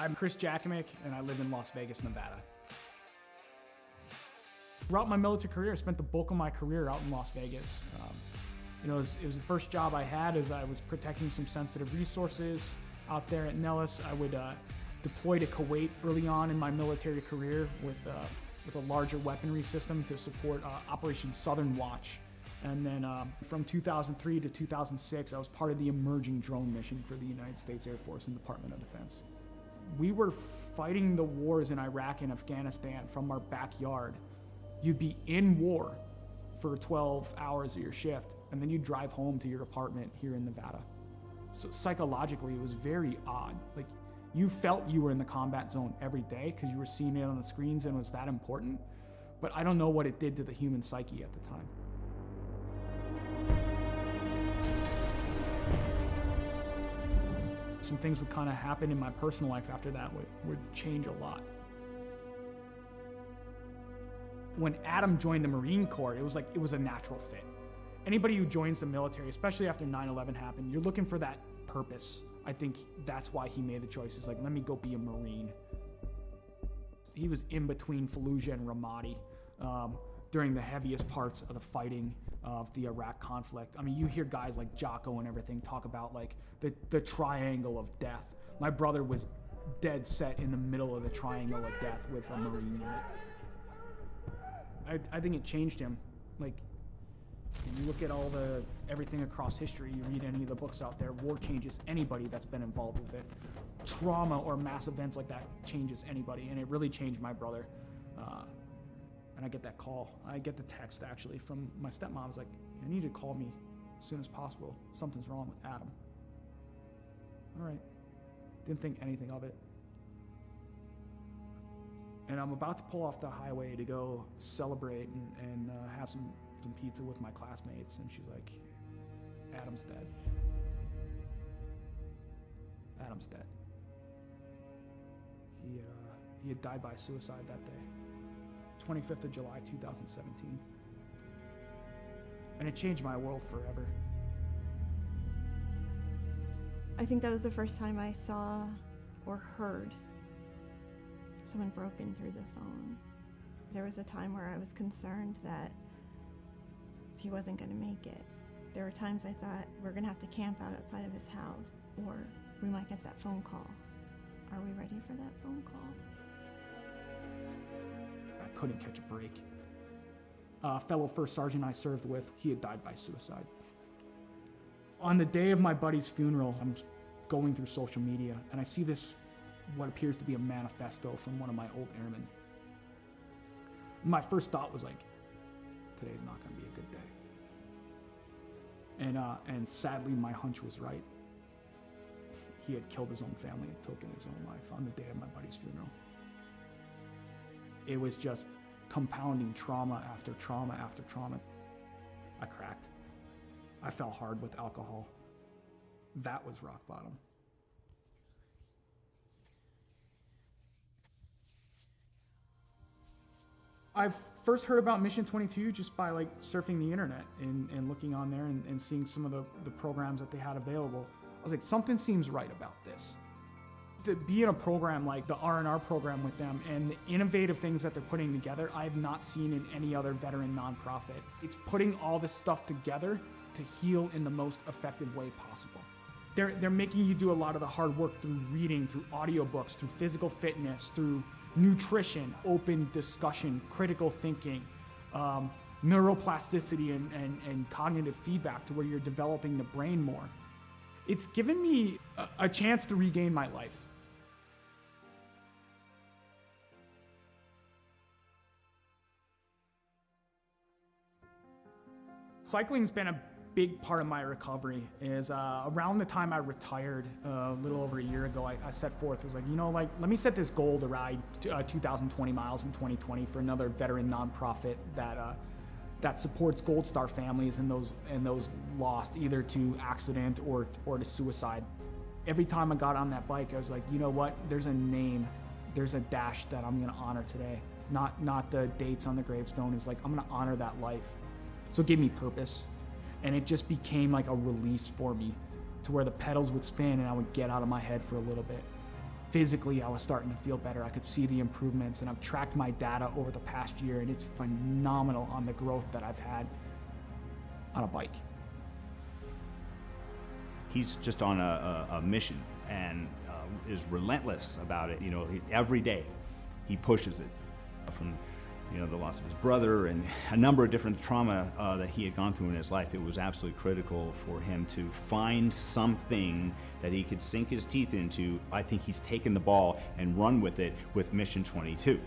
I'm Chris Jakimick, and I live in Las Vegas, Nevada. Throughout my military career, I spent the bulk of my career out in Las Vegas. It was the first job I had as I was protecting some sensitive resources out there at Nellis. I would deploy to Kuwait early on in my military career with a larger weaponry system to support Operation Southern Watch. And then from 2003 to 2006, I was part of the emerging drone mission for the United States Air Force and Department of Defense. We were fighting the wars in Iraq and Afghanistan from our backyard. You'd be in war for 12 hours of your shift, and then you'd drive home to your apartment here in Nevada. So psychologically, it was very odd. Like, you felt you were in the combat zone every day because you were seeing it on the screens and it was that important, but I don't know what it did to the human psyche at the time. Some things would kind of happen in my personal life after that would change a lot. When Adam joined the Marine Corps, it was a natural fit. Anybody who joins the military, especially after 9/11 happened, you're looking for that purpose. I think that's why he made the choice. It's like, let me go be a Marine. He was in between Fallujah and Ramadi during the heaviest parts of the fighting of the Iraq conflict. I mean, you hear guys like Jocko and everything talk about like the triangle of death. My brother was dead set in the middle of the triangle of death with a Marine unit. I think it changed him. Like, you look at everything across history, you read any of the books out there, war changes anybody that's been involved with it. Trauma or mass events like that changes anybody, and it really changed my brother. And I get that call. I get the text, actually, from my stepmom. It's like, I need you to call me as soon as possible. Something's wrong with Adam. All right. Didn't think anything of it. And I'm about to pull off the highway to go celebrate and have some pizza with my classmates, and she's like, Adam's dead. Adam's dead. He had died by suicide that day, 25th of July, 2017. And it changed my world forever. I think that was the first time I saw or heard someone broken through the phone. There was a time where I was concerned that he wasn't going to make it. There were times I thought, we're going to have to camp out outside of his house, or we might get that phone call. Are we ready for that phone call? I couldn't catch a break. A fellow first sergeant I served with, he had died by suicide. On the day of my buddy's funeral, I'm going through social media, and I see this, what appears to be a manifesto from one of my old airmen. My first thought was like, today's not going to be a good day. And sadly, my hunch was right. He had killed his own family and taken his own life on the day of my buddy's funeral. It was just compounding trauma after trauma after trauma. I cracked. I fell hard with alcohol. That was rock bottom. I first heard about Mission 22 just by like surfing the internet and looking on there and seeing some of the programs that they had available. I was like, something seems right about this. To be in a program like the R&R program with them and the innovative things that they're putting together, I have not seen in any other veteran nonprofit. It's putting all this stuff together to heal in the most effective way possible. They're making you do a lot of the hard work through reading, through audiobooks, through physical fitness, through nutrition, open discussion, critical thinking, neuroplasticity and cognitive feedback to where you're developing the brain more. It's given me a chance to regain my life. Cycling's been a big part of my recovery. Is around the time I retired, a little over a year ago, I set forth, was like, let me set this goal to ride 2,020 miles in 2020 for another veteran nonprofit that supports Gold Star families and those lost either to accident or to suicide. Every time I got on that bike, I was like, you know what? There's a name, there's a dash that I'm gonna honor today. Not the dates on the gravestone. Is like, I'm gonna honor that life. So it gave me purpose. And it just became like a release for me to where the pedals would spin and I would get out of my head for a little bit. physically I was starting to feel better. I could see the improvements, and I've tracked my data over the past year, and it's phenomenal on the growth that I've had on a bike. He's just on a mission and is relentless about it. You know, every day he pushes it. From the loss of his brother and a number of different trauma that he had gone through in his life, it was absolutely critical for him to find something that he could sink his teeth into. I think he's taken the ball and run with it with Mission 22,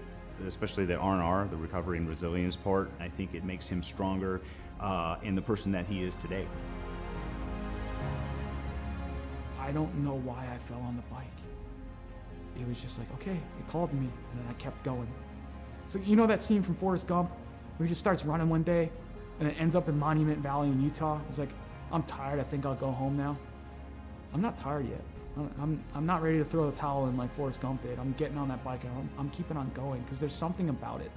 especially the R&R, the recovery and resilience part. I think it makes him stronger in the person that he is today. I don't know why I fell on the bike. It was just like, okay, it called to me, and then I kept going. So you know that scene from Forrest Gump where he just starts running one day and it ends up in Monument Valley in Utah? He's like, I'm tired, I think I'll go home now. I'm not tired yet. I'm not ready to throw the towel in like Forrest Gump did. I'm getting on that bike and I'm keeping on going because there's something about it.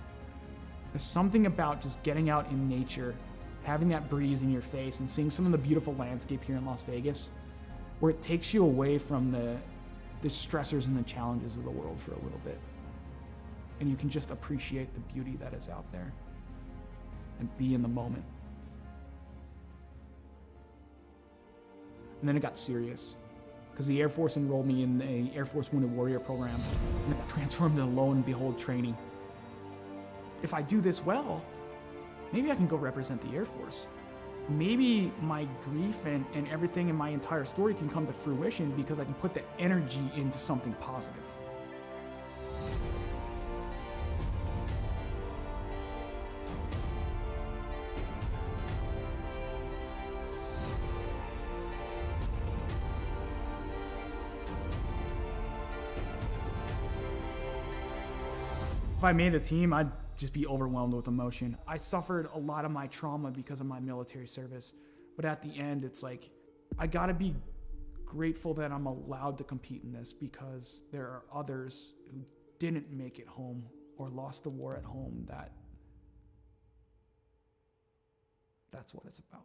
There's something about just getting out in nature, having that breeze in your face and seeing some of the beautiful landscape here in Las Vegas where it takes you away from the stressors and the challenges of the world for a little bit. And you can just appreciate the beauty that is out there and be in the moment. And then it got serious because the Air Force enrolled me in the Air Force Wounded Warrior program and it got transformed into Lo and Behold training. If I do this well, maybe I can go represent the Air Force. Maybe my grief and everything in my entire story can come to fruition because I can put the energy into something positive. If I made the team, I'd just be overwhelmed with emotion. I suffered a lot of my trauma because of my military service. But at the end, it's like, I gotta be grateful that I'm allowed to compete in this because there are others who didn't make it home or lost the war at home that's what it's about.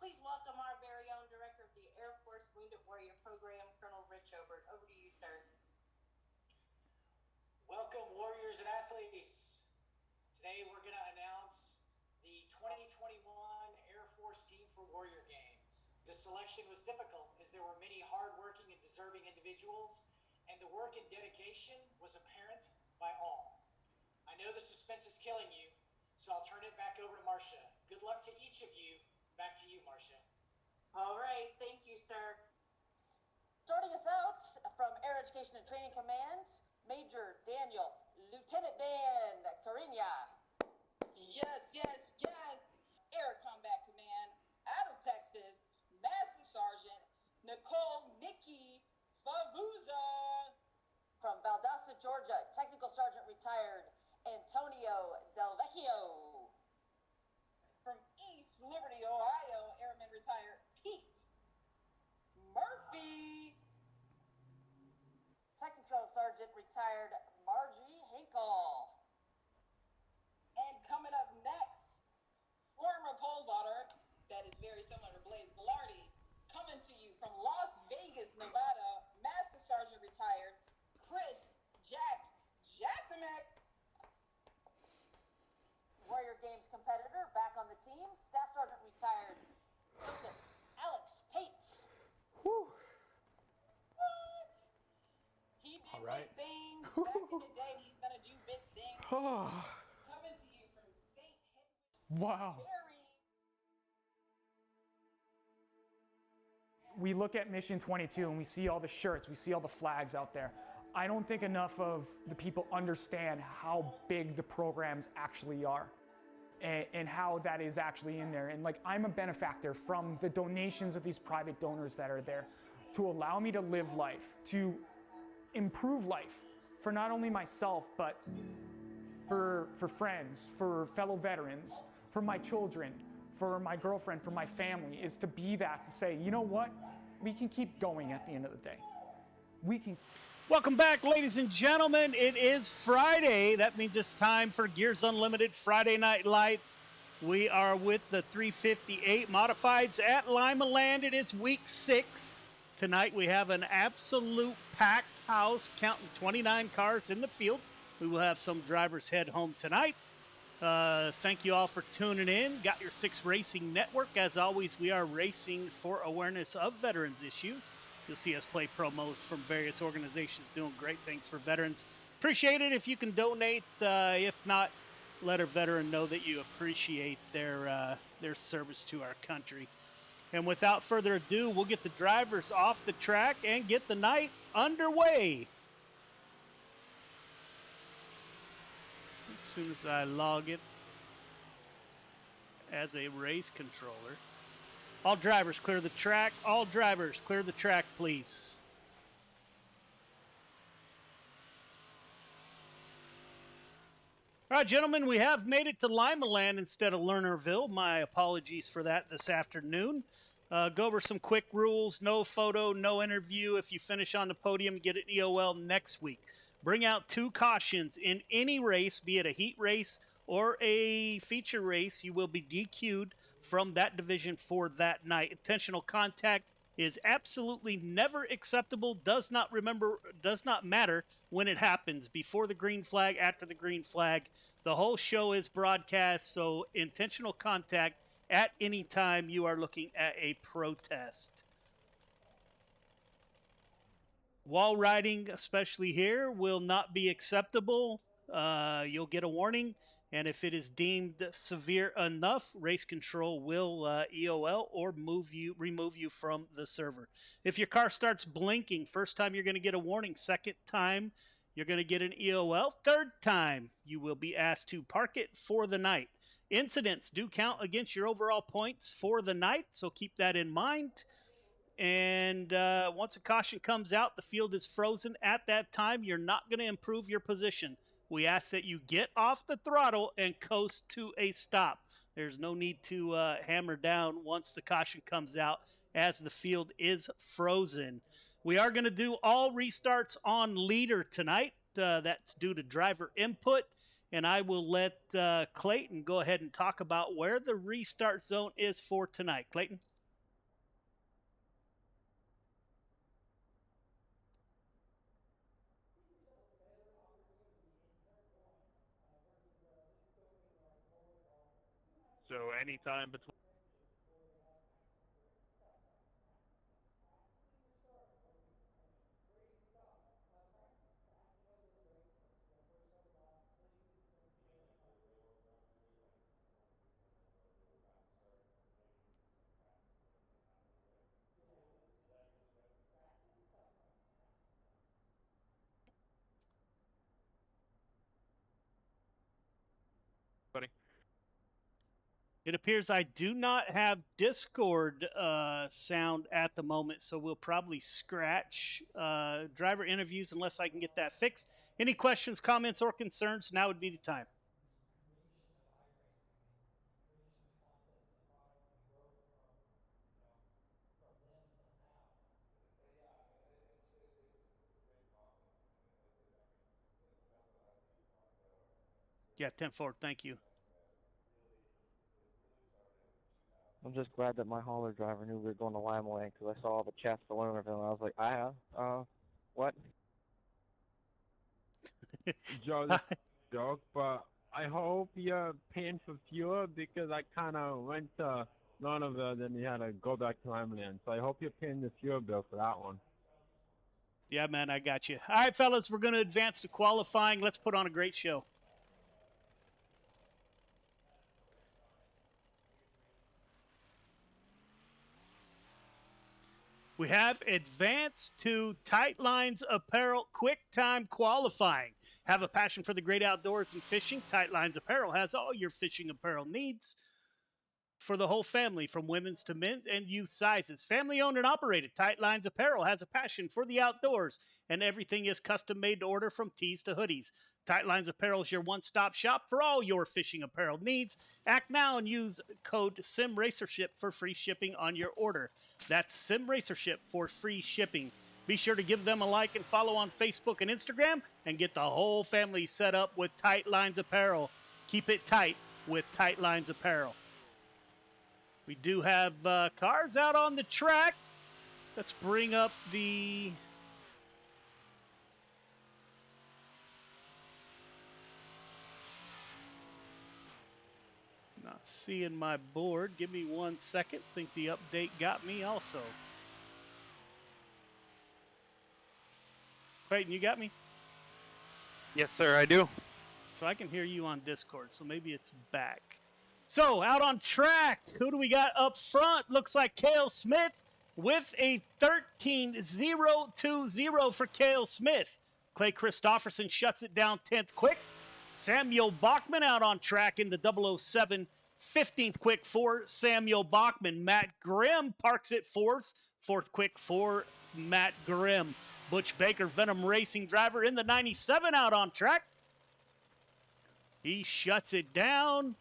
Please welcome our very own Director of the Air Force Wounded Warrior Program, Colonel Rich Obert. Over to you, sir. Welcome, warriors and athletes. Today we're going to announce the 2021 Air Force Team for Warrior Games. The selection was difficult as there were many hardworking and deserving individuals, and the work and dedication was apparent by all. I know the suspense is killing you, so I'll turn it back over to Marcia. Good luck to each of you. Back to you, Marcia. All right, thank you, sir. Starting us out from Air Education and Training Command, Major Daniel, Lieutenant Dan Cariña. Yes, yes, yes. Air Combat Command, out of Texas, Master Sergeant Nicole Nikki Favuza. From Valdosta, Georgia, Technical Sergeant retired Antonio Del Vecchio. From East Liberty, Ohio, Airman retired Pete Murphy. Technical Sergeant retired Margie Hinkle. And coming up next, former pole vaulter, that is very similar to Blaze Velarde, coming to you from Las Vegas, Nevada, Master Sergeant retired Chris Jacksomek. Warrior Games competitor back on the team, Staff Sergeant retired Joseph Alex Pate. Whew. What? He did All right. big things. Back in the day, he's gonna do big things. Coming to you from St. Henry. Wow. We look at Mission 22 and we see all the shirts, we see all the flags out there. I don't think enough of the people understand how big the programs actually are and how that is actually in there. And like, I'm a benefactor from the donations of these private donors that are there to allow me to live life, to improve life for not only myself, but for friends, for fellow veterans, for my children, for my girlfriend, for my family, is to be that, to say, you know what? We can keep going at the end of the day. We can Welcome back, ladies and gentlemen. It is Friday. That means it's time for Gears Unlimited Friday Night Lights. We are with the 358 Modifieds at Lima Land. It is week 6. Tonight we have an absolute packed house, counting 29 cars in the field. We will have some drivers head home tonight. Thank you all for tuning in. Got Your Six Racing Network. As always, we are racing for awareness of veterans issues. You'll see us play promos from various organizations doing great things for veterans. Appreciate it if you can donate. If not, let a veteran know that you appreciate their service to our country. And without further ado, we'll get the drivers off the track and get the night underway. As soon as I log it as a race controller. All drivers clear the track. All drivers clear the track, please. All right, gentlemen, we have made it to Lima Land instead of Lernereville. My apologies for that this afternoon. Go over some quick rules. No photo, no interview. If you finish on the podium, get an EOL next week. Bring out 2 cautions in any race, be it a heat race or a feature race. You will be DQ'd from that division for that night. Intentional contact is absolutely never acceptable. Does not matter when it happens. Before the green flag, after the green flag. The whole show is broadcast, so intentional contact at any time you are looking at a protest. Wall riding, especially here, will not be acceptable. You'll get a warning, and if it is deemed severe enough, race control will EOL or remove you from the server. If your car starts blinking, first time you're going to get a warning. Second time, you're going to get an EOL. Third time, you will be asked to park it for the night. Incidents do count against your overall points for the night, so keep that in mind. And once a caution comes out, the field is frozen. At that time, you're not going to improve your position. We ask that you get off the throttle and coast to a stop. There's no need to hammer down once the caution comes out, as the field is frozen. We are going to do all restarts on leader tonight. That's due to driver input. And I will let Clayton go ahead and talk about where the restart zone is for tonight. Clayton? So anytime between. It appears I do not have Discord sound at the moment, so we'll probably scratch driver interviews unless I can get that fixed. Any questions, comments, or concerns? Now would be the time. Yeah, 10-4, thank you. I'm just glad that my hauler driver knew we were going to Lima Land because I saw all the chats for Lernereville and I was like, what? Joke, but I hope you're paying for fuel because I kind of went to Lernerville, then you had to go back to Land. So I hope you're paying the fuel bill for that one. Yeah, man, I got you. All right, fellas, we're going to advance to qualifying. Let's put on a great show. We have advanced to Tight Lines Apparel Quick Time Qualifying. Have a passion for the great outdoors and fishing? Tight Lines Apparel has all your fishing apparel needs for the whole family, from women's to men's and youth sizes. Family owned and operated, Tight Lines Apparel has a passion for the outdoors, and everything is custom made to order from tees to hoodies. Tight Lines Apparel is your one-stop shop for all your fishing apparel needs. Act now and use code SIMRACERSHIP for free shipping on your order. That's SIMRACERSHIP for free shipping. Be sure to give them a like and follow on Facebook and Instagram and get the whole family set up with Tight Lines Apparel. Keep it tight with Tight Lines Apparel. We do have cars out on the track. Let's bring up the not seeing my board. Give me 1 second. Think the update got me also. Clayton, you got me? Yes, sir, I do. So I can hear you on Discord, so maybe it's back. So, out on track, who do we got up front? Looks like Cale Smith with a 13.020 for Cale Smith. Clay Christopherson shuts it down 10th quick. Samuel Bachman out on track in the 007 15th quick for Samuel Bachman. Matt Grimm parks it 4th quick for Matt Grimm. Butch Baker, Venom Racing driver in the 97 out on track. He shuts it down.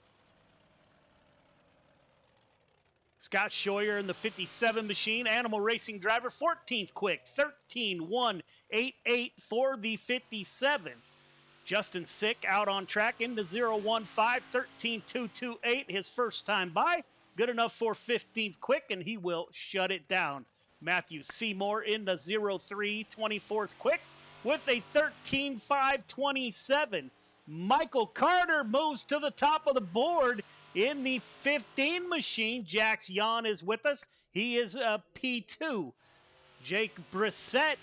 Scott Scheuer in the 57 machine, Animal Racing driver, 14th quick, 13.188 for the 57. Justin Sick out on track in the 015, 13.228, his first time by. Good enough for 15th quick, and he will shut it down. Matthew Seymour in the 03, 24th quick with a 13.527. Michael Carter moves to the top of the board in the 15 machine. Jax Yan is with us. He is a P2. Jake Brissett,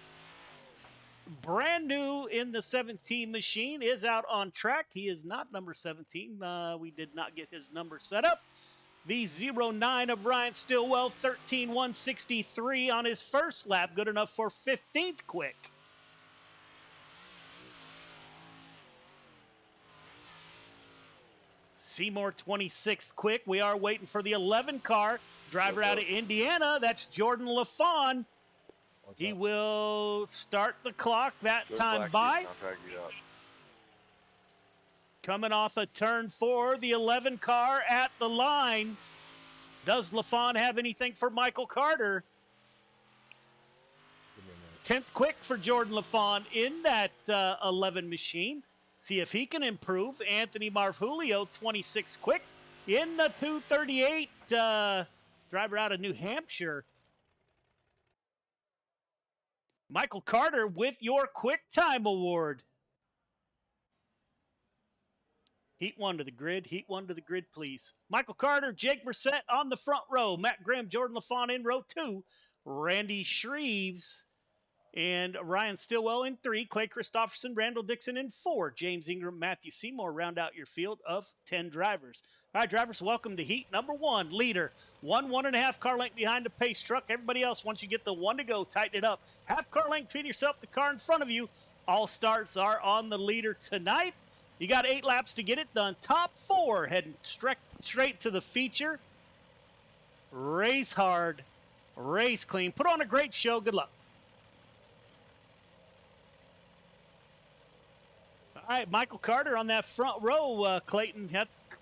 brand new in the 17 machine, is out on track. He is not number 17. We did not get his number set up. The 09 of Ryan Stillwell, 13.163 on his first lap. Good enough for 15th quick. Seymour 26th quick. We are waiting for the 11 car. Driver out of Indiana. That's Jordan LaFawn. He will start the clock that time by. Coming off a turn 4, the 11 car at the line. Does LaFawn have anything for Michael Carter? 10th quick for Jordan LaFawn in that 11 machine. See if he can improve. Anthony Marvulio, 26 quick in the 238. Driver out of New Hampshire. Michael Carter with your Quick Time Award. Heat 1 to the grid. Heat 1 to the grid, please. Michael Carter, Jake Brissett on the front row. Matt Grimm, Jordan LaFawn in row 2. Randy Shreves and Ryan Stillwell in 3. Clay Christopherson, Randall Dixon in 4. James Ingram, Matthew Seymour round out your field of 10 drivers. All right, drivers, welcome to heat number 1. Leader, 1.5 car length behind the pace truck. Everybody else, once you get the 1 to go, tighten it up. Half car length between yourself, the car in front of you. All starts are on the leader tonight. You got 8 laps to get it done. Top 4 heading straight to the feature. Race hard, race clean. Put on a great show. Good luck. All right, Michael Carter on that front row. Clayton,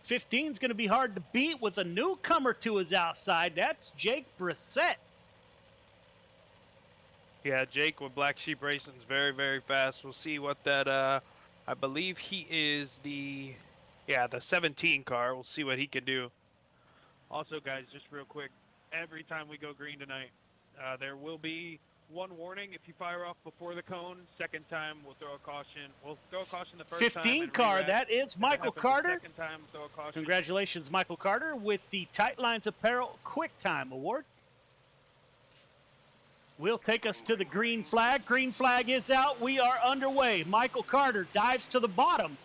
15 is going to be hard to beat with a newcomer to his outside. That's Jake Brissett. Yeah, Jake with Black Sheep Racing is very, very fast. We'll see what that, I believe he is the 17 car. We'll see what he can do. Also, guys, just real quick, every time we go green tonight, there will be one warning if you fire off before the cone. Second time, we'll throw a caution. We'll throw a caution the first 15 time. 15 car, that is Michael Carter. Second time, throw a caution. Congratulations, Michael Carter, with the Tight Lines Apparel Quick Time Award. Will take us to the green flag. Green flag is out. We are underway. Michael Carter dives to the bottom.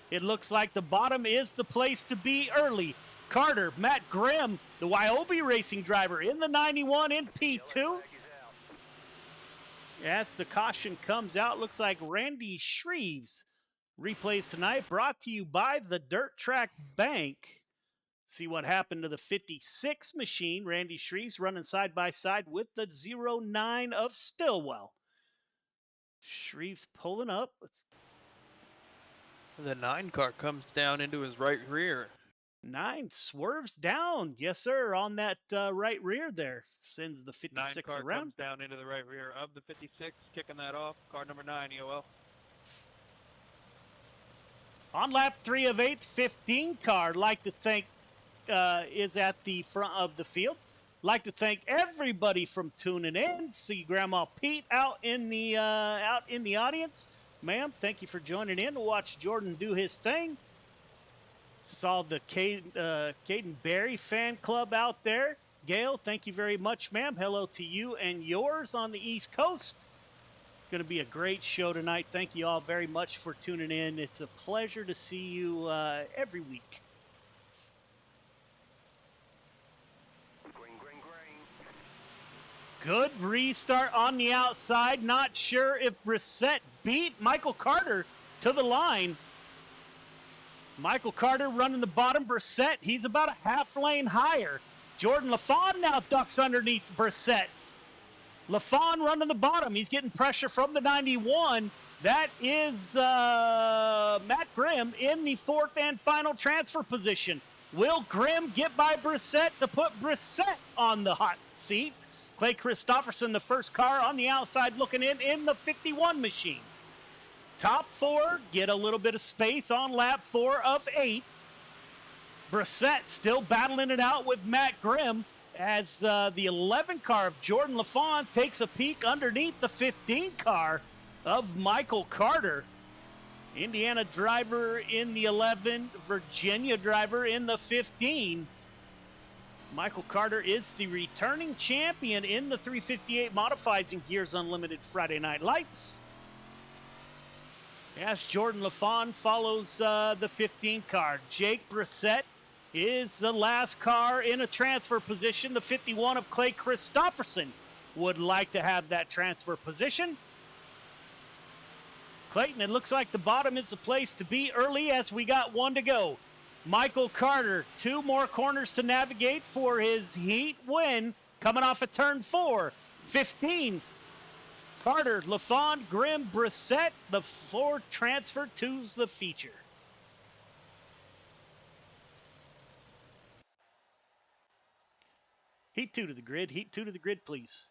It looks like the bottom is the place to be early. Carter, Matt Grimm, the Wyobe Racing driver in the 91 in P2. As the caution comes out, looks like Randy Shreves replays tonight. Brought to you by the Dirt Track Bank. See what happened to the 56 machine. Randy Shreves running side by side with the 09 of Stillwell. Shreves pulling up. The 9 car comes down into his right rear. 9 swerves down. Yes, sir, on that right rear there. Sends the 9 56 car around. comes down into the right rear of the 56, kicking that off. Car number 9, EOL. On lap 3 of 8, 15 car. Like to thank is at the front of the field. Like to thank everybody from tuning in. See Grandma Pete out in the audience. Ma'am, thank you for joining in to watch Jordan do his thing. Saw the Caden Berry fan club out there. Gail, thank you very much, ma'am. Hello to you and yours on the East Coast. Going to be a great show tonight. Thank you all very much for tuning in. It's a pleasure to see you every week. Good restart on the outside. Not sure if Brissett beat Michael Carter to the line. Michael Carter running the bottom. Brissett, he's about a half lane higher. Jordan LaFawn now ducks underneath Brissett. LaFawn running the bottom. He's getting pressure from the 91. That is Matt Grimm in the 4th and final transfer position. Will Grimm get by Brissett to put Brissett on the hot seat? Clay Christopherson, the first car on the outside looking in the 51 machine. Top 4 get a little bit of space on lap 4 of 8. Brissett still battling it out with Matt Grimm as the 11 car of Jordan LaFawn takes a peek underneath the 15 car of Michael Carter. Indiana driver in the 11, Virginia driver in the 15. Michael Carter is the returning champion in the 358 Modifieds in Gears Unlimited Friday Night Lights. As Jordan LaFawn follows the 15 car. Jake Brissett is the last car in a transfer position. The 51 of Clay Christopherson would like to have that transfer position. Clayton, it looks like the bottom is the place to be early as we got 1 to go. Michael Carter, 2 more corners to navigate for his heat win, coming off of turn 4. 15, Carter, LaFawn, Grimm, Brissett, the 4 transfer to the feature. Heat 2 to the grid, heat 2 to the grid, please.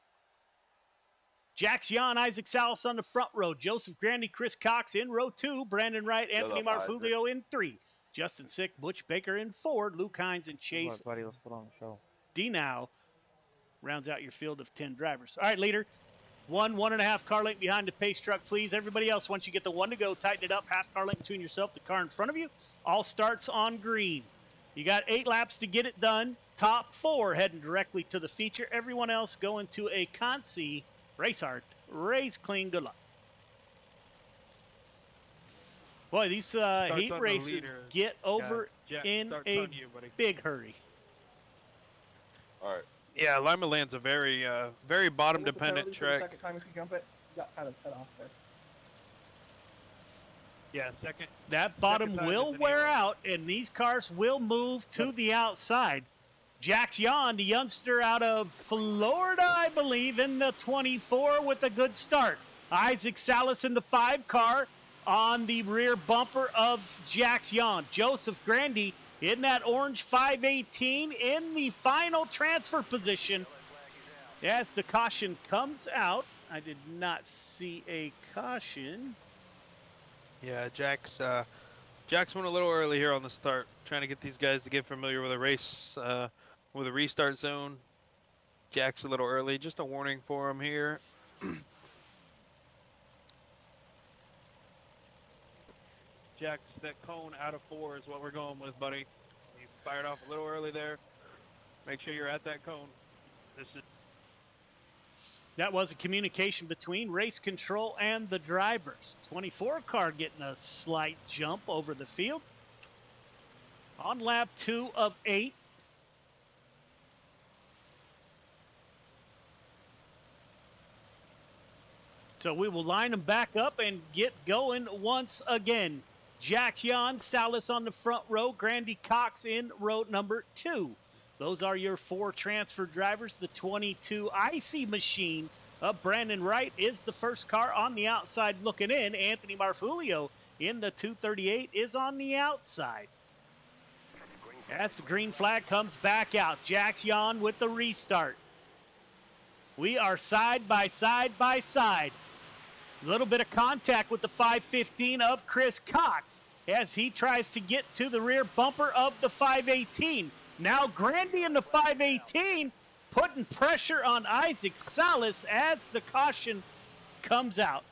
Jax Jan, Isaac Salas on the front row. Joseph Grandy, Chris Cox in row 2. Brandon Wright, Anthony Marfulio in 3. Justin Sick, Butch Baker in 4. Luke Hines and Chase Buddy, let's put on the show. Denow rounds out your field of 10 drivers. All right, leader. 1.5 car length behind the pace truck, please. Everybody else, once you get the 1 to go, tighten it up. Half car length between yourself, the car in front of you. All starts on green. You got 8 laps to get it done. Top 4 heading directly to the feature. Everyone else going to a Consi. Race hard, race clean, good luck. Boy, these heat races get over in a big hurry. All right. Yeah, Lima Land's a very, very bottom-dependent track. Second time if you jump it, you got kind of cut off there. Yeah, second. That bottom will wear out, and these cars will move to the outside. Jax Jan, the youngster out of Florida, I believe, in the 24 with a good start. Isaac Salas in the 5 car on the rear bumper of Jax Jan. Joseph Grandy in that orange 518 in the final transfer position. As the caution comes out, I did not see a caution. Yeah, Jax went a little early here on the start, trying to get these guys to get familiar with a race, with a restart zone. Jack's a little early, just a warning for him here. Jax, that cone out of 4 is what we're going with, buddy. You fired off a little early there. Make sure you're at that cone. That was a communication between race control and the drivers. 24 car getting a slight jump over the field. On lap 2 of 8. So we will line them back up and get going once again. Jax Jan, Salas on the front row, Grandy Cox in row number 2. Those are your 4 transfer drivers. The 22 IC machine of Brandon Wright is the first car on the outside looking in. Anthony Marfulio in the 238 is on the outside. As the green flag comes back out, Jax Yon with the restart. We are side by side by side. A little bit of contact with the 515 of Chris Cox as he tries to get to the rear bumper of the 518. Now Grandy in the 518 putting pressure on Isaac Salas as the caution comes out.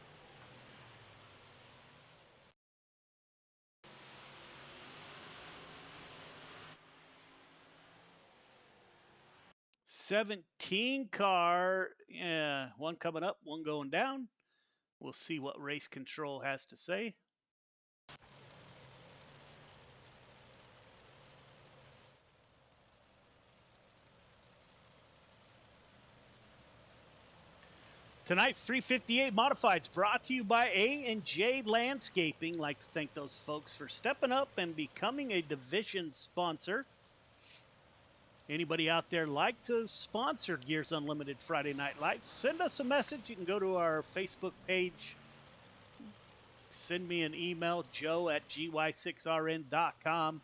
'17 car, yeah, one coming up, one going down. We'll see what race control has to say. Tonight's 358 Modifieds brought to you by A&J Landscaping. I'd like to thank those folks for stepping up and becoming a division sponsor. Anybody out there like to sponsor Gears Unlimited Friday Night Lights, send us a message. You can go to our Facebook page. Send me an email, joe@gy6rn.com,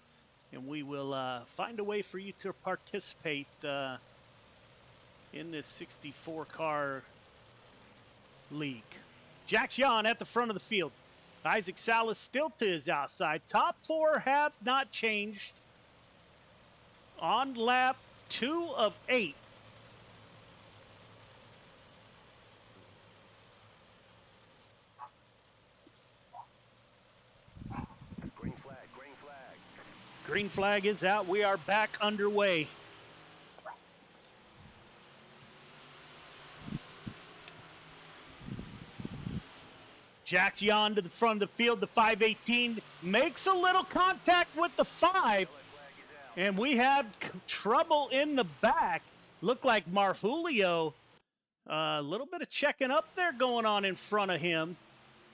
and we will find a way for you to participate in this 64-car league. Jax Yon at the front of the field. Isaac Salas still to his outside. Top four have not changed. On lap 2 of 8. Green flag, green flag. Green flag is out. We are back underway. Jax Yon to the front of the field. The 518 makes a little contact with the 5. And we have trouble in the back. Looked like Marfulio, a little bit of checking up there going on in front of him.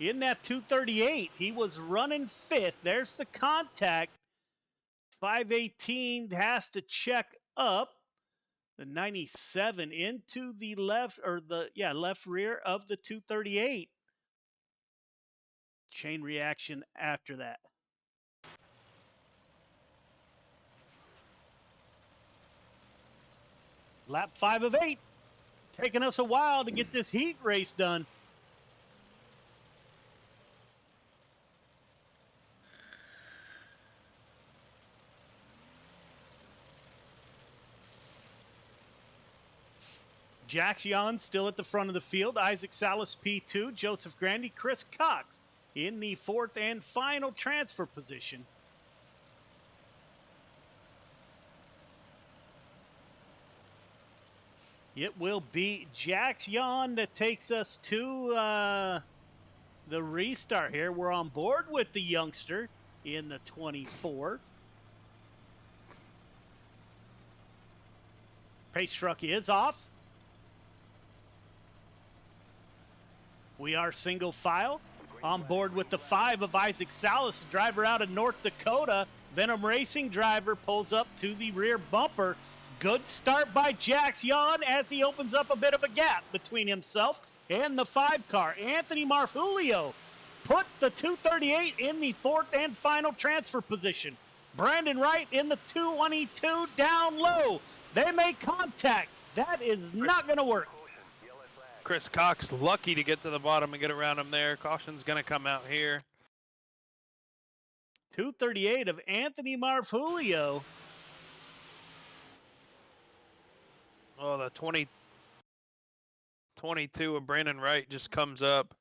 In that 238, he was running 5th. There's the contact. 518 has to check up. The 97 into the left, or the, left rear of the 238. Chain reaction after that. Lap 5 of 8. Taking us a while to get this heat race done. Jax Yon still at the front of the field. Isaac Salas P2. Joseph Grandy. Chris Cox in the 4th and final transfer position. It will be Jax Yon that takes us to the restart here. We're on board with the youngster in the 24. Pace truck is off. We are single file. On board with the 5 of Isaac Salas, driver out of North Dakota. Venom Racing driver pulls up to the rear bumper. Good start by Jax Yon as he opens up a bit of a gap between himself and the 5 car. Anthony Marfulio put the 238 in the 4th and final transfer position. Brandon Wright in the 222 down low. They make contact. That is not going to work. Chris Cox lucky to get to the bottom and get around him there. Caution's going to come out here. 238 of Anthony Marfulio. Oh, the 22 of Brandon Wright just comes up.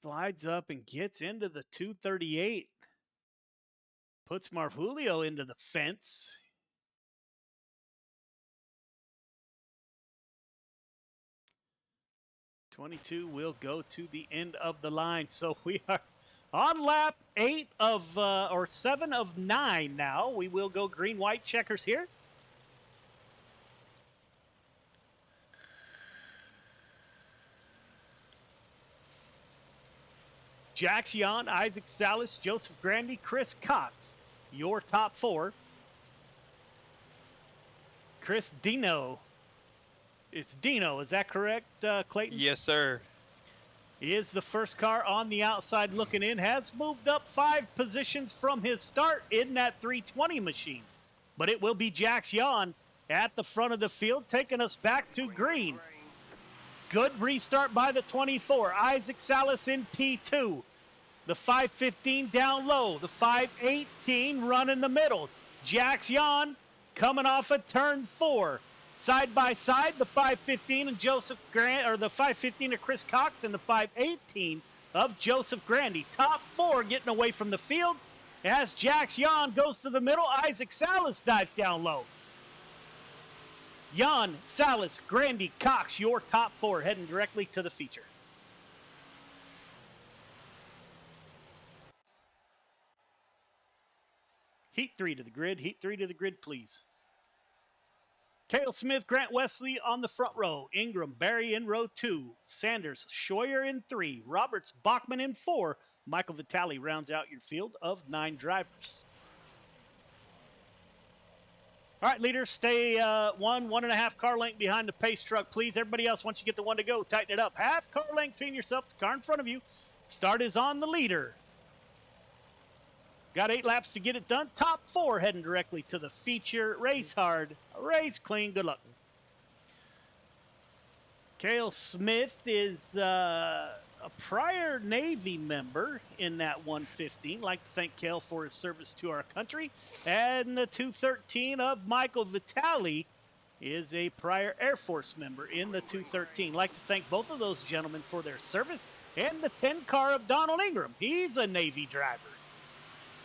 Slides up and gets into the 238. Puts Marfulio into the fence. '22 will go to the end of the line. So we are on lap 7 of 9 now. We will go green-white checkers here. Jax Yon, Isaac Salas, Joseph Grandy, Chris Cox, your top 4. Chris Dino. It's Dino, is that correct, Clayton? Yes, sir. He is the first car on the outside looking in, has moved up 5 positions from his start in that 320 machine. but it will be Jax Yon at the front of the field, taking us back to green. Good restart by the 24. Isaac Salas in P2. The 515 down low. The 518 run in the middle. Jax Yon coming off of turn 4. Side by side, the 515 and Joseph Grant, or the 515 of Chris Cox and the 518 of Joseph Grandy. Top 4 getting away from the field. As Jax Yon goes to the middle, Isaac Salas dives down low. Yon, Salas, Grandy, Cox, your top 4 heading directly to the feature. Heat 3 to the grid. Heat 3 to the grid, please. Cale Smith, Grant Wesley on the front row. Ingram, Barry in row 2. Sanders, Scheuer in 3. Roberts, Bachman in 4. Michael Vitale rounds out your field of 9 drivers. All right, leaders, stay 1.5 car length behind the pace truck, please. Everybody else, once you get the one to go, tighten it up. Half car length between yourself, the car in front of you. Start is on the leader. Got 8 laps to get it done. Top 4 heading directly to the feature. Race hard, race clean. Good luck. Cale Smith is a prior Navy member in that 115. Like to thank Cale for his service to our country. And the 213 of Michael Vitale is a prior Air Force member in the 213. Like to thank both of those gentlemen for their service. And the 10 car of Donald Ingram. He's a Navy driver.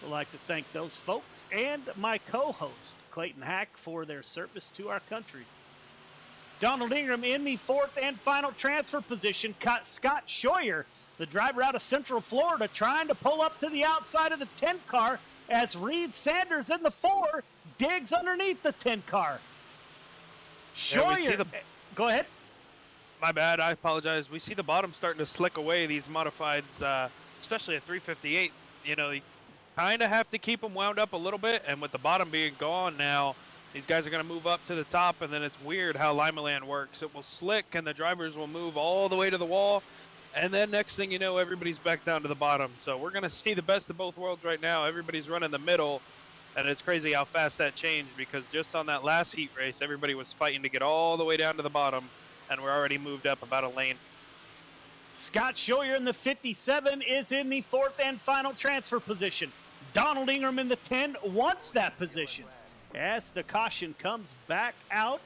So I'd like to thank those folks and my co-host, Clayton Hack, for their service to our country. Donald Ingram in the 4th and final transfer position. Scott Scheuer, the driver out of Central Florida, trying to pull up to the outside of the 10 car as Reed Sanders in the 4 digs underneath the 10 car. Scheuer, go ahead. My bad, I apologize. We see the bottom starting to slick away, these modifieds, especially at 358. You know, you kind of have to keep them wound up a little bit, and with the bottom being gone now, these guys are going to move up to the top, and then it's weird how Limaland works. It will slick, and the drivers will move all the way to the wall, and then next thing you know, everybody's back down to the bottom. So we're going to see the best of both worlds right now. Everybody's running the middle, and it's crazy how fast that changed, because just on that last heat race, everybody was fighting to get all the way down to the bottom, and we're already moved up about a lane. Scott Scheuer in the 57 is in the 4th and final transfer position. Donald Ingram in the 10 wants that position. As the caution comes back out,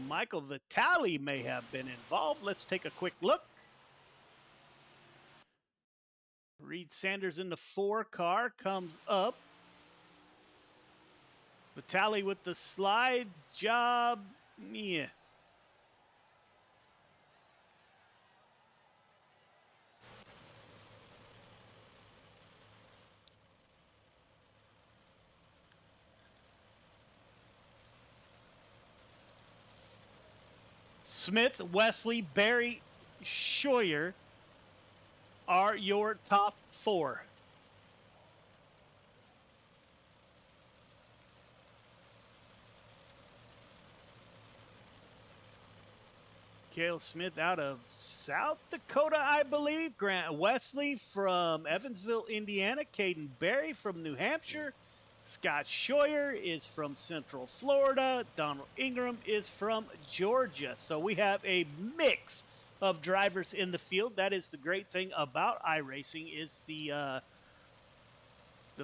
Michael Vitale may have been involved. Let's take a quick look. Reed Sanders in the 4 car comes up. Vitale with the slide job. Yeah. Smith, Wesley, Barry, Scheuer are your top 4. Cale Smith out of South Dakota, I believe. Grant Wesley from Evansville, Indiana. Caden Barry from New Hampshire. Scott Scheuer is from Central Florida. Donald Ingram is from Georgia. So we have a mix of drivers in the field. That is the great thing about iRacing, is the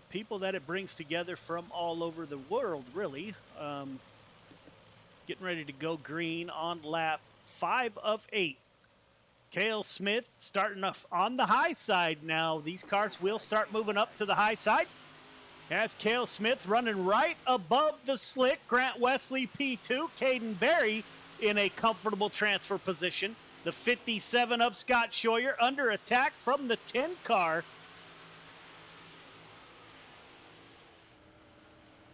people that it brings together from all over the world, really. Getting ready to go green on lap 5 of 8. Cale Smith starting off on the high side now. These cars will start moving up to the high side. As Cale Smith running right above the slick. Grant Wesley P2. Caden Barry in a comfortable transfer position. The 57 of Scott Scheuer under attack from the 10 car.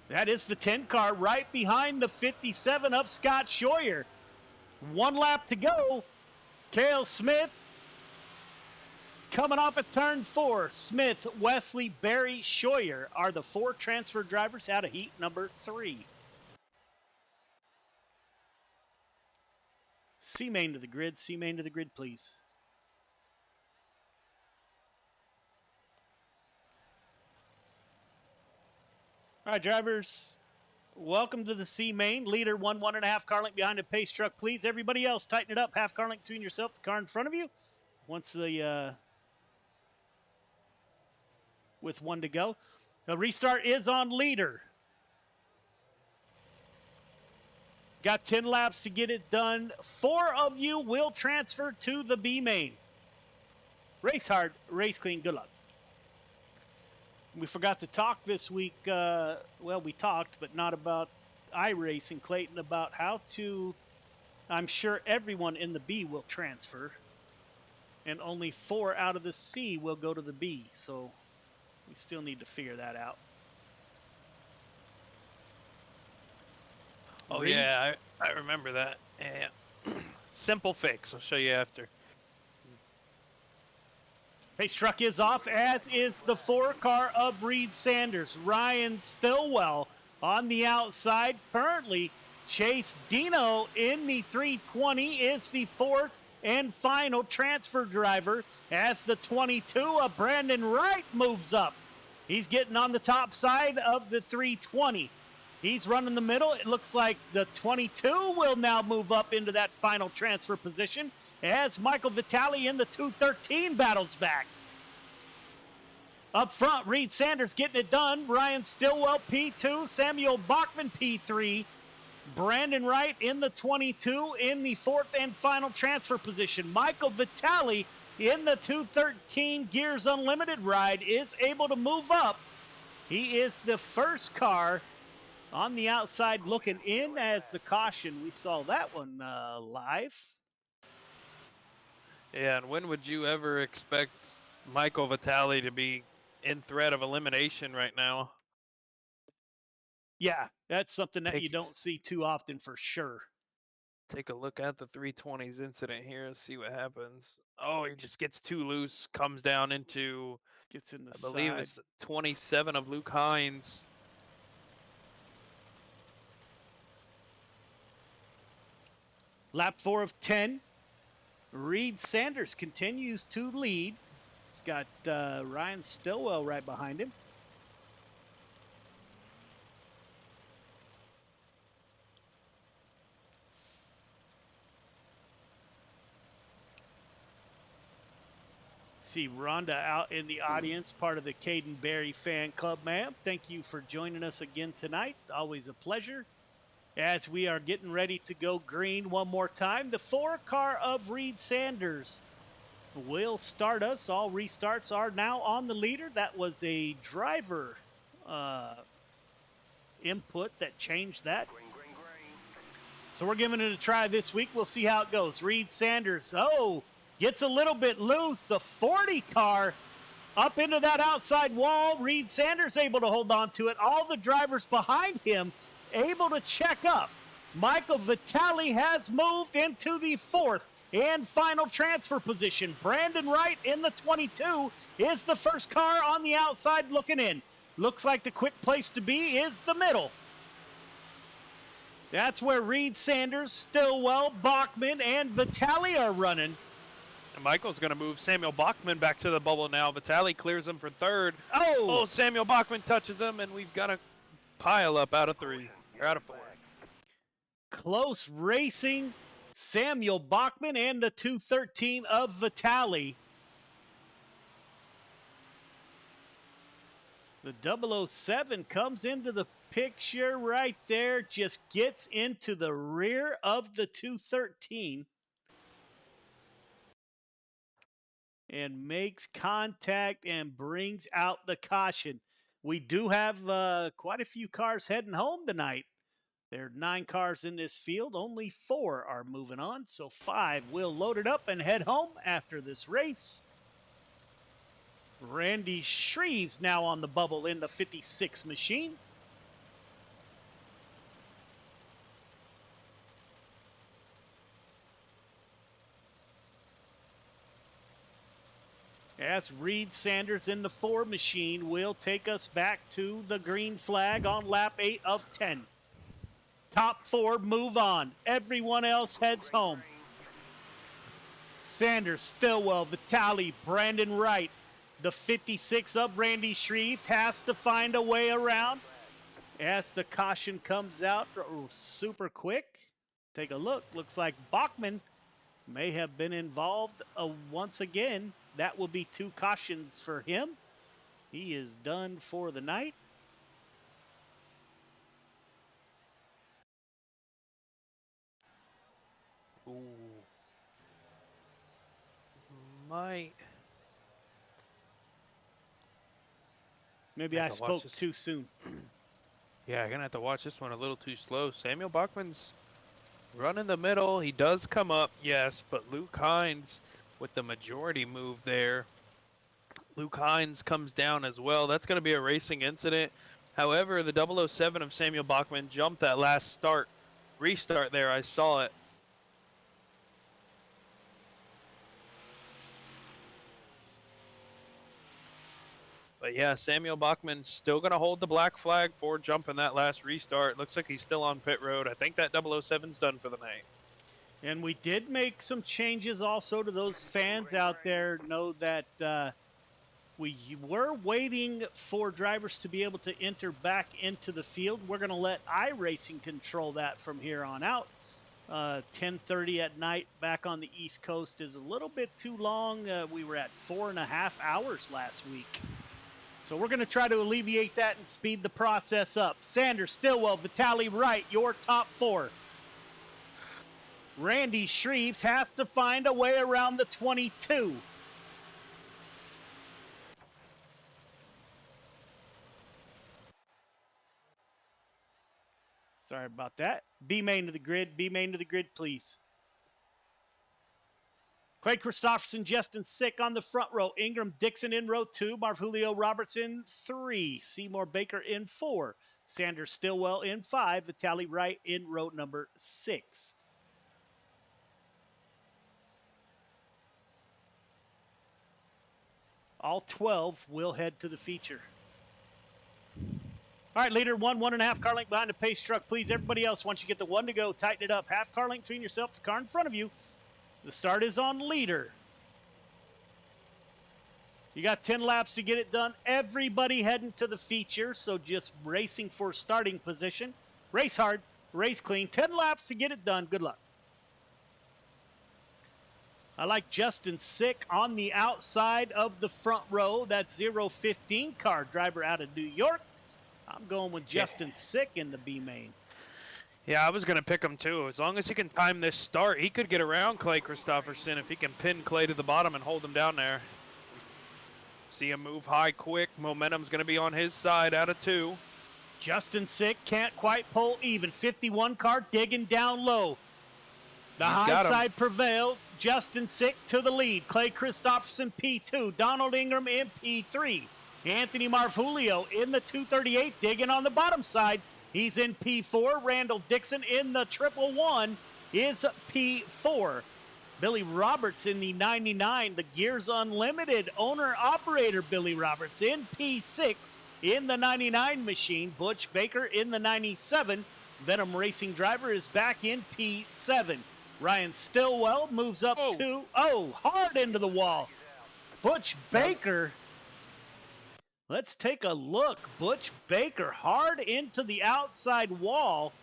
That is the 10 car right behind the 57 of Scott Scheuer. 1 lap to go. Cale Smith coming off at turn 4. Smith, Wesley, Barry, Scheuer are the 4 transfer drivers out of heat number 3. C-main to the grid. C-main to the grid, please. All right, drivers. Welcome to the C main. Leader 1.5 car length behind the pace truck, please. Everybody else, tighten it up. Half car length between yourself, the car in front of you. Once the with 1 to go. The restart is on leader. Got 10 laps to get it done. 4 of you will transfer to the B main. Race hard, race clean, good luck. We forgot to talk this week. Well, we talked, but not about iRacing, Clayton, about how to, I'm sure everyone in the B will transfer, and only 4 out of the C will go to the B, so we still need to figure that out. Oh, yeah, I remember that. Yeah. Simple fix. I'll show you after. Pace truck is off, as is the 4 car of Reed Sanders. Ryan Stillwell on the outside. Currently, Chase Dino in the 320 is the 4th and final transfer driver, as the 22 of Brandon Wright moves up. He's getting on the top side of the 320. He's running the middle. It looks like the 22 will now move up into that final transfer position, as Michael Vitale in the 213 battles back. Up front, Reed Sanders getting it done. Ryan Stillwell, P2. Samuel Bachman, P3. Brandon Wright in the 22 in the 4th and final transfer position. Michael Vitale in the 213 Gears Unlimited ride is able to move up. He is the first car on the outside looking in as the caution. We saw that one live. Yeah, and when would you ever expect Michael Vitale to be in threat of elimination right now? Yeah, that's something that you don't see too often for sure. Take a look at the 320s incident here and see what happens. Oh, he just gets too loose, comes down into, gets in the I believe side. it's 27 of Luke Hines. Lap 4 of 10. Reed Sanders continues to lead. He's got Ryan Stillwell right behind him. See Rhonda out in the audience, part of the Caden Berry fan club, ma'am. Thank you for joining us again tonight. Always a pleasure. As we are getting ready to go green one more time, the 4 car of Reed Sanders will start us. All restarts are now on the leader. That was a driver input that changed that. So we're giving it a try this week. We'll see how it goes. Reed Sanders, gets a little bit loose. The 40 car up into that outside wall. Reed Sanders able to hold on to it. All the drivers behind him able to check up. Michael Vitale has moved into the 4th and final transfer position. Brandon Wright in the 22 is the first car on the outside looking in. Looks like the quick place to be is the middle. That's where Reed Sanders, Stillwell, Bachman, and Vitale are running. And Michael's going to move Samuel Bachman back to the bubble now. Vitale clears him for 3rd. Oh, Samuel Bachman touches him, and we've got a pile up out of 3, or out of 4. Close racing. Samuel Bachman and the 213 of Vitale. The 007 comes into the picture right there, just gets into the rear of the 213 and makes contact and brings out the caution. We do have quite a few cars heading home tonight. There are 9 cars in this field. Only 4 are moving on, so 5 will load it up and head home after this race. Randy Shreves now on the bubble in the 56 machine. As Reed Sanders in the 4 machine will take us back to the green flag on lap 8 of 10. Top 4 move on. Everyone else heads home. Sanders, Stillwell, Vitale, Brandon Wright. The 56 of Randy Shreves has to find a way around. as the caution comes out super quick. Take a look. Looks like Bachman may have been involved once again. That will be 2 cautions for him. He is done for the night. Ooh. Might. Maybe I spoke too soon. Yeah, I'm going to have to watch this one a little too slow. Samuel Bachman's running the middle. He does come up, yes, but Luke Hines with the majority move there. Luke Hines comes down as well. That's going to be a racing incident. However, the 007 of Samuel Bachman jumped that last restart there. I saw it. But yeah, Samuel Bachman still going to hold the black flag for jumping that last restart. Looks like he's still on pit road. I think that 007's done for the night. And we did make some changes also to those fans out there. Know that we were waiting for drivers to be able to enter back into the field. We're going to let iRacing control that from here on out. 10:30 at night back on the East Coast is a little bit too long. We were at 4.5 hours last week. So we're going to try to alleviate that and speed the process up. Sanders, Stillwell, Vitaly Wright, your top 4. Randy Shreves has to find a way around the 22. Sorry about that. B main to the grid. B main to the grid, please. Clay Christopherson, Justin Sick on the front row. Ingram Dixon in row 2. Marvulio Robertson 3. Seymour Baker in 4. Sanders Stillwell in 5. Vitaly Wright in row number 6. All 12 will head to the feature. All right, leader 1.5 car length behind the pace truck. Please, everybody else, once you get the 1 to go, tighten it up. Half car length between yourself, the car in front of you. The start is on leader. You got 10 laps to get it done. Everybody heading to the feature, so just racing for starting position. Race hard, race clean. 10 laps to get it done. Good luck. I like Justin Sick on the outside of the front row. That's 015 car, driver out of New York. I'm going with Justin Sick in the B main. Yeah, I was going to pick him too. As long as he can time this start, he could get around Clay Christopherson if he can pin Clay to the bottom and hold him down there. See him move high quick. Momentum's going to be on his side out of 2. Justin Sick can't quite pull even. 51 car digging down low. The high side prevails. Justin Sick to the lead. Clay Christopherson P2. Donald Ingram in P3. Anthony Marvulio in the 238 digging on the bottom side. He's in P4. Randall Dixon in the 111 is P4. Billy Roberts in the 99. The Gears Unlimited owner-operator Billy Roberts in P6 in the 99 machine. Butch Baker in the 97. Venom Racing driver is back in P7. Ryan Stillwell moves up to, hard into the wall. Butch Baker. Let's take a look. Butch Baker hard into the outside wall.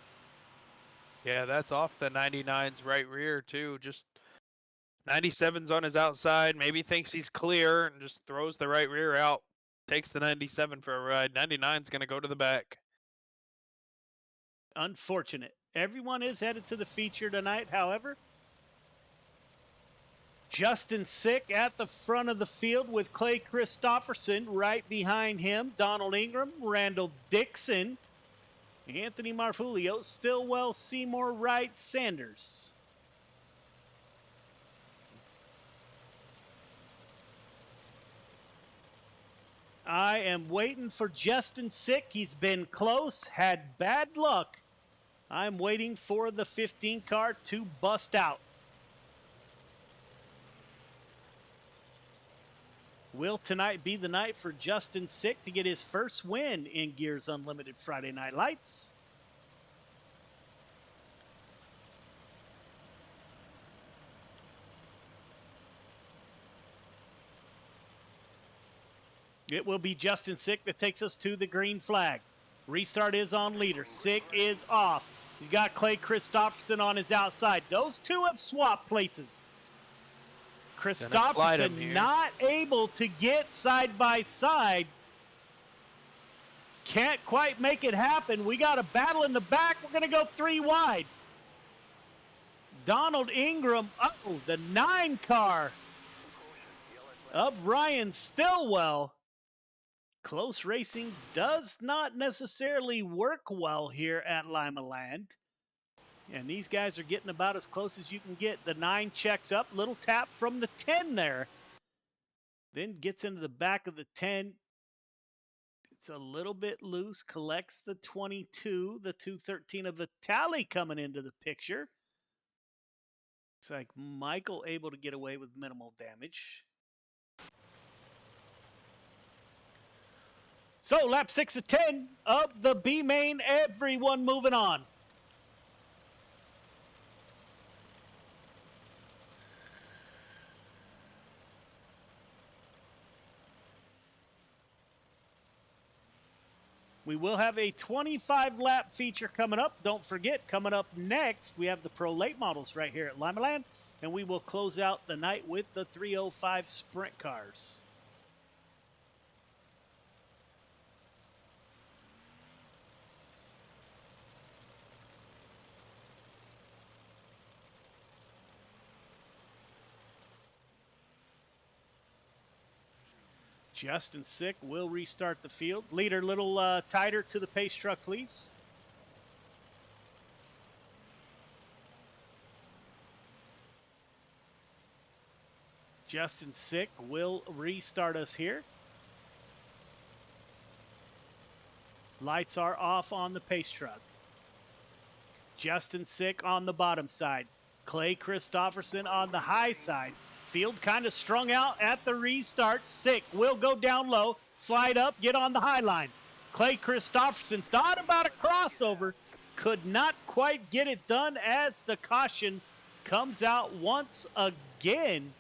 Yeah, that's off the 99's right rear too. Just 97's on his outside. Maybe thinks he's clear and just throws the right rear out. Takes the 97 for a ride. 99's going to go to the back. Unfortunate. Everyone is headed to the feature tonight, however. Justin Sick at the front of the field with Clay Christopherson right behind him. Donald Ingram, Randall Dixon, Anthony Marvulio, Stillwell, Seymour, Wright, Sanders. I am waiting for Justin Sick. He's been close, had bad luck. I'm waiting for the 15 car to bust out. Will tonight be the night for Justin Sick to get his first win in Gears Unlimited Friday Night Lights? It will be Justin Sick that takes us to the green flag. Restart is on leader. Sick is off. He's got Clay Christopherson on his outside. Those two have swapped places. Christopherson not able to get side by side. Can't quite make it happen. We got a battle in the back. We're going to go 3 wide. Donald Ingram, the 9 car of Ryan Stillwell. Close racing does not necessarily work well here at Lima Land. And these guys are getting about as close as you can get. The 9 checks up, little tap from the 10 there. Then gets into the back of the 10. It's a little bit loose, collects the 22, the 213 of Vitali coming into the picture. Looks like Michael able to get away with minimal damage. So lap 6 of 10 of the B main, everyone moving on. We will have a 25 lap feature coming up. Don't forget, coming up next, we have the Pro Late Models right here at Lima Land, and we will close out the night with the 305 sprint cars. Justin Sick will restart the field. Leader, little tighter to the pace truck, please. Justin Sick will restart us here. Lights are off on the pace truck. Justin Sick on the bottom side. Clay Christopherson on the high side. Field kind of strung out at the restart. Sick will go down low, slide up, get on the high line. Clay Christopherson thought about a crossover, could not quite get it done as the caution comes out once again.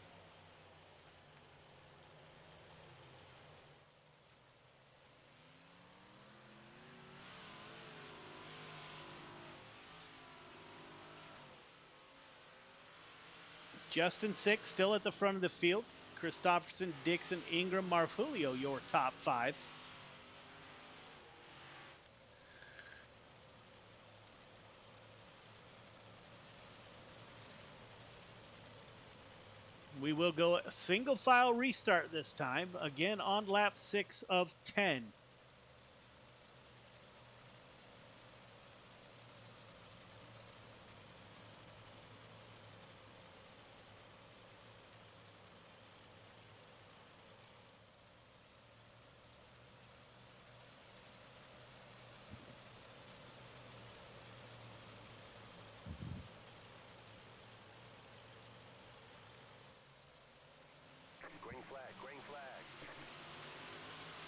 Justin Sick still at the front of the field. Christopherson, Dixon, Ingram, Marfulio, your top 5. We will go a single file restart this time, again on lap 6 of 10.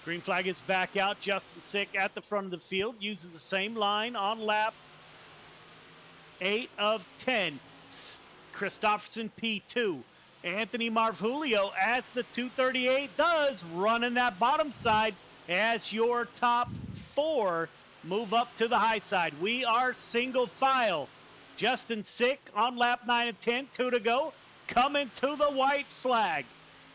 Green flag is back out. Justin Sick at the front of the field. Uses the same line on lap 8 of 10. Christopherson P2. Anthony Marfulio as the 238 does. Running that bottom side as your top 4 move up to the high side. We are single file. Justin Sick on lap 9 of 10. 2 to go. Coming to the white flag.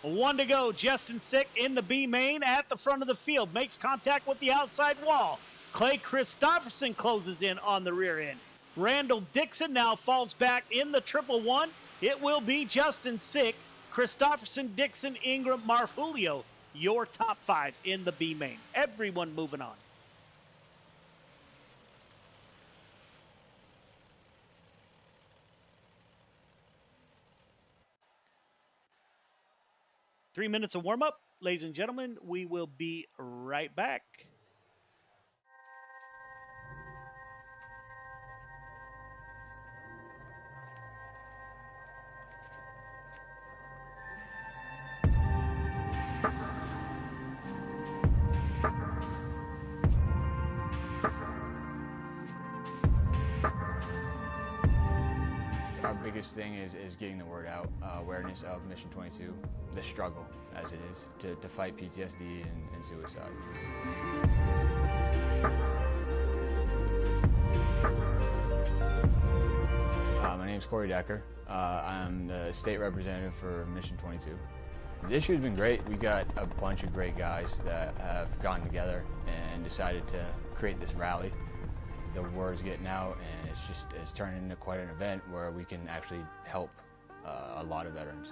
1 to go. Justin Sick in the B main at the front of the field. Makes contact with the outside wall. Clay Christopherson closes in on the rear end. Randall Dixon now falls back in the 111. It will be Justin Sick, Christopherson, Dixon, Ingram, Marfulio. Your top 5 in the B main. Everyone moving on. Three minutes of warm-up. Ladies and gentlemen, we will be right back. Our biggest thing is getting the word out, awareness of Mission 22, the struggle as it is to fight PTSD and suicide. Corey Decker. I'm the state representative for Mission 22. This year's been great. We got a bunch of great guys that have gotten together and decided to create this rally. The word's getting out, and it's turned into quite an event where we can actually help a lot of veterans.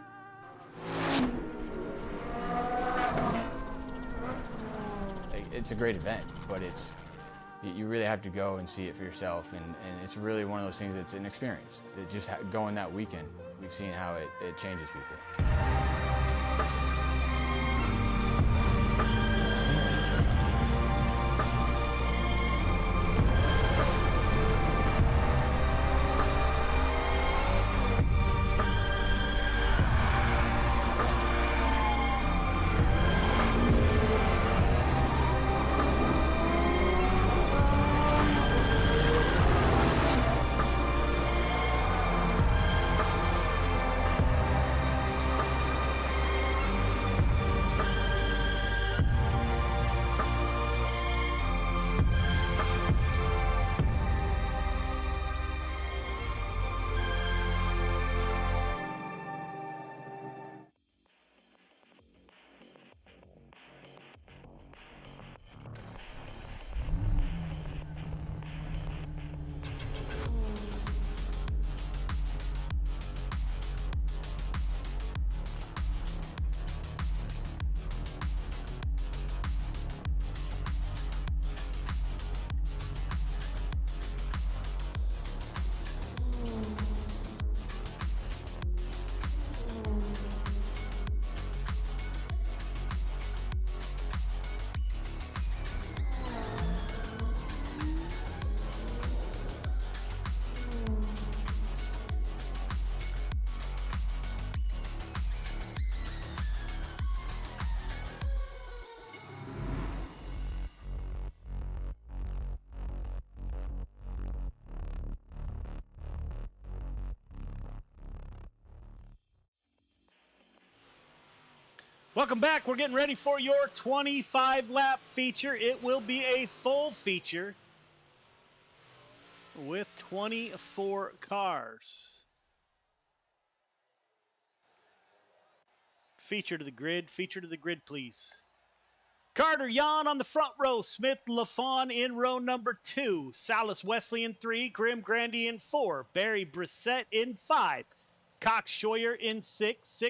It's a great event, but you really have to go and see it for yourself, and it's really one of those things that's an experience. Just going that weekend, we've seen how it changes people. Welcome back. We're getting ready for your 25-lap feature. It will be a full feature with 24 cars. Feature to the grid, please. Carter Yan on the front row, Smith LaFawn in row number 2, Salas Wesley in 3, Grim Grandy in 4, Barry Brissett in 5, Cox Scheuer in 6,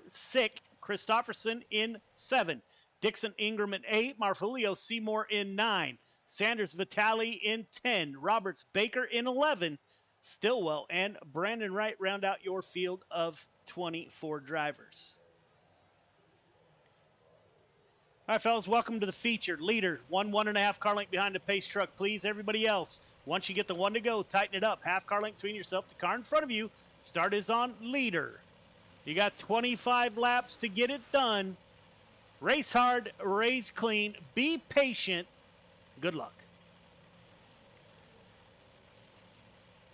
Sick Christofferson in 7, Dixon Ingram in 8, Marfulio Seymour in 9, Sanders Vitale in 10, Roberts Baker in 11, Stillwell and Brandon Wright round out your field of 24 drivers. All right, fellas, welcome to the feature. Leader, 1.5 car length behind the pace truck, please. Everybody else, once you get the one to go, tighten it up. Half car length between yourself, the car in front of you. Start is on leader. You got 25 laps to get it done. Race hard, race clean, be patient. Good luck.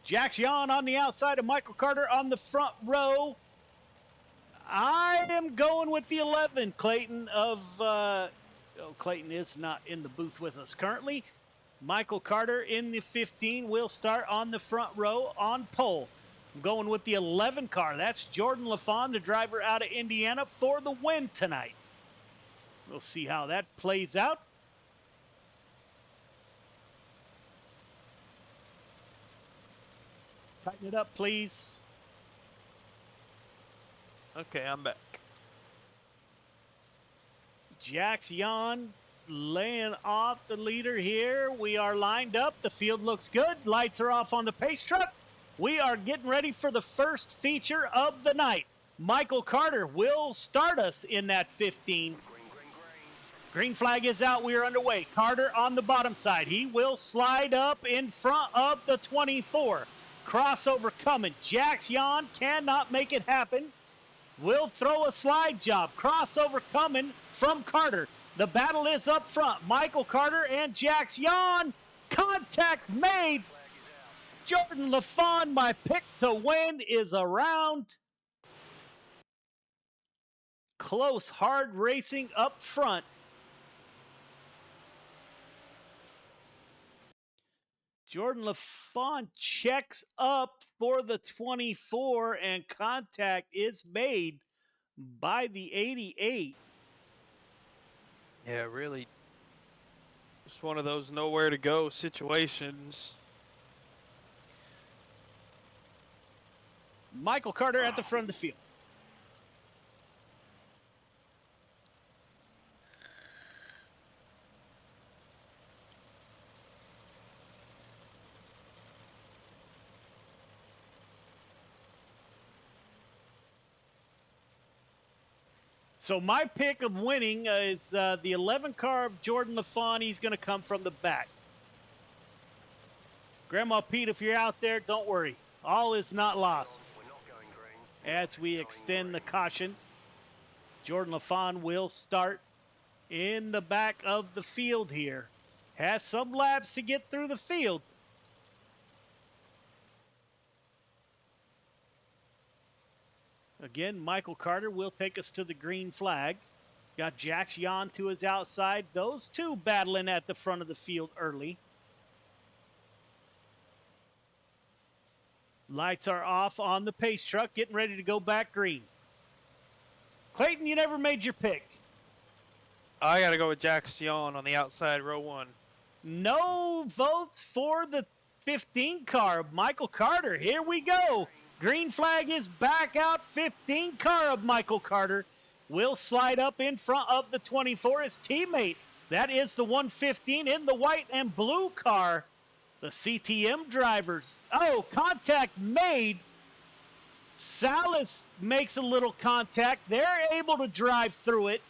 Jax Yan on the outside of Michael Carter on the front row. I am going with the 11, Clayton Clayton is not in the booth with us currently. Michael Carter in the 15 will start on the front row on pole. I'm going with the 11 car. That's Jordan LaFawn, the driver out of Indiana, for the win tonight. We'll see how that plays out. Tighten it up, please. Okay, I'm back. Jax Yan laying off the leader here. We are lined up. The field looks good. Lights are off on the pace truck. We are getting ready for the first feature of the night. Michael Carter will start us in that 15. Green flag is out. We are underway. Carter on the bottom side. He will slide up in front of the 24. Crossover coming. Jax Yan cannot make it happen. Will throw a slide job. Crossover coming from Carter. The battle is up front. Michael Carter and Jax Yan. Contact made. Jordan LaFawn, my pick to win, is around. Close, hard racing up front. Jordan LaFont checks up for the 24, and contact is made by the 88. Yeah, really. Just one of those nowhere to go situations. Michael Carter at the front of the field. So my pick of winning is the 11 car of Jordan LaFont. He's going to come from the back. Grandma Pete, if you're out there, don't worry. All is not lost. As we extend the caution, Jordan LaFont will start in the back of the field here. Has some laps to get through the field. Again, Michael Carter will take us to the green flag. Got Jax Jan to his outside. Those two battling at the front of the field early. Lights are off on the pace truck, getting ready to go back green. Clayton, you never made your pick. I got to go with Jack Sion on the outside, row 1. No votes for the 15 car of Michael Carter. Here we go. Green flag is back out. 15 car of Michael Carter will slide up in front of the 24. His teammate, that is the 115 in the white and blue car. The CTM drivers. Oh, contact made. Salas makes a little contact. They're able to drive through it.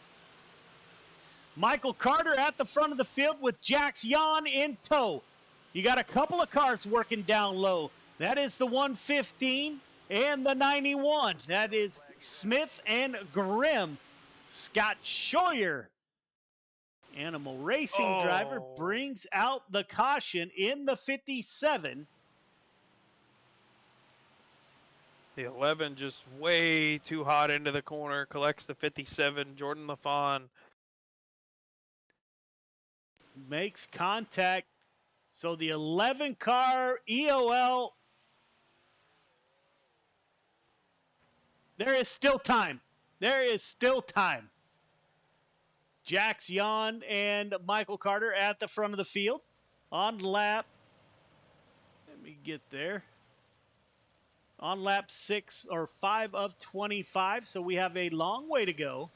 Michael Carter at the front of the field with Jax Jan in tow. You got a couple of cars working down low. That is the 115 and the 91. That is Smith and Grimm. Scott Scheuer, Animal Racing driver, brings out the caution in the 57. The 11 just way too hot into the corner. Collects the 57. Jordan LaFont makes contact. So the 11 car EOL. There is still time. There is still time. Jax Jan and Michael Carter at the front of the field on lap. Let me get there. On lap 6 or 5 of 25. So we have a long way to go.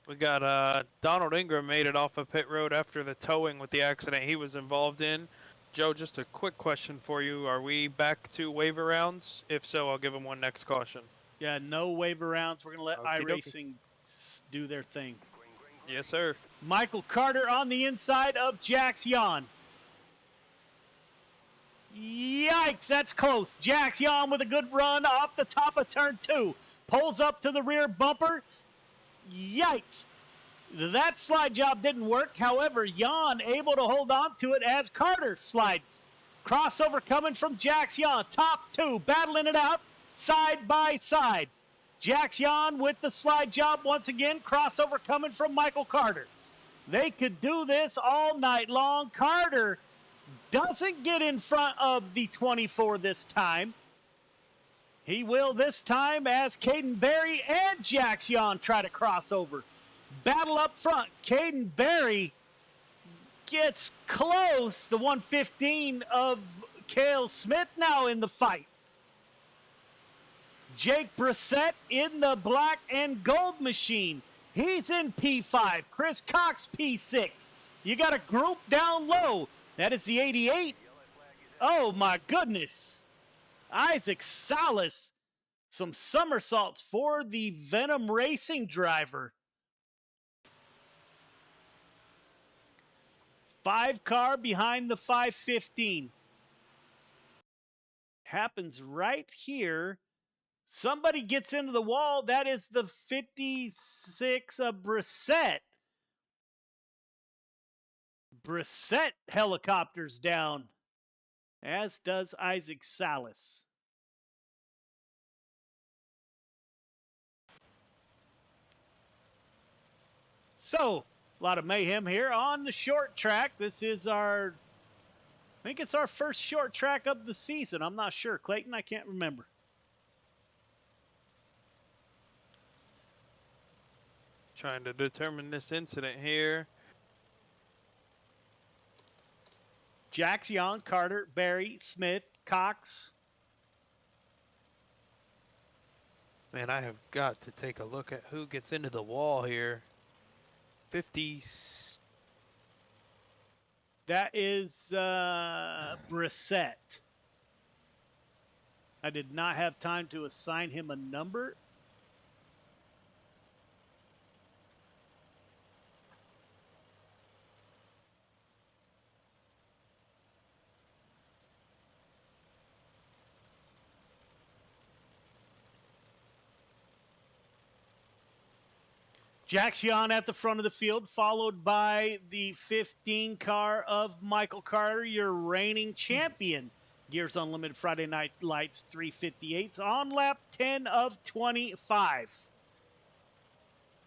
We got Donald Ingram made it off of pit road after the towing with the accident he was involved in. Joe, just a quick question for you. Are we back to waiver rounds? If so, I'll give him one next caution. Yeah, no waiver rounds. We're going to let Okey-dokey. iRacing do their thing. Yes, sir. Michael Carter on the inside of Jax Jan. Yikes, that's close. Jax Jan with a good run off the top of turn 2. Pulls up to the rear bumper. Yikes. That slide job didn't work. However, Jan able to hold on to it as Carter slides. Crossover coming from Jax Jan. Top 2 battling it out side by side. Jax Jan with the slide job once again. Crossover coming from Michael Carter. They could do this all night long. Carter doesn't get in front of the 24 this time. He will this time as Caden Berry and Jax Jan try to cross over. Battle up front. Caden Berry gets close. The 115 of Cale Smith now in the fight. Jake Brissett in the black and gold machine. He's in P5. Chris Cox P6. You got a group down low. That is the 88. Oh my goodness. Isaac Salas, some somersaults for the Venom Racing driver. 5 car behind the 515. Happens right here. Somebody gets into the wall. That is the 56 of Brissett. Brissett helicopters down, as does Isaac Salas. So, a lot of mayhem here on the short track. This is I think it's our first short track of the season. I'm not sure. Clayton, I can't remember. Trying to determine this incident here. Jax, Young, Carter, Barry, Smith, Cox. Man, I have got to take a look at who gets into the wall here. 50. That is Brissett. I did not have time to assign him a number. Jax Jan at the front of the field, followed by the 15 car of Michael Carter, your reigning champion. Gears Unlimited Friday Night Lights 358s on lap 10 of 25.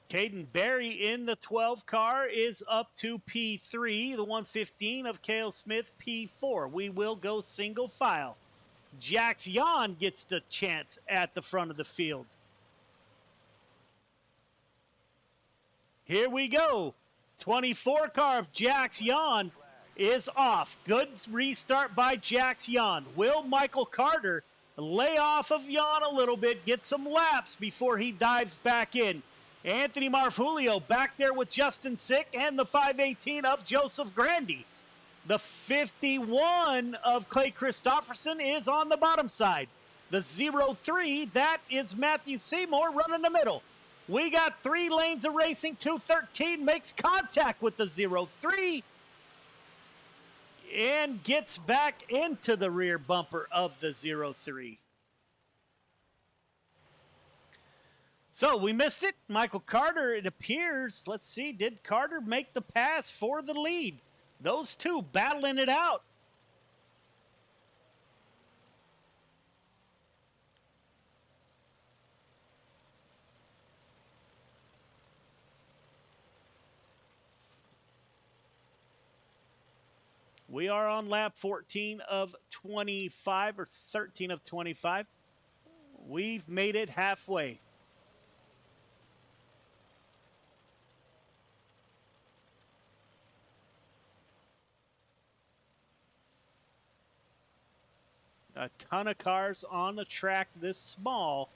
Caden Berry in the 12 car is up to P3. The 115 of Cale Smith, P4. We will go single file. Jax Jan gets the chance at the front of the field. Here we go. 24 car of Jax Jan is off. Good restart by Jax Jan. Will Michael Carter lay off of Jan a little bit, get some laps before he dives back in? Anthony Marfulio back there with Justin Sick and the 518 of Joseph Grandy. The 51 of Clay Christopherson is on the bottom side. The 03, that is Matthew Seymour running the middle. We got 3 lanes of racing. 213 makes contact with the 03 and gets back into the rear bumper of the 03. So we missed it. Michael Carter, it appears. Let's see, did Carter make the pass for the lead? Those two battling it out. We are on lap 14 of 25 or 13 of 25. We've made it halfway. A ton of cars on the track this small.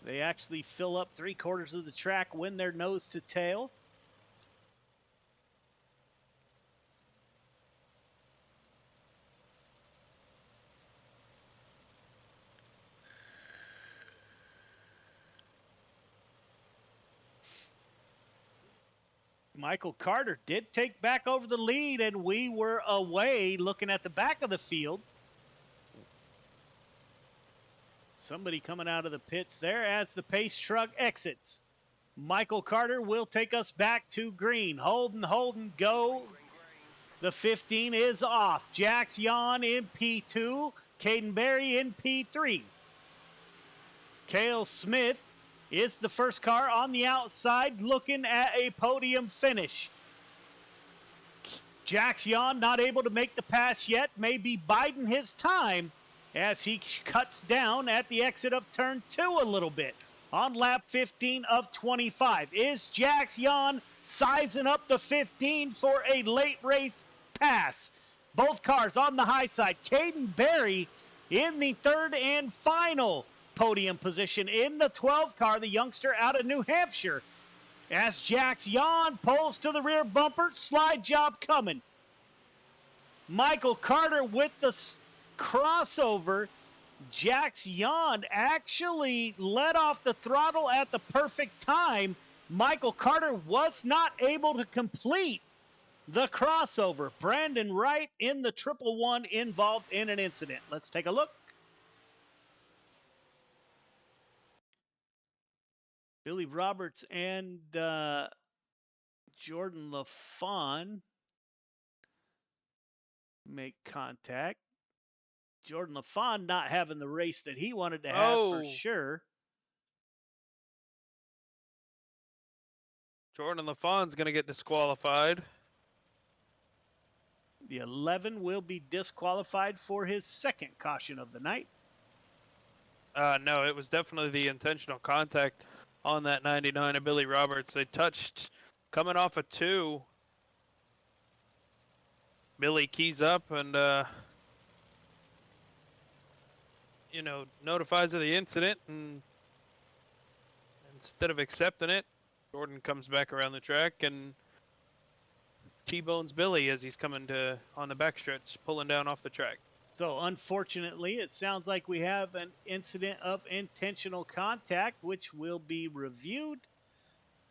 They actually fill up 3/4 of the track when they're nose to tail. Michael Carter did take back over the lead, and we were away looking at the back of the field. Somebody coming out of the pits there as the pace truck exits. Michael Carter will take us back to green. Holden, go. The 15 is off. Jax Jan in P2. Caden Berry in P3. Cale Smith is the first car on the outside looking at a podium finish. Jax Jan not able to make the pass yet, may be biding his time as he cuts down at the exit of turn 2 a little bit. On lap 15 of 25. Is Jax Jan sizing up the 15 for a late race pass? Both cars on the high side. Caden Berry in the third and final podium position in the 12 car, the youngster out of New Hampshire. As Jax Jan pulls to the rear bumper, slide job coming. Michael Carter with the crossover. Jax Jan actually let off the throttle at the perfect time. Michael Carter was not able to complete the crossover. Brandon Wright in the 111 involved in an incident. Let's take a look. Billy Roberts and Jordan LaFawn make contact. Jordan LaFawn not having the race that he wanted to have for sure. Jordan LaFawn's going to get disqualified. The 11 will be disqualified for his second caution of the night. No, it was definitely the intentional contact on that 99 of Billy Roberts. They touched coming off a 2. Billy keys up and, you know, notifies of the incident, and instead of accepting it, Jordan comes back around the track and T-bones Billy as he's coming to on the backstretch, pulling down off the track. So unfortunately, it sounds like we have an incident of intentional contact, which will be reviewed.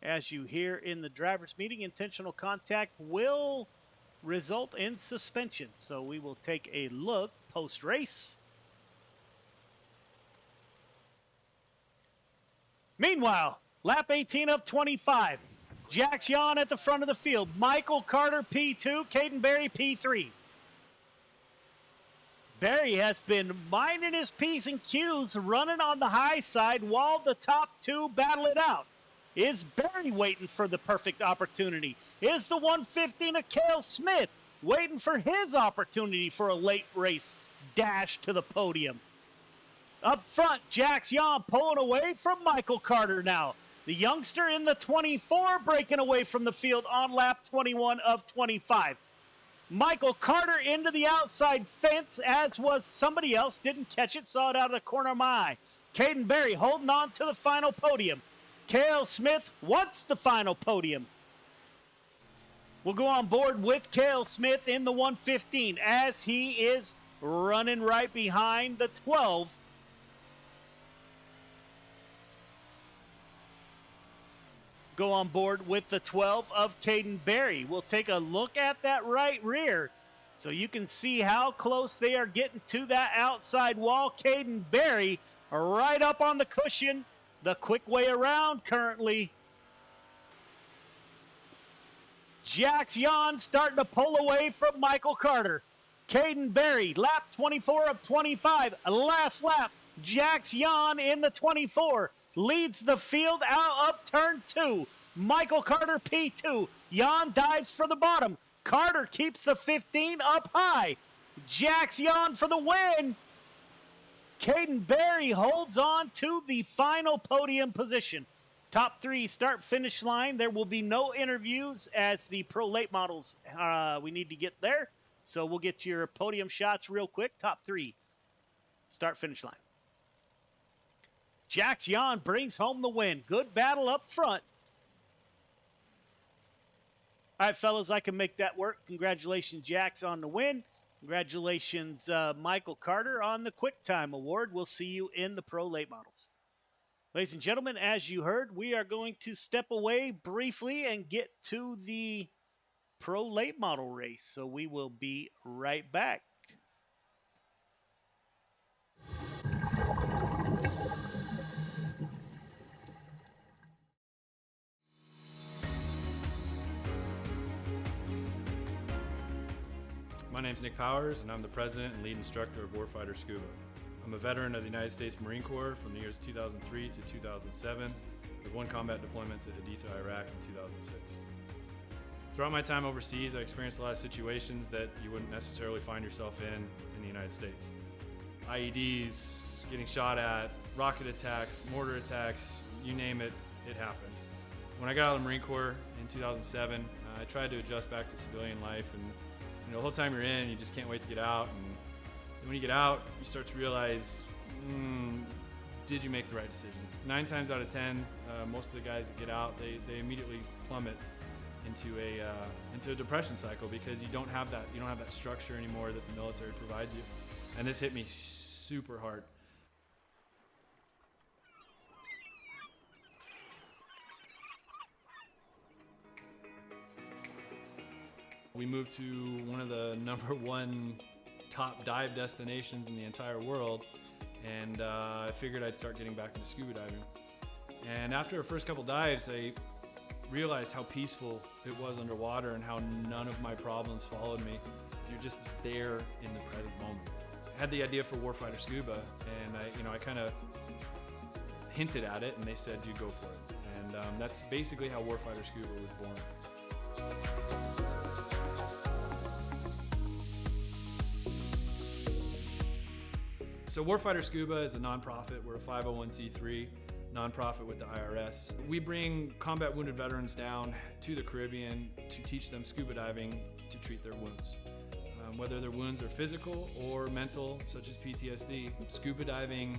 As you hear in the driver's meeting, intentional contact will result in suspension. So we will take a look post-race. Meanwhile, lap 18 of 25. Jax Yawn at the front of the field. Michael Carter, P2. Caden Berry, P3. Berry has been minding his P's and Q's, running on the high side while the top two battle it out. Is Berry waiting for the perfect opportunity? Is the 115 of Cale Smith waiting for his opportunity for a late race dash to the podium? Up front, Jax Yawn pulling away from Michael Carter now. The youngster in the 24 breaking away from the field on lap 21 of 25. Michael Carter into the outside fence, as was somebody else. Didn't catch it, saw it out of the corner of my eye. Caden Berry holding on to the final podium. Cale Smith wants the final podium. We'll go on board with Cale Smith in the 115 as he is running right behind the 12. Go on board with the 12 of Caden Berry. We'll take a look at that right rear so you can see how close they are getting to that outside wall. Caden Berry right up on the cushion. The quick way around currently. Jax Yawn starting to pull away from Michael Carter. Caden Berry, lap 24 of 25. Last lap, Jax Yawn in the 24. Leads the field out of turn 2. Michael Carter, P2. Yawn dives for the bottom. Carter keeps the 15 up high. Jax Yawn for the win. Caden Berry holds on to the final podium position. Top 3 start-finish line. There will be no interviews as the pro late models, we need to get there. So we'll get your podium shots real quick. Top 3 start-finish line. Jax Yawn brings home the win. Good battle up front. All right, fellas, I can make that work. Congratulations, Jax, on the win. Congratulations, Michael Carter, on the Quick Time Award. We'll see you in the Pro Late Models. Ladies and gentlemen, as you heard, we are going to step away briefly and get to the Pro Late Model race. So we will be right back. My name's Nick Powers, and I'm the president and lead instructor of Warfighter Scuba. I'm a veteran of the United States Marine Corps from the years 2003 to 2007, with one combat deployment to Haditha, Iraq in 2006. Throughout my time overseas, I experienced a lot of situations that you wouldn't necessarily find yourself in the United States. IEDs, getting shot at, rocket attacks, mortar attacks, you name it, it happened. When I got out of the Marine Corps in 2007, I tried to adjust back to civilian life, and the whole time you're in, you just can't wait to get out. And when you get out, you start to realize, did you make the right decision? 9 times out of 10, most of the guys that get out, they immediately plummet into a depression cycle because you don't have that structure anymore that the military provides you. And this hit me super hard. We moved to one of the #1 top dive destinations in the entire world, and I figured I'd start getting back into scuba diving. And after our first couple dives, I realized how peaceful it was underwater and how none of my problems followed me. You're just there in the present moment. I had the idea for Warfighter Scuba, and I kind of hinted at it, and they said, "You go for it." And that's basically how Warfighter Scuba was born. So Warfighter Scuba is a nonprofit. We're a 501c3 nonprofit with the IRS. We bring combat wounded veterans down to the Caribbean to teach them scuba diving to treat their wounds. Whether their wounds are physical or mental, such as PTSD, scuba diving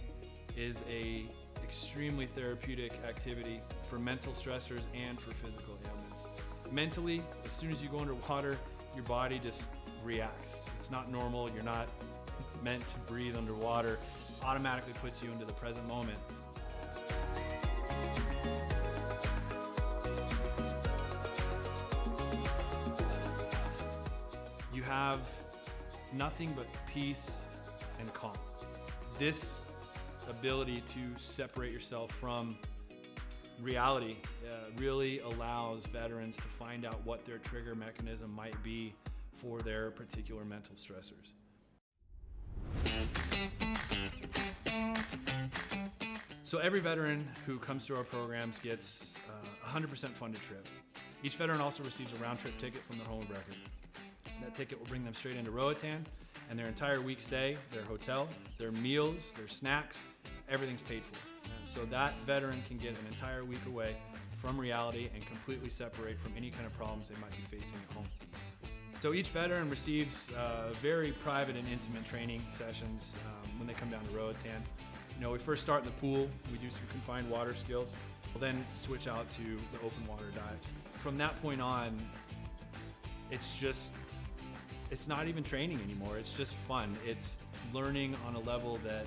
is a extremely therapeutic activity for mental stressors and for physical ailments. Mentally, as soon as you go underwater, your body just reacts. It's not normal. You're not meant to breathe underwater. Automatically puts you into the present moment. You have nothing but peace and calm. This ability to separate yourself from reality really allows veterans to find out what their trigger mechanism might be for their particular mental stressors. So every veteran who comes through our programs gets a 100% funded trip. Each veteran also receives a round-trip ticket from their home of record. That ticket will bring them straight into Roatan, and their entire week stay, their hotel, their meals, their snacks, everything's paid for. And so that veteran can get an entire week away from reality and completely separate from any kind of problems they might be facing at home. So each veteran receives very private and intimate training sessions when they come down to Roatan. We first start in the pool. We do some confined water skills. We'll then switch out to the open water dives. From that point on, it's not even training anymore. It's just fun. It's learning on a level that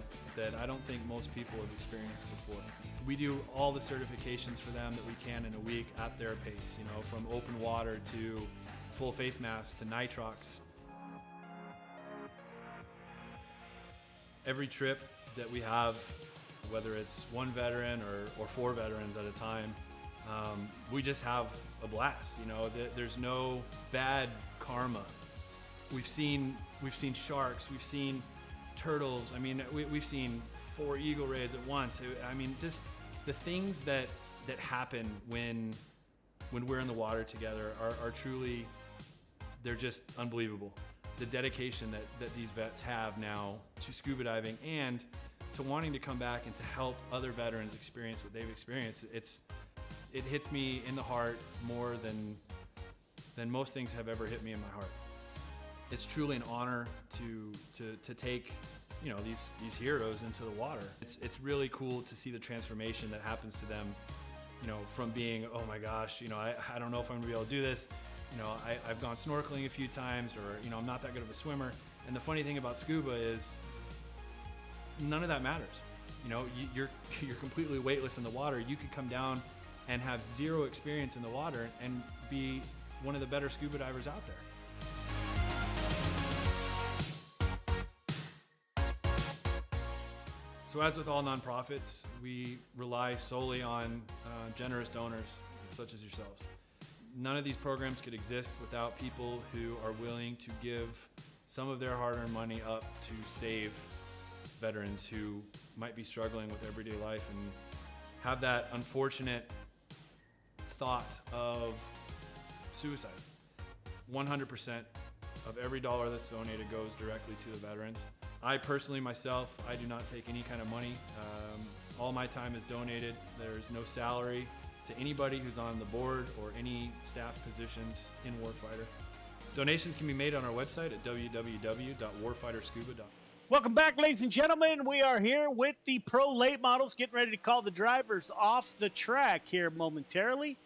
I don't think most people have experienced before. We do all the certifications for them that we can in a week at their pace, from open water to full face mask to nitrox. Every trip that we have, whether it's one veteran or 4 veterans at a time, we just have a blast. There's no bad karma. We've seen sharks, we've seen turtles. We've seen 4 eagle rays at once. Just the things that happen when we're in the water together are truly, they're just unbelievable. The dedication that these vets have now to scuba diving and to wanting to come back and to help other veterans experience what they've experienced, it hits me in the heart more than most things have ever hit me in my heart. It's truly an honor to take these heroes into the water. It's really cool to see the transformation that happens to them, from being, oh my gosh, I don't know if I'm gonna be able to do this. I've gone snorkeling a few times, or I'm not that good of a swimmer. And the funny thing about scuba is none of that matters. You're completely weightless in the water. You could come down and have 0 experience in the water and be one of the better scuba divers out there. So as with all nonprofits, we rely solely on generous donors such as yourselves. None of these programs could exist without people who are willing to give some of their hard-earned money up to save veterans who might be struggling with everyday life and have that unfortunate thought of suicide. 100% of every dollar that's donated goes directly to the veterans. I personally, myself, I do not take any kind of money. All my time is donated. There's no salary to anybody who's on the board or any staff positions in Warfighter. Donations can be made on our website at www.warfighterscuba.com. Welcome back, ladies and gentlemen. We are here with the pro late models, getting ready to call the drivers off the track here momentarily.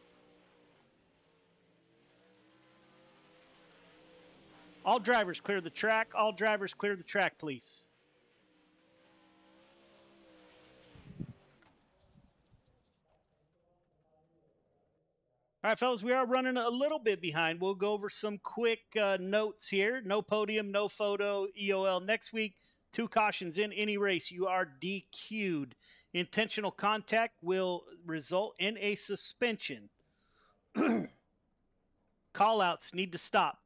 All drivers clear the track. All drivers clear the track, please. All right, fellas, we are running a little bit behind. We'll go over some quick notes here. No podium, no photo, EOL next week. 2 cautions in any race. You are DQ'd. Intentional contact will result in a suspension. Call-outs need to stop.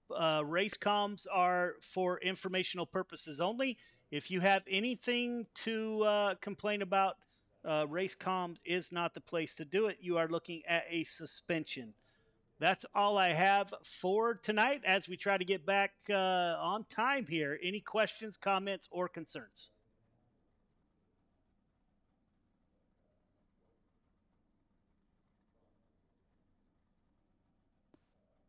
Race comms are for informational purposes only. If you have anything to complain about, race comms is not the place to do it. You are looking at a suspension. That's all I have for tonight as we try to get back on time here. Any questions, comments, or concerns?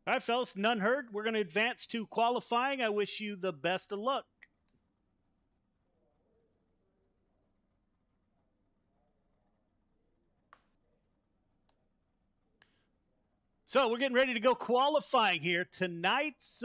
All right, fellas, none heard. We're going to advance to qualifying. I wish you the best of luck. So we're getting ready to go qualifying here. Tonight's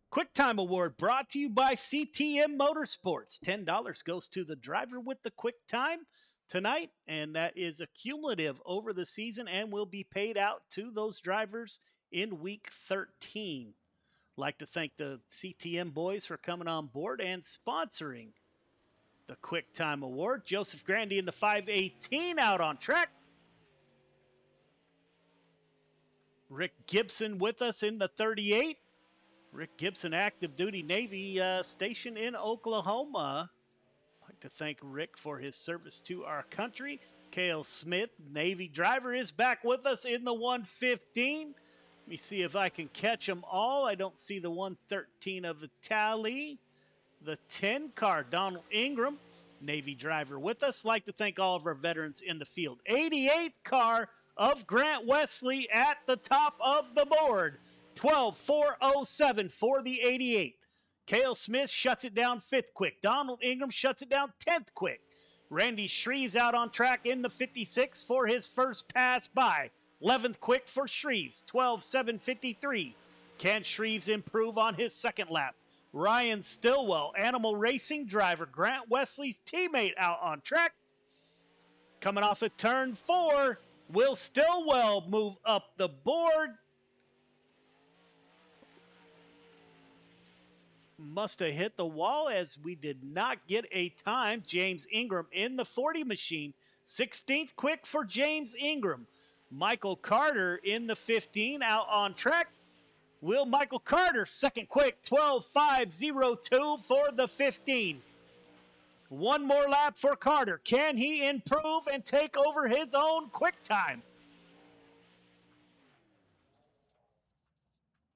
Quick Time Award brought to you by CTM Motorsports. $10 goes to the driver with the quick time tonight, and that is accumulative over the season and will be paid out to those drivers in week 13. I'd like to thank the CTM boys for coming on board and sponsoring the Quick Time Award. Joseph Grandy in the 518 out on track. Rick Gibson with us in the 38. Rick Gibson, active duty Navy station in Oklahoma. I'd like to thank Rick for his service to our country. Cale Smith, Navy driver, is back with us in the 115. Let me see if I can catch them all. I don't see the 113 of the tally. The 10 car, Donald Ingram, Navy driver with us. Like to thank all of our veterans in the field. 88 car of Grant Wesley at the top of the board. 12.407 for the 88. Cale Smith shuts it down 5th quick. Donald Ingram shuts it down 10th quick. Randy Shreves out on track in the 56 for his first pass by. 11th quick for Shreves, 12.753. Can Shreves improve on his second lap? Ryan Stillwell, Animal Racing driver, Grant Wesley's teammate, out on track. Coming off of turn 4, will Stillwell move up the board? Must have hit the wall as we did not get a time. James Ingram in the 40 machine. 16th quick for James Ingram. Michael Carter in the 15 out on track. Will Michael Carter, second quick, 12.502 for the 15. One more lap for Carter. Can he improve and take over his own quick time?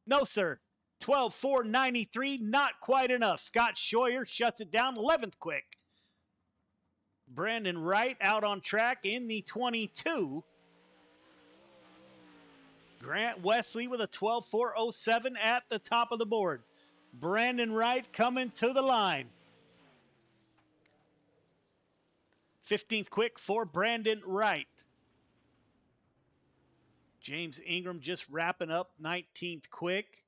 No, sir. 12.493, not quite enough. Scott Scheuer shuts it down 11th quick. Brandon Wright out on track in the 22. Grant Wesley with a 12.407 at the top of the board. Brandon Wright coming to the line. 15th quick for Brandon Wright. James Ingram just wrapping up 19th quick.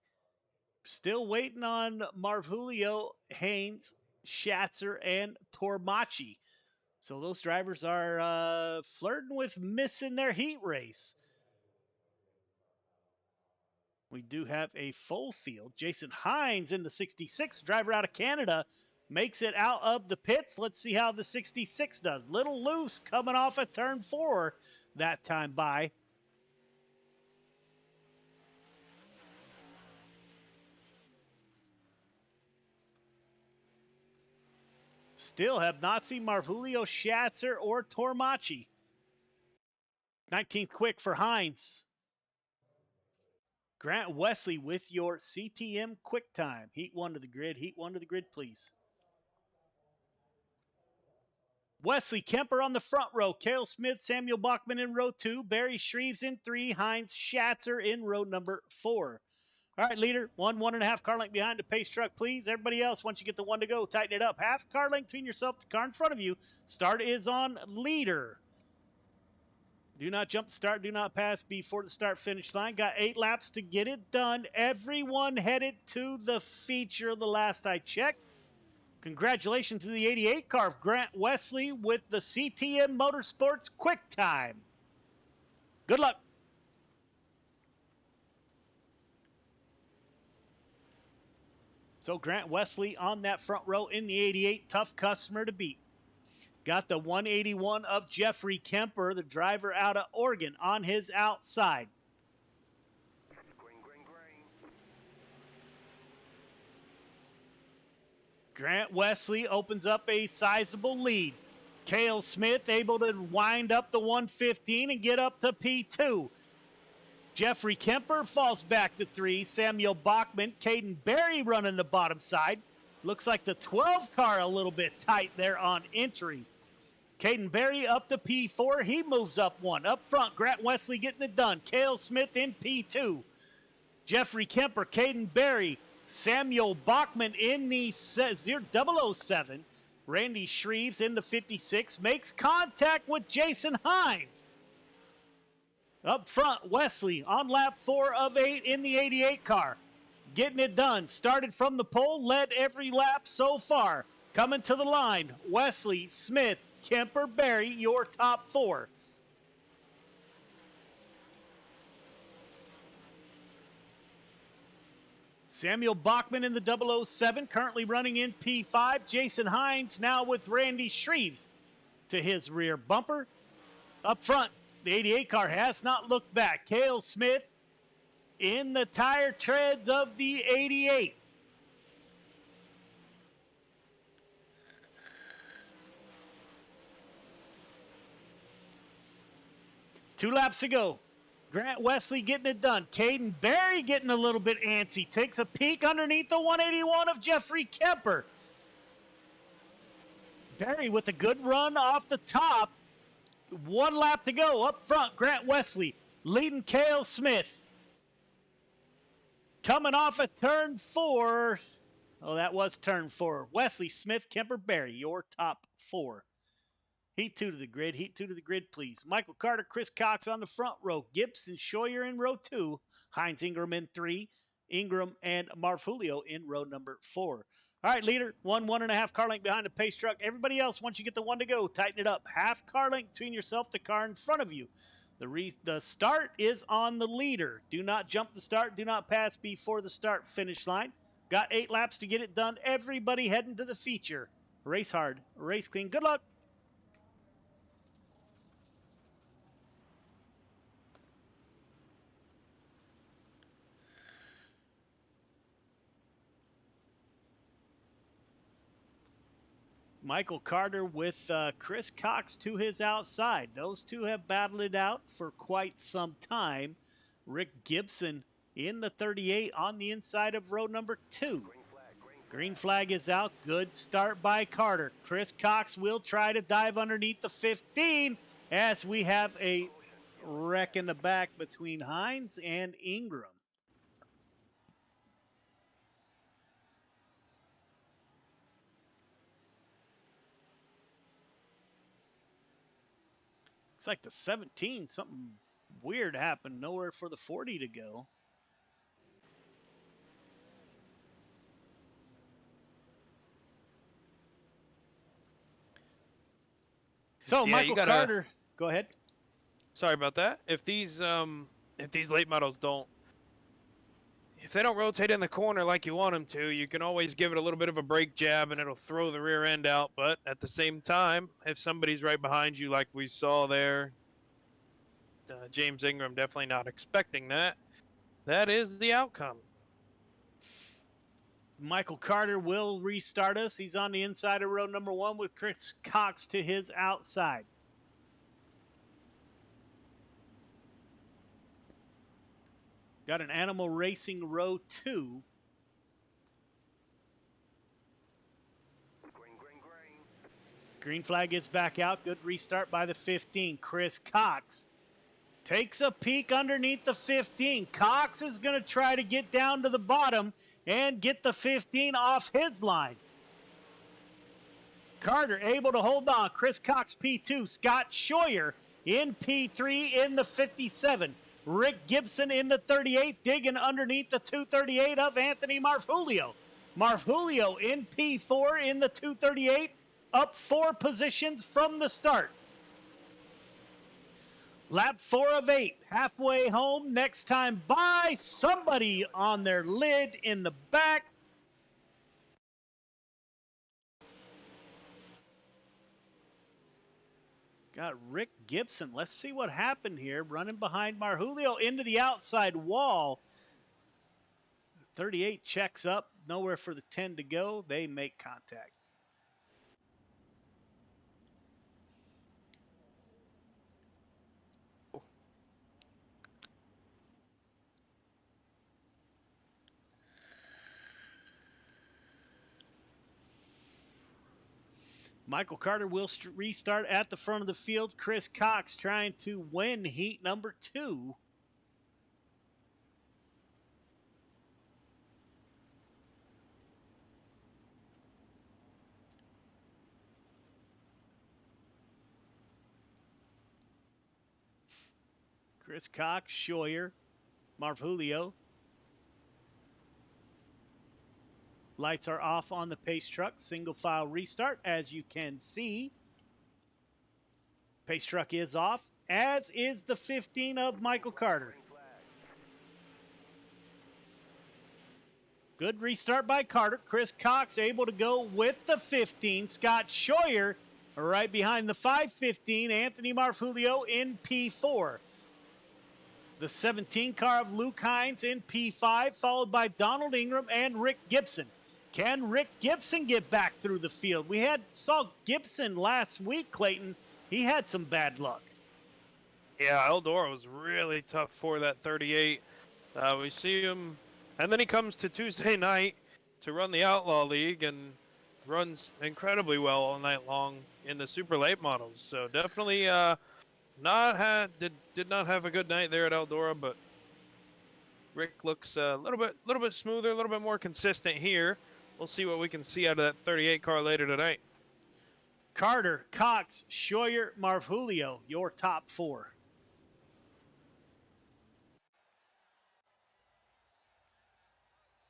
Still waiting on Marvulio, Haynes, Schatzer, and Tormachi. So those drivers are flirting with missing their heat race. We do have a full field. Jason Hines in the 66, driver out of Canada, makes it out of the pits. Let's see how the 66 does. Little loose coming off at turn 4 that time by. Still have not seen Marvulio, Schatzer, or Tormachi. 19th quick for Hines. Grant Wesley with your CTM quick time. Heat 1 to the grid. Heat 1 to the grid, please. Wesley Kemper on the front row. Cale Smith, Samuel Bachman in row 2. Barry Shreves in 3. Hines Schatzer in row number 4. All right, leader, 1.5 car length behind the pace truck, please. Everybody else, once you get the 1 to go, tighten it up. Half car length between yourself to the car in front of you. Start is on leader. Do not jump the start. Do not pass before the start-finish line. Got 8 laps to get it done. Everyone headed to the feature the last I checked. Congratulations to the 88 car of Grant Wesley with the CTM Motorsports quick time. Good luck. So Grant Wesley on that front row in the 88, tough customer to beat. Got the 181 of Jeffrey Kemper, the driver out of Oregon, on his outside. Grant Wesley opens up a sizable lead. Cale Smith able to wind up the 115 and get up to P2. Jeffrey Kemper falls back to 3. Samuel Bachman, Caden Berry running the bottom side. Looks like the 12 car a little bit tight there on entry. Caden Berry up to P4. He moves up 1. Up front, Grant Wesley getting it done. Cale Smith in P2. Jeffrey Kemper, Caden Berry, Samuel Bachman in the 007. Randy Shreves in the 56 makes contact with Jason Hines. Up front, Wesley on lap 4 of 8 in the 88 car. Getting it done. Started from the pole, led every lap so far. Coming to the line, Wesley, Smith, Kemper, Berry, your top 4. Samuel Bachman in the 007, currently running in P5. Jason Hines now with Randy Shreves to his rear bumper. Up front, the 88 car has not looked back. Cale Smith in the tire treads of the 88. Two laps to go. Grant Wesley getting it done. Caden Berry getting a little bit antsy. Takes a peek underneath the 181 of Jeffrey Kemper. Berry with a good run off the top. 1 lap to go. Up front, Grant Wesley leading Cale Smith. Coming off at turn 4. Oh, that was turn 4. Wesley, Smith, Kemper, Berry, your top 4. Heat 2 to the grid. Heat 2 to the grid, please. Michael Carter, Chris Cox on the front row. Gibson, Scheuer in row 2. Hines Ingram in 3. Ingram and Marfulio in row number 4. All right, leader, 1.5 car length behind the pace truck. Everybody else, once you get the 1 to go, tighten it up. Half car length between yourself, the car in front of you. The start is on the leader. Do not jump the start. Do not pass before the start finish line. Got 8 laps to get it done. Everybody heading to the feature. Race hard, race clean. Good luck. Michael Carter with Chris Cox to his outside. Those two have battled it out for quite some time. Rick Gibson in the 38 on the inside of row number 2. Green flag is out. Good start by Carter. Chris Cox will try to dive underneath the 15 as we have a wreck in the back between Hines and Ingram. Looks like the 17, something weird happened. Nowhere for the 40 to go. So yeah, Michael Carter, go ahead. Sorry about that. If these late models if they don't rotate in the corner like you want them to, you can always give it a little bit of a brake jab and it'll throw the rear end out. But at the same time, if somebody's right behind you like we saw there, James Ingram definitely not expecting that. That is the outcome. Michael Carter will restart us. He's on the inside of row number 1 with Chris Cox to his outside. Got an Animal Racing row 2. Green flag is back out. Good restart by the 15. Chris Cox takes a peek underneath the 15. Cox is going to try to get down to the bottom and get the 15 off his line. Carter able to hold on. Chris Cox P2. Scott Scheuer in P3 in the 57. Rick Gibson in the 38, digging underneath the 238 of Anthony Marfulio. Marfulio in P4 in the 238, up 4 positions from the start. Lap 4 of 8, halfway home, next time by. Somebody on their lid in the back. Got Rick Gibson. Let's see what happened here. Running behind Marjulio into the outside wall. 38 checks up. Nowhere for the 10 to go. They make contact. Michael Carter will restart at the front of the field. Chris Cox trying to win heat number 2. Chris Cox, Scheuer, Marjulio. Lights are off on the pace truck. Single file restart, as you can see. Pace truck is off, as is the 15 of Michael Carter. Good restart by Carter. Chris Cox able to go with the 15. Scott Scheuer right behind the 515. Anthony Marjulio in P4. The 17 car of Luke Hines in P5, followed by Donald Ingram and Rick Gibson. Can Rick Gibson get back through the field? We saw Gibson last week, Clayton. He had some bad luck. Yeah, Eldora was really tough for that 38. We see him, and then he comes to Tuesday night to run the Outlaw League and runs incredibly well all night long in the super late models. So definitely did not have a good night there at Eldora, but Rick looks a little bit smoother, a little bit more consistent here. We'll see what we can see out of that 38 car later tonight. Carter, Cox, Scheuer, Marjulio, your top 4.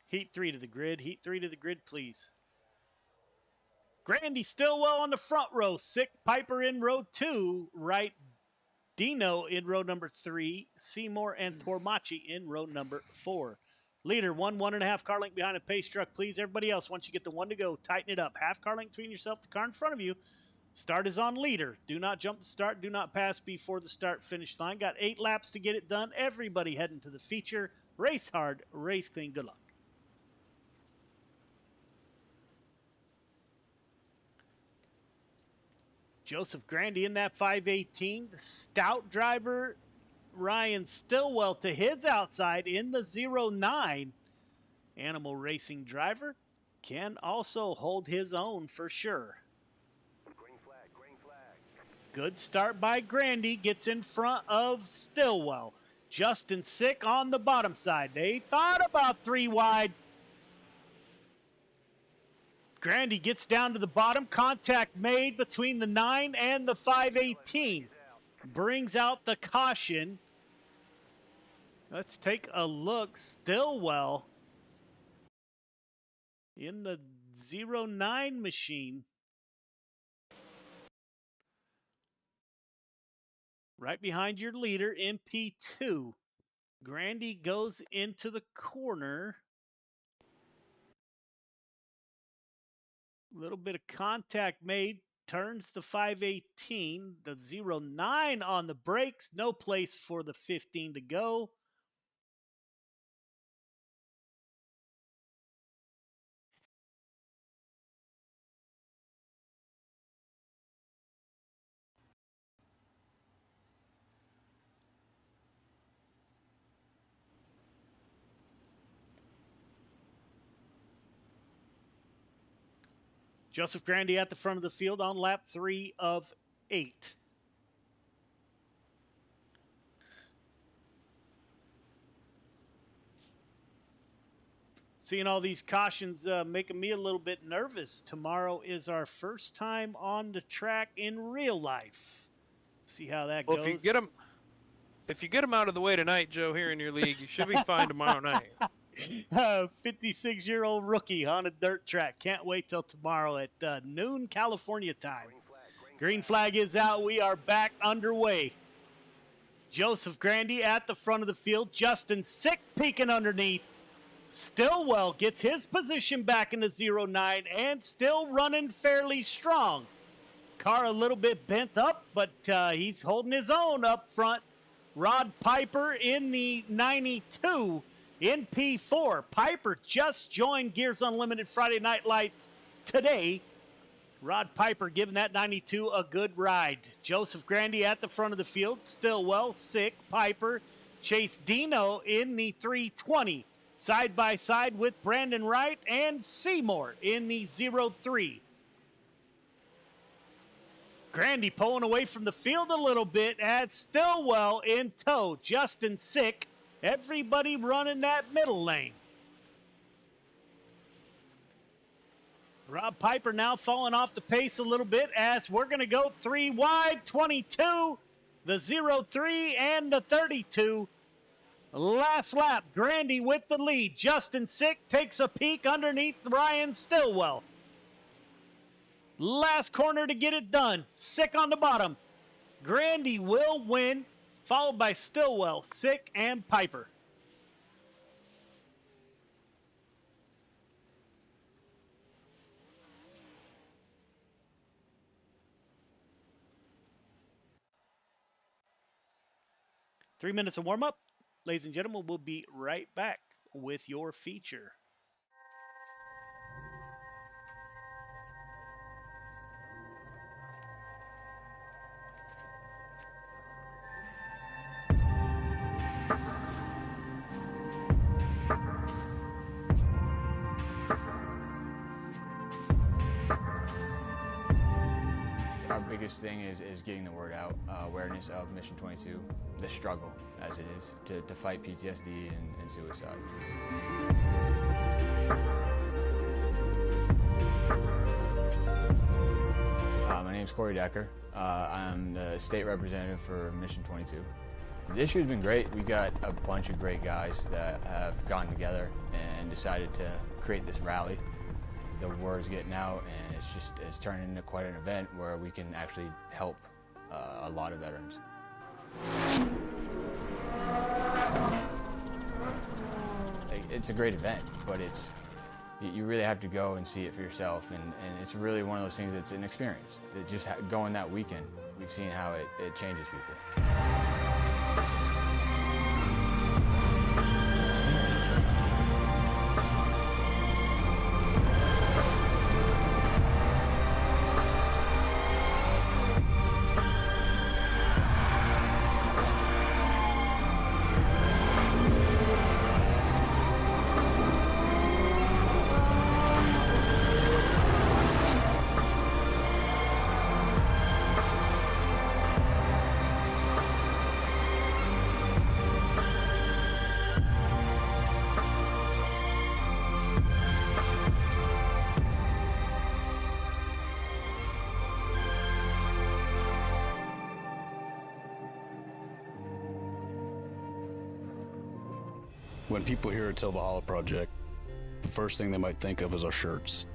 Heat 3 to the grid. Heat 3 to the grid, please. Grandy Stillwell on the front row. Sick Piper in row 2. Right Dino in row number 3. Seymour and Tormachi in row number 4. Leader, 1.5 car length behind a pace truck, please. Everybody else, once you get the 1 to go, tighten it up. Half car length between yourself, the car in front of you. Start is on leader. Do not jump the start. Do not pass before the start finish line. Got 8 laps to get it done. Everybody heading to the feature. Race hard, race clean. Good luck. Joseph Grandy in that 518. The stout driver Ryan Stillwell to his outside in the 09. Animal Racing driver can also hold his own for sure. Green flag, green flag. Good start by Grandy. Gets in front of Stillwell. Justin Sick on the bottom side. They thought about 3 wide. Grandy gets down to the bottom. Contact made between the 9 and the 518. Brings out the caution. Let's take a look. Stillwell in the 09 machine. Right behind your leader in P2. Grandy goes into the corner. A little bit of contact made. Turns the 518. The 09 on the brakes. No place for the 15 to go. Joseph Grandy at the front of the field on lap 3 of 8. Seeing all these cautions making me a little bit nervous. Tomorrow is our first time on the track in real life. See how that goes. If you get them out of the way tonight, Joe, here in your league, you should be fine tomorrow night. 56-year-old rookie on a dirt track. Can't wait till tomorrow at noon California time. Green flag is out. We are back underway. Joseph Grandy at the front of the field. Justin Sick peeking underneath. Stillwell gets his position back in the 09 and still running fairly strong. Car a little bit bent up, but he's holding his own up front. Rod Piper in the 92 in P4. Piper just joined Gears Unlimited Friday Night Lights today. Rod Piper giving that 92 a good ride. Joseph Grandy at the front of the field. Stillwell, Sick, Piper, Chase Dino in the 320. Side by side with Brandon Wright and Seymour in the 03. Grandy pulling away from the field a little bit as Stillwell in tow. Justin Sick. Everybody running that middle lane. Rob Piper now falling off the pace a little bit as we're going to go 3 wide, 22, the 03 and the 32. Last lap, Grandy with the lead. Justin Sick takes a peek underneath Ryan Stillwell. Last corner to get it done. Sick on the bottom. Grandy will win, followed by Stillwell, Sick, and Piper. Three minutes of warm-up. Ladies and gentlemen, we'll be right back with your feature. Our biggest thing is getting the word out, awareness of Mission 22, the struggle as it is to fight PTSD and suicide. My name's Corey Decker. I'm the state representative for Mission 22. The issue has been great. We got a bunch of great guys that have gotten together and decided to create this rally. The word's getting out, and it's turned into quite an event where we can actually help a lot of veterans. It's a great event, but you really have to go and see it for yourself, and it's really one of those things that's an experience. Just going that weekend, we've seen how it changes people. When people hear a Till Valhalla project, the first thing they might think of is our shirts.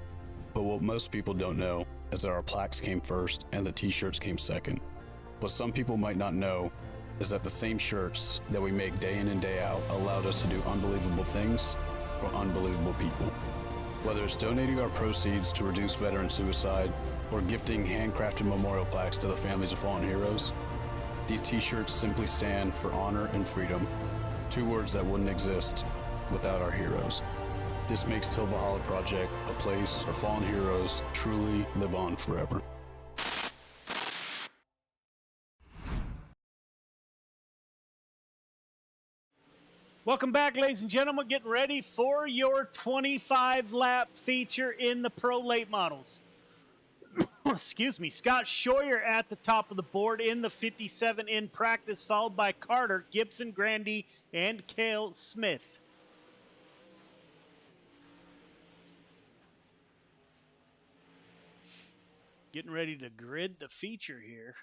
But what most people don't know is that our plaques came first and the t-shirts came second. What some people might not know is that the same shirts that we make day in and day out allowed us to do unbelievable things for unbelievable people. Whether it's donating our proceeds to reduce veteran suicide or gifting handcrafted memorial plaques to the families of fallen heroes, these t-shirts simply stand for honor and freedom. Two words that wouldn't exist without our heroes. This makes Till Valhalla Project a place where fallen heroes truly live on forever. Welcome back, ladies and gentlemen. Getting ready for your 25-lap feature in the Pro Late Models. Excuse me, Scott Scheuer at the top of the board in the 57 in practice, followed by Carter, Gibson, Grandy, and Cale Smith. Getting ready to grid the feature here.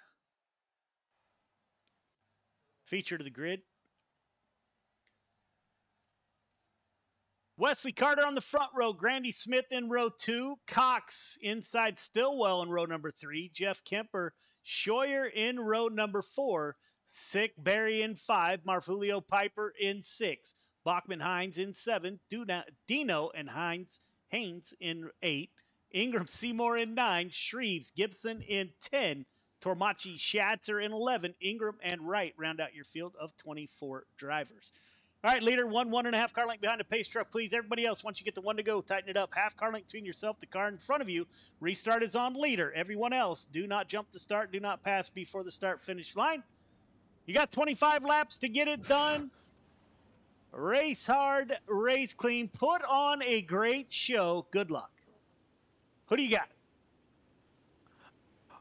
Feature to the grid. Wesley Carter on the front row, Grandy Smith in row 2, Cox inside Stillwell in row number 3, Jeff Kemper, Scheuer in row number 4, Sick Barry in 5, Marfulio Piper in 6, Bachman Hines in 7, Dino and Haynes in 8, Ingram Seymour in 9, Shreves Gibson in 10, Tormachi Schatzer in 11, Ingram and Wright round out your field of 24 drivers. All right, leader, 1.5 car length behind the pace truck, please. Everybody else, once you get the one to go, tighten it up. Half car length between yourself, the car in front of you. Restart is on leader. Everyone else, do not jump the start. Do not pass before the start-finish line. You got 25 laps to get it done. Race hard, race clean. Put on a great show. Good luck. Who do you got?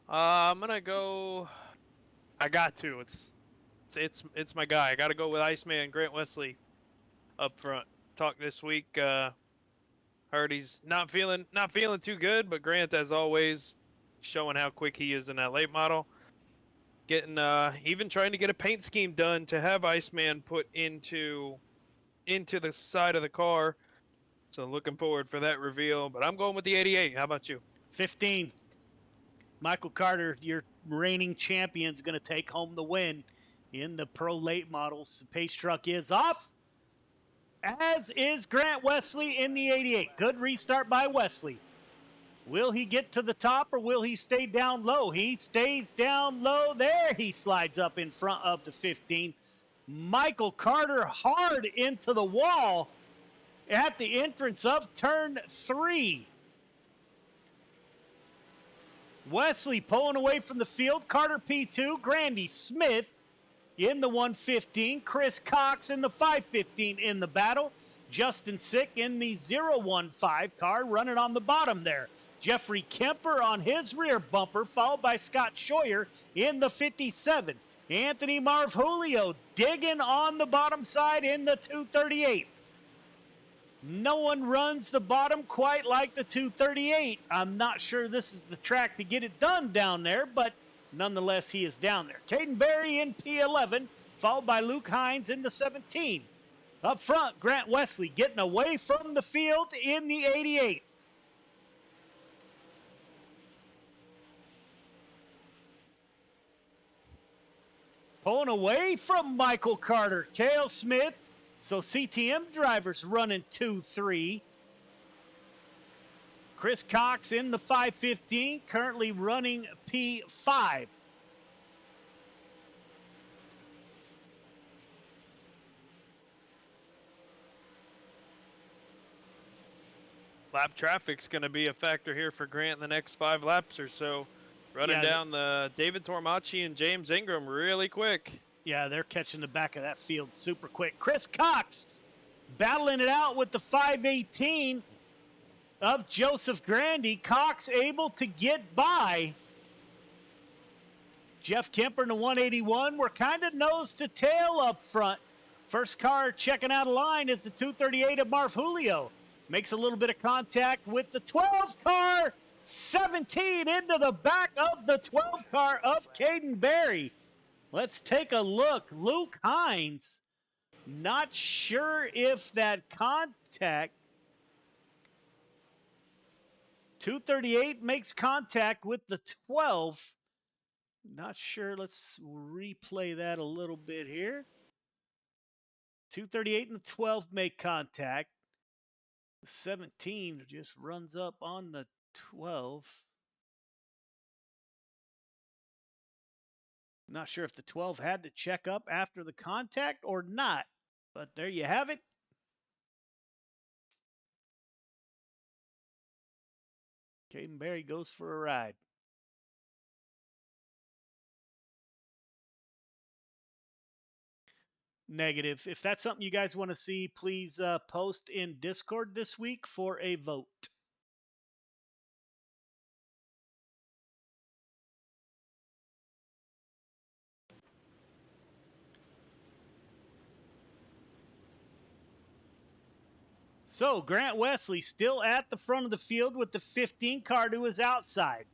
I'm gonna go. I got to. It's my guy. I got to go with Iceman Grant Wesley up front. Talked this week. Heard he's not feeling too good, but Grant, as always, showing how quick he is in that late model. Getting even trying to get a paint scheme done to have Iceman put into the side of the car. So looking forward for that reveal. But I'm going with the 88. How about you? 15. Michael Carter, your reigning champion, is going to take home the win in the Pro Late Models. The pace truck is off, as is Grant Wesley in the 88. Good restart by Wesley. Will he get to the top or will he stay down low? He stays down low. There he slides up in front of the 15. Michael Carter hard into the wall at the entrance of turn 3. Wesley pulling away from the field. Carter P2. Grandy Smith in the 115. Chris Cox in the 515 in the battle. Justin Sick in the 015 car running on the bottom there. Jeffrey Kemper on his rear bumper, followed by Scott Scheuer in the 57. Anthony Marv-Julio digging on the bottom side in the 238. No one runs the bottom quite like the 238. I'm not sure this is the track to get it done down there, but nonetheless, he is down there. Caden Berry in P11, followed by Luke Hines in the 17. Up front, Grant Wesley getting away from the field in the 88. Pulling away from Michael Carter, Cale Smith. So CTM drivers running 2-3. Chris Cox in the 515, currently running P5. Lap traffic's going to be a factor here for Grant in the next 5 laps or so. Running down the David Tormachi and James Ingram really quick. Yeah, they're catching the back of that field super quick. Chris Cox battling it out with the 518 of Joseph Grandy. Cox able to get by Jeff Kemper in the 181. We're kind of nose to tail up front. First car checking out of line is the 238 of Marv-Julio. Makes a little bit of contact with the 12 car. 17 into the back of the 12 car of Caden Berry. Let's take a look. Luke Hines, not sure if that contact. 238 makes contact with the 12. Not sure. Let's replay that a little bit here. 238 and the 12 make contact. The 17 just runs up on the 12. Not sure if the 12 had to check up after the contact or not, but there you have it. Caden Berry goes for a ride. Negative. If that's something you guys want to see, please post in Discord this week for a vote. So Grant Wesley still at the front of the field with the 15 car to his outside.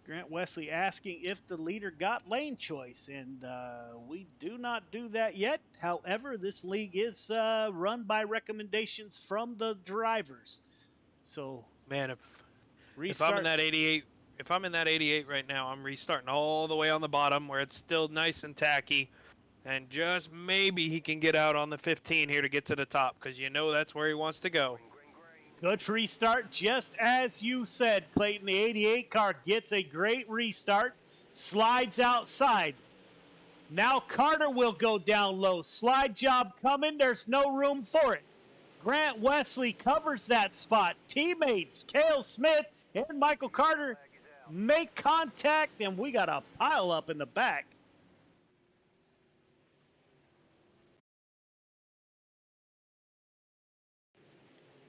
Grant Wesley asking if the leader got lane choice, and we do not do that yet. However, this league is run by recommendations from the drivers. So, man, if I'm in that 88, right now, I'm restarting all the way on the bottom where it's still nice and tacky, and just maybe he can get out on the 15 here to get to the top, because you know that's where he wants to go. Good restart, just as you said, Clayton. The 88 car gets a great restart, slides outside. Now Carter will go down low. Slide job coming. There's no room for it. Grant Wesley covers that spot. Teammates Cale Smith and Michael Carter make contact, and we got a pile up in the back.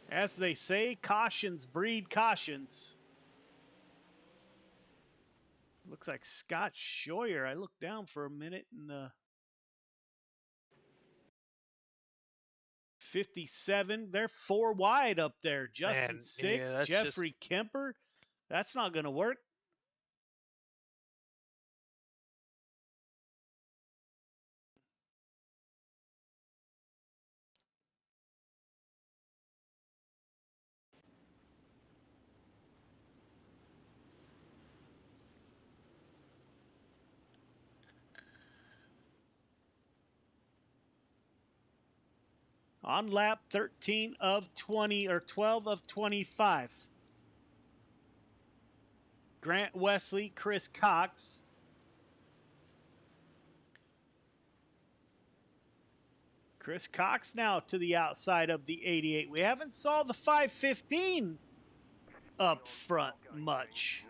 As they say, cautions breed cautions. Looks like Scott Scheuer. I looked down for a minute in the 57. They're 4 wide up there. Justin Man, Sick, yeah, that's Jeffrey Kemper. That's not going to work. On lap 13 of 20 or 12 of 25. Grant Wesley, Chris Cox. Chris Cox now to the outside of the 88. We haven't saw the 515 up front much.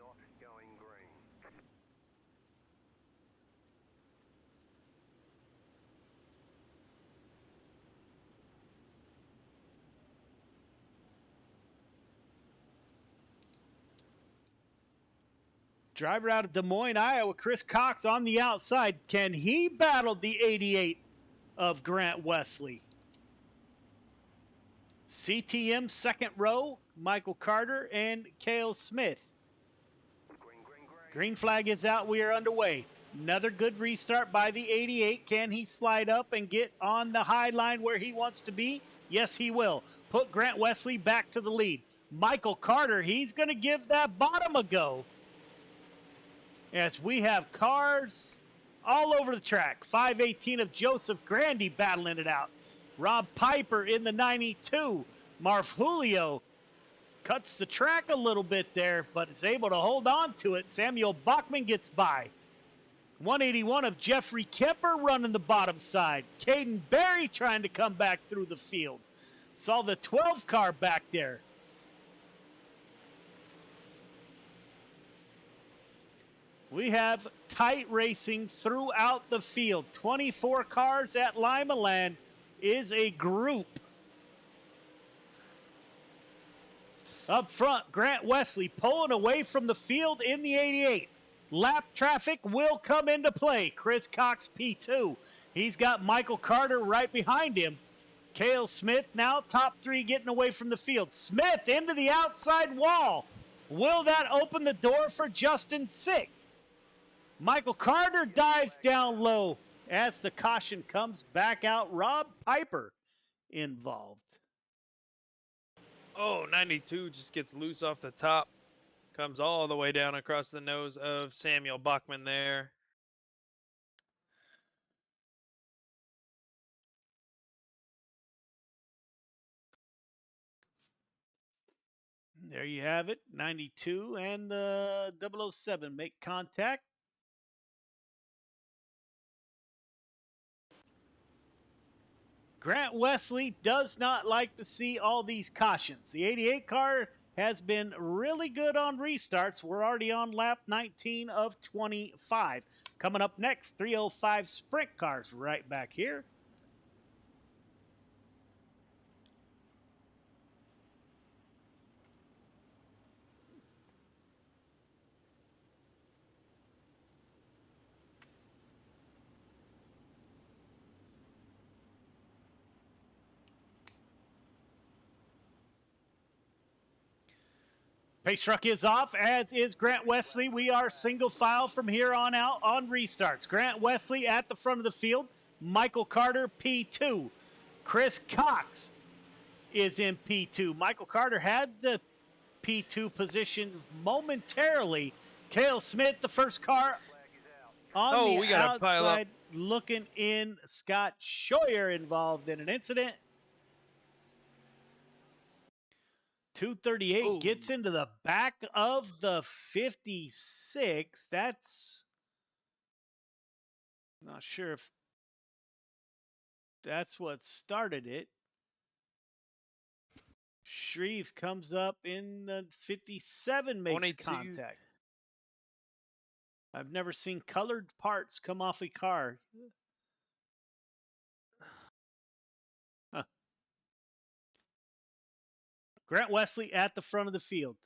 Driver out of Des Moines, Iowa, Chris Cox on the outside. Can he battle the 88 of Grant Wesley? CTM second row, Michael Carter and Cale Smith. Green flag is out. We are underway. Another good restart by the 88. Can he slide up and get on the high line where he wants to be? Yes, he will. Put Grant Wesley back to the lead. Michael Carter, he's going to give that bottom a go. As we have cars all over the track. 518 of Joseph Grandy battling it out. Rob Piper in the 92. Marv Julio cuts the track a little bit there, but is able to hold on to it. Samuel Bachman gets by. 181 of Jeffrey Kemper running the bottom side. Caden Berry trying to come back through the field. Saw the 12 car back there. We have tight racing throughout the field. 24 cars at Lima Land is a group. Up front, Grant Wesley pulling away from the field in the 88. Lap traffic will come into play. Chris Cox P2. He's got Michael Carter right behind him. Cale Smith now top 3 getting away from the field. Smith into the outside wall. Will that open the door for Justin Sick? Michael Carter dives down low as the caution comes back out. Rob Piper involved. Oh, 92 just gets loose off the top. Comes all the way down across the nose of Samuel Bachman there. There you have it. 92 and the 007 make contact. Grant Wesley does not like to see all these cautions. The 88 car has been really good on restarts. We're already on lap 19 of 25. Coming up next, 305 sprint cars right back here. Pace truck is off, as is Grant Wesley. We are single file from here on out on restarts. Grant Wesley at the front of the field. Michael Carter, P2. Chris Cox is in P2. Michael Carter had the P2 position momentarily. Cale Smith, the first car on the outside, looking in. Scott Scheuer involved in an incident. 238 gets into the back of the 56. That's not sure if that's what started it. Shreves comes up in the 57, makes 22. contact. I've never seen colored parts come off a car. Huh. Grant Wesley at the front of the field.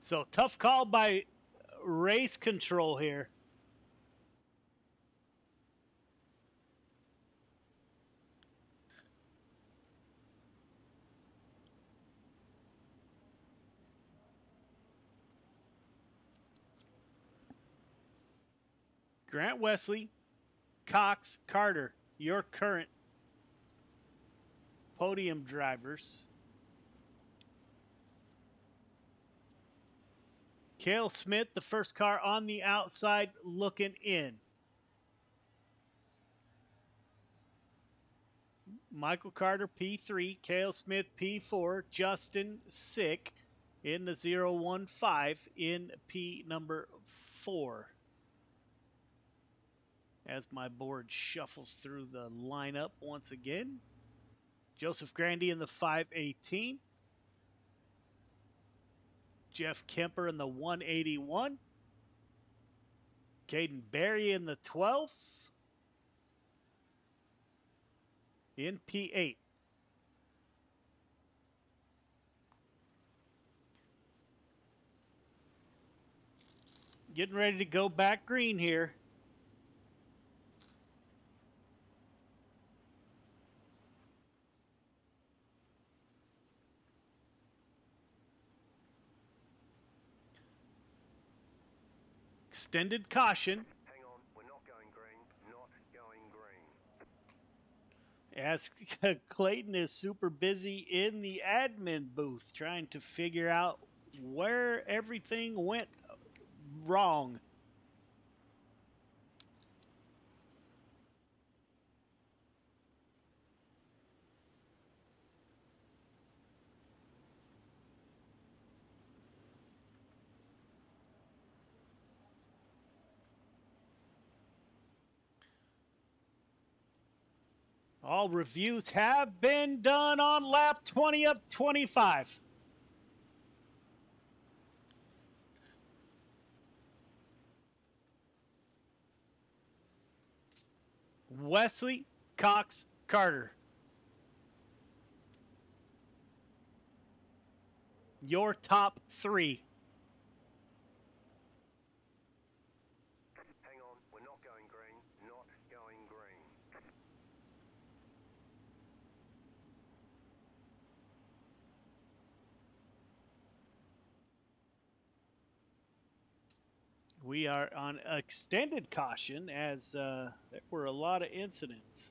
So tough call by race control here. Grant Wesley, Cox, Carter, your current podium drivers. Cale Smith, the first car on the outside, looking in. Michael Carter, P3. Cale Smith, P4. Justin Sick in the 015 in P number 4. As my board shuffles through the lineup once again. Joseph Grandy in the 518. Jeff Kemper in the 181. Caden Berry in the 12th. In P8. Getting ready to go back green here. Extended caution. Hang on, we're not going green. Not going green. As Clayton is super busy in the admin booth trying to figure out where everything went wrong. All reviews have been done on lap 20 of 25. Wesley, Cox, Carter. Your top 3. Hang on, we're not going green. Not going green. We are on extended caution as there were a lot of incidents.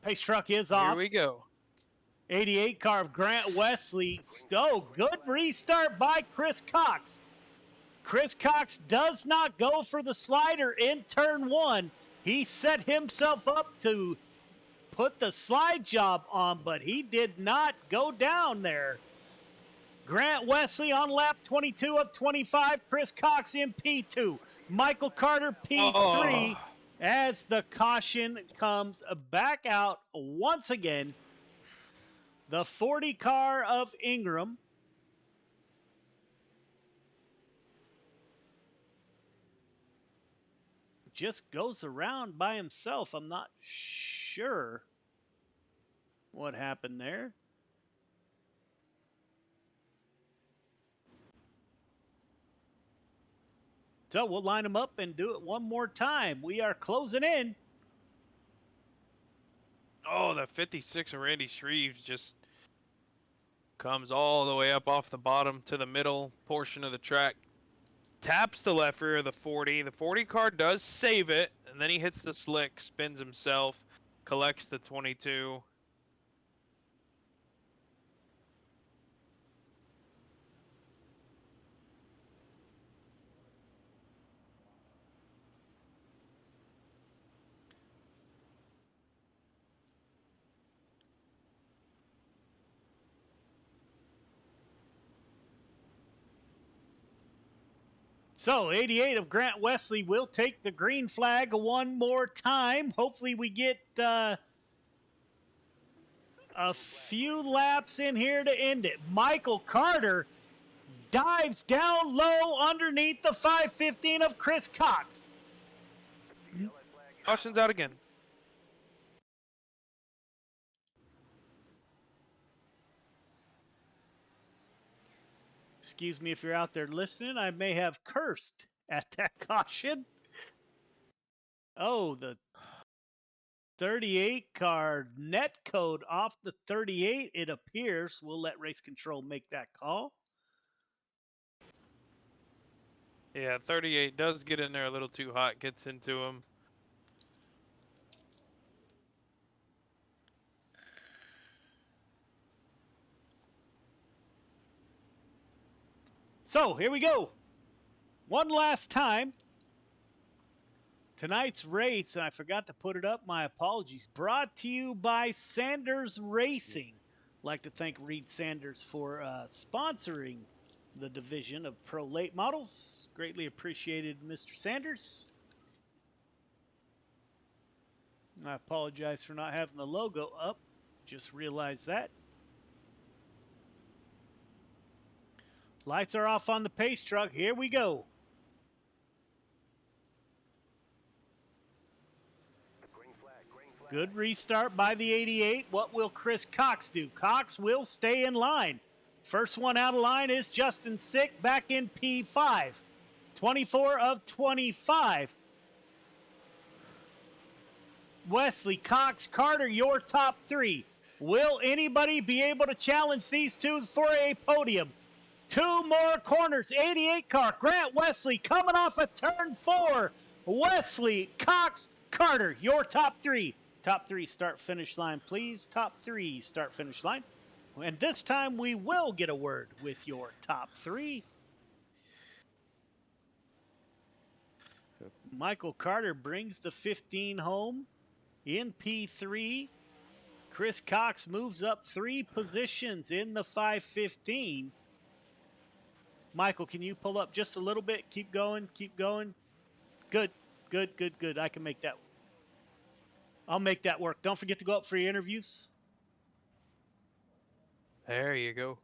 Pace truck is off. Here we go. 88 car of Grant Wesley. Good restart by Chris Cox. Chris Cox does not go for the slider in turn 1. He set himself up to put the slide job on, but he did not go down there. Grant Wesley on lap 22 of 25. Chris Cox in P2. Michael Carter P3 as the caution comes back out once again. The 40 car of Ingram. Just goes around by himself. I'm not sure what happened there. So we'll line them up and do it one more time. We are closing in. Oh, the 56 of Randy Shreves just Comes all the way up off the bottom to the middle portion of the track. Taps the left rear of the 40. The 40 car does save it, and then he hits the slick, spins himself, collects the 22. So 88 of Grant Wesley will take the green flag one more time. Hopefully we get a few laps in here to end it. Michael Carter dives down low underneath the 515 of Chris Cox. Caution's out again. Excuse me if you're out there listening. I may have cursed at that caution. Oh, the 38 car net code off the 38, it appears. We'll let race control make that call. Yeah, 38 does get in there a little too hot, gets into him. So here we go. One last time. Tonight's race, and I forgot to put it up, my apologies, brought to you by Sanders Racing. I'd like to thank Reed Sanders for sponsoring the division of Pro Late Models. Greatly appreciated, Mr. Sanders. I apologize for not having the logo up. Just realized that. Lights are off on the pace truck. Here we go. Good restart by the 88. What will Chris Cox do? Cox will stay in line. First one out of line is Justin Sick back in P5. 24 of 25. Wesley, Cox, Carter, your top three. Will anybody be able to challenge these two for a podium? Two more corners. 88 car. Grant Wesley coming off of turn 4. Wesley, Cox, Carter, your top three. Top three start finish line, please. Top three start finish line. And this time we will get a word with your top three. Michael Carter brings the 15 home in P3. Chris Cox moves up 3 positions in the 515. Michael, can you pull up just a little bit? Keep going, keep going. Good, good, good, good. I can make that. I'll make that work. Don't forget to go up for your interviews. There you go.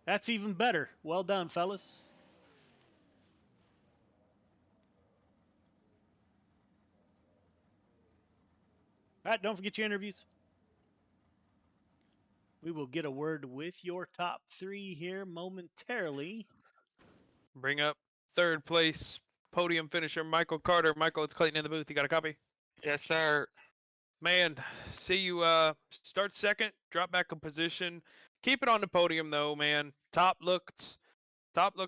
That's even better. Well done, fellas. All right, don't forget your interviews. We will get a word with your top three here momentarily. Bring up third place podium finisher Michael Carter. Michael, it's Clayton in the booth. You got a copy? Yes, sir. Man, see you start second, drop back a position. Keep it on the podium though, man. Top looked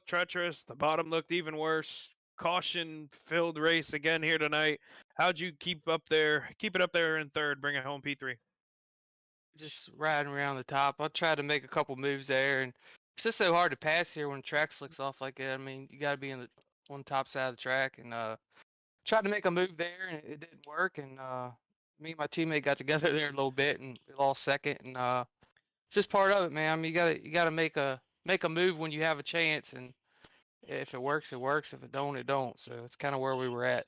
treacherous. The bottom looked even worse. Caution filled race again here tonight. How'd you keep it up there in third, bring it home P3? Just riding around the top. I tried to make a couple moves there, and it's just so hard to pass here when the track slicks off like that. I mean, you got to be on the top side of the track, and tried to make a move there, and it didn't work. And me and my teammate got together there a little bit, and we lost second. And it's just part of it, man. I mean, you gotta make a move when you have a chance, and if it works, it works. If it don't, it don't. So it's kind of where we were at.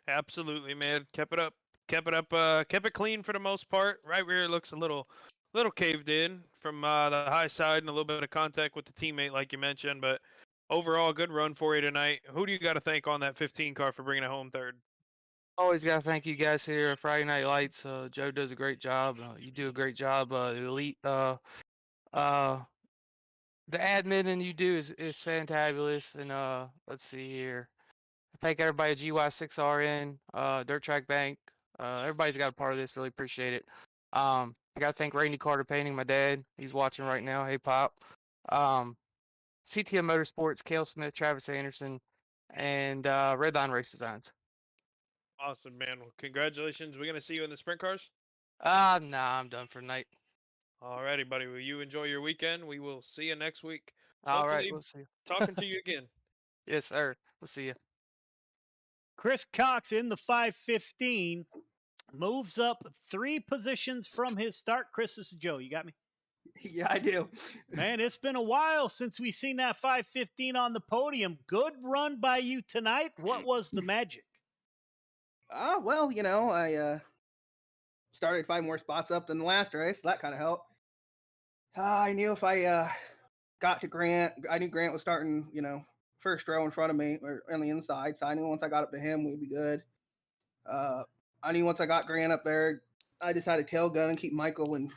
Absolutely, man. Kept it up. Kept it clean for the most part. Right rear looks a little caved in from the high side and a little bit of contact with the teammate, like you mentioned. But overall, good run for you tonight. Who do you got to thank on that 15 car for bringing it home third? Always got to thank you guys here at Friday Night Lights. Joe does a great job. You do a great job. The elite, the admin and you do is fantabulous. And let's see here. Thank everybody at GY6RN, Dirt Track Bank. Everybody's got a part of this. Really appreciate it. I got to thank Randy Carter Painting, my dad. He's watching right now. Hey, Pop. CTM Motorsports, Cale Smith, Travis Anderson, and Redline Race Designs. Awesome, man. Well, congratulations. We're gonna see you in the sprint cars. Nah, I'm done for tonight. Alrighty, buddy. Well, you enjoy your weekend. We will see you next week. All right, Hopefully, we'll see you. talking to you again. Yes, sir. We'll see you. Chris Cox in the 515 moves up 3 positions from his start. Chris, this is Joe. You got me? Yeah, I do. Man, it's been a while since we seen that 515 on the podium. Good run by you tonight. What was the magic? Well, I started 5 more spots up than the last race. So that kind of helped. I knew if I got to Grant, I knew Grant was starting, first row in front of me or on the inside. So I knew once I got up to him, we'd be good. I knew once I got Grant up there, I decided to tail gun and keep Michael and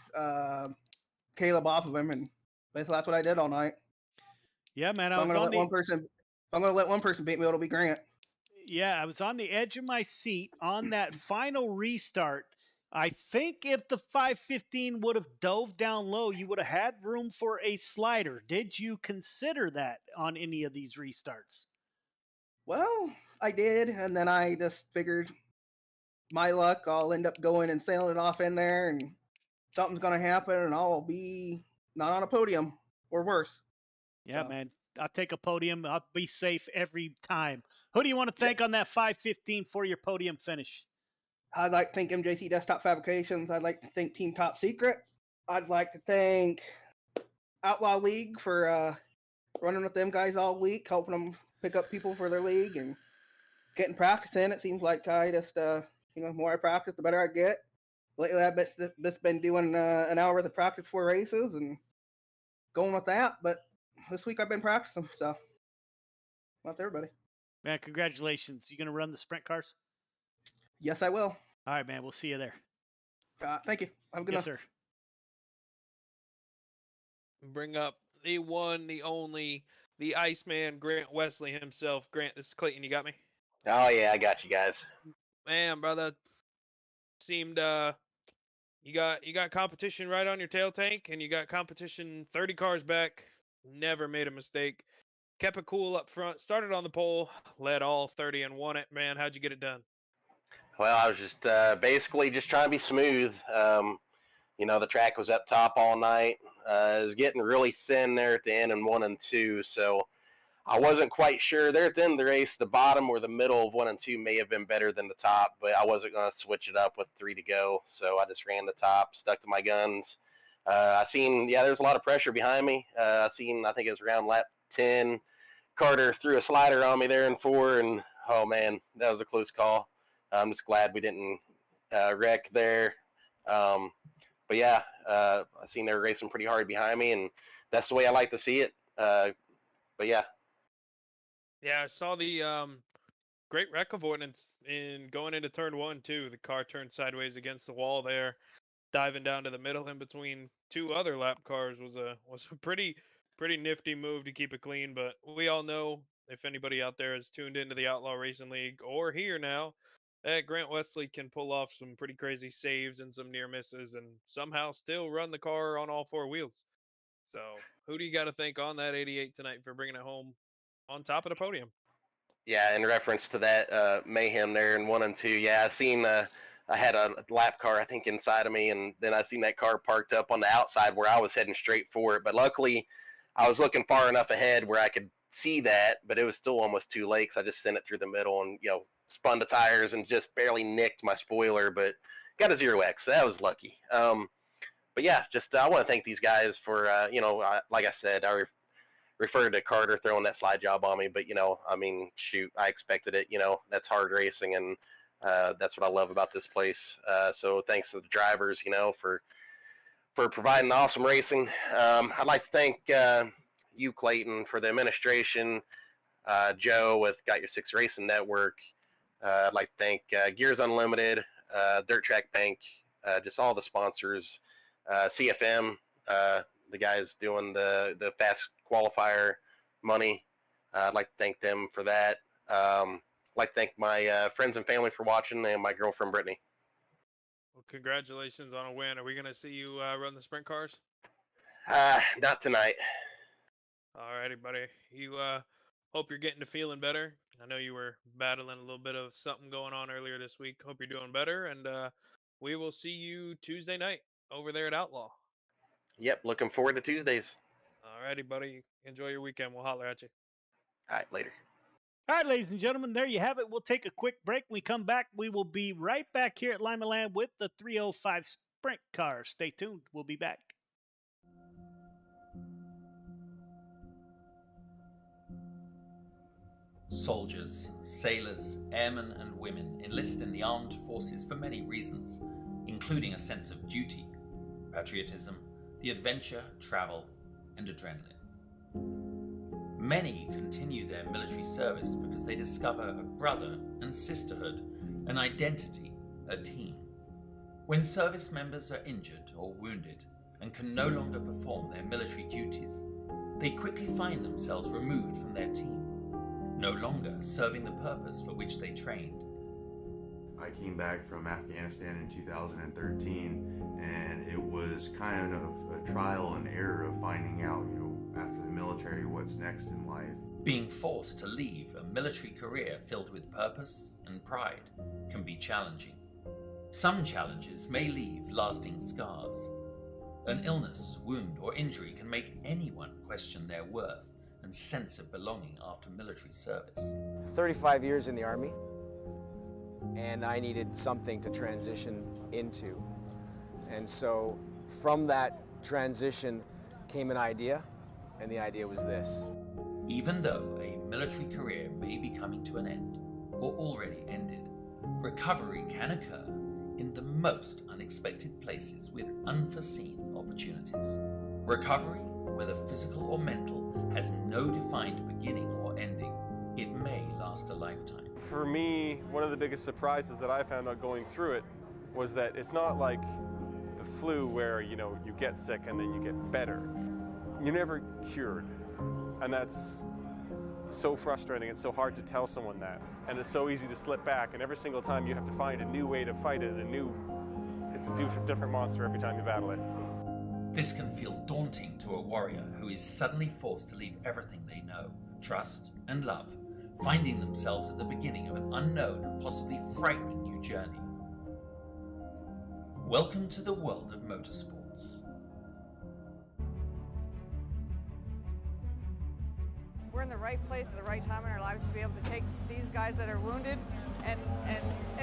Caleb off of him, and basically that's what I did all night. Yeah, man. If I'm gonna let one person beat me, it'll be Grant. Yeah, I was on the edge of my seat on that final restart. I think if the 515 would have dove down low, you would have had room for a slider. Did you consider that on any of these restarts? Well, I did, and then I just figured my luck, I'll end up going and sailing it off in there, and something's going to happen, and I'll be not on a podium or worse. Yeah, man. I'll take a podium. I'll be safe every time. Who do you want to thank on that 515 for your podium finish? I'd like to thank MJC Desktop Fabrications. I'd like to thank Team Top Secret. I'd like to thank Outlaw League for running with them guys all week, helping them pick up people for their league and getting practice in. It seems like I just, the more I practice, the better I get. Lately, I've just been doing an hour worth of practice before races and going with that. But this week I've been practicing, so that's everybody. Man, congratulations. You going to run the sprint cars? Yes, I will. All right, man. We'll see you there. Thank you. Have a good night. Yes, night. sir. Bring up the one, the only, the Iceman, Grant Wesley himself. Grant, this is Clayton. You got me? Oh, yeah, I got you guys. Man, brother, seemed you got competition right on your tail tank, and you got competition 30 cars back. Never made a mistake. Kept it cool up front. Started on the pole, led all 30 and won it. Man, how'd you get it done? Well, I was just basically just trying to be smooth. The track was up top all night. It was getting really thin there at the end in 1 and 2, so I wasn't quite sure. There at the end of the race, the bottom or the middle of 1 and 2 may have been better than the top, but I wasn't going to switch it up with 3 to go, so I just ran the top, stuck to my guns. There's a lot of pressure behind me. I think it was around lap 10, Carter threw a slider on me there in 4, and oh man, that was a close call. I'm just glad we didn't wreck there. But yeah, I seen they were racing pretty hard behind me, and that's the way I like to see it. But yeah. Yeah, I saw the great wreck avoidance in going into turn 1 too. The car turned sideways against the wall there, diving down to the middle in between 2 other lap cars was a pretty nifty move to keep it clean. But we all know, if anybody out there is tuned into the Outlaw Racing League or here now, that Grant Wesley can pull off some pretty crazy saves and some near misses and somehow still run the car on all 4 wheels. So who do you got to thank on that 88 tonight for bringing it home on top of the podium? Yeah, in reference to that mayhem there in 1 and 2, yeah, I seen I had a lap car, I think, inside of me, and then I seen that car parked up on the outside where I was heading straight for it. But luckily, I was looking far enough ahead where I could see that, but it was still almost too late, so I just sent it through the middle and, spun the tires and just barely nicked my spoiler, but got a 0X, so that was lucky. But yeah, just I want to thank these guys for, like I said, I referred to Carter throwing that slide job on me, but, shoot, I expected it. That's hard racing, and that's what I love about this place. So thanks to the drivers, for providing awesome racing. I'd like to thank you, Clayton, for the administration, Joe with Got Your Six Racing Network. I'd like to thank Gears Unlimited, Dirt Track Bank, just all the sponsors, CFM, the guys doing the fast qualifier money. I'd like to thank them for that. I'd like to thank my friends and family for watching, and my girlfriend, Brittany. Well, congratulations on a win. Are we going to see you run the sprint cars? Not tonight. Alrighty, buddy. You hope you're getting to feeling better. I know you were battling a little bit of something going on earlier this week. Hope you're doing better, and we will see you Tuesday night over there at Outlaw. Yep, looking forward to Tuesdays. Alrighty, buddy. Enjoy your weekend. We'll holler at you. All right, later. All right, ladies and gentlemen, there you have it. We'll take a quick break. When we come back, we will be right back here at Lima Land with the 305 Sprint Car. Stay tuned. We'll be back. Soldiers, sailors, airmen and women enlist in the armed forces for many reasons, including a sense of duty, patriotism, the adventure, travel, and adrenaline. Many continue their military service because they discover a brother and sisterhood, an identity, a team. When service members are injured or wounded and can no longer perform their military duties, they quickly find themselves removed from their team, no longer serving the purpose for which they trained. I came back from Afghanistan in 2013, and it was kind of a trial and error of finding out, after the military, what's next in life. Being forced to leave a military career filled with purpose and pride can be challenging. Some challenges may leave lasting scars. An illness, wound, or injury can make anyone question their worth and sense of belonging after military service. 35 years in the Army, and I needed something to transition into. And so from that transition came an idea, and the idea was this. Even though a military career may be coming to an end, or already ended, recovery can occur in the most unexpected places with unforeseen opportunities. Recovery, whether physical or mental, has no defined beginning or ending. It may last a lifetime. For me, one of the biggest surprises that I found out going through it was that it's not like the flu where, you get sick and then you get better. You're never cured. And that's so frustrating. It's so hard to tell someone that. And it's so easy to slip back. And every single time you have to find a new way to fight it, it's a different monster every time you battle it. This can feel daunting to a warrior who is suddenly forced to leave everything they know, trust, and love, finding themselves at the beginning of an unknown and possibly frightening new journey. Welcome to the world of motorsports. We're in the right place at the right time in our lives to be able to take these guys that are wounded and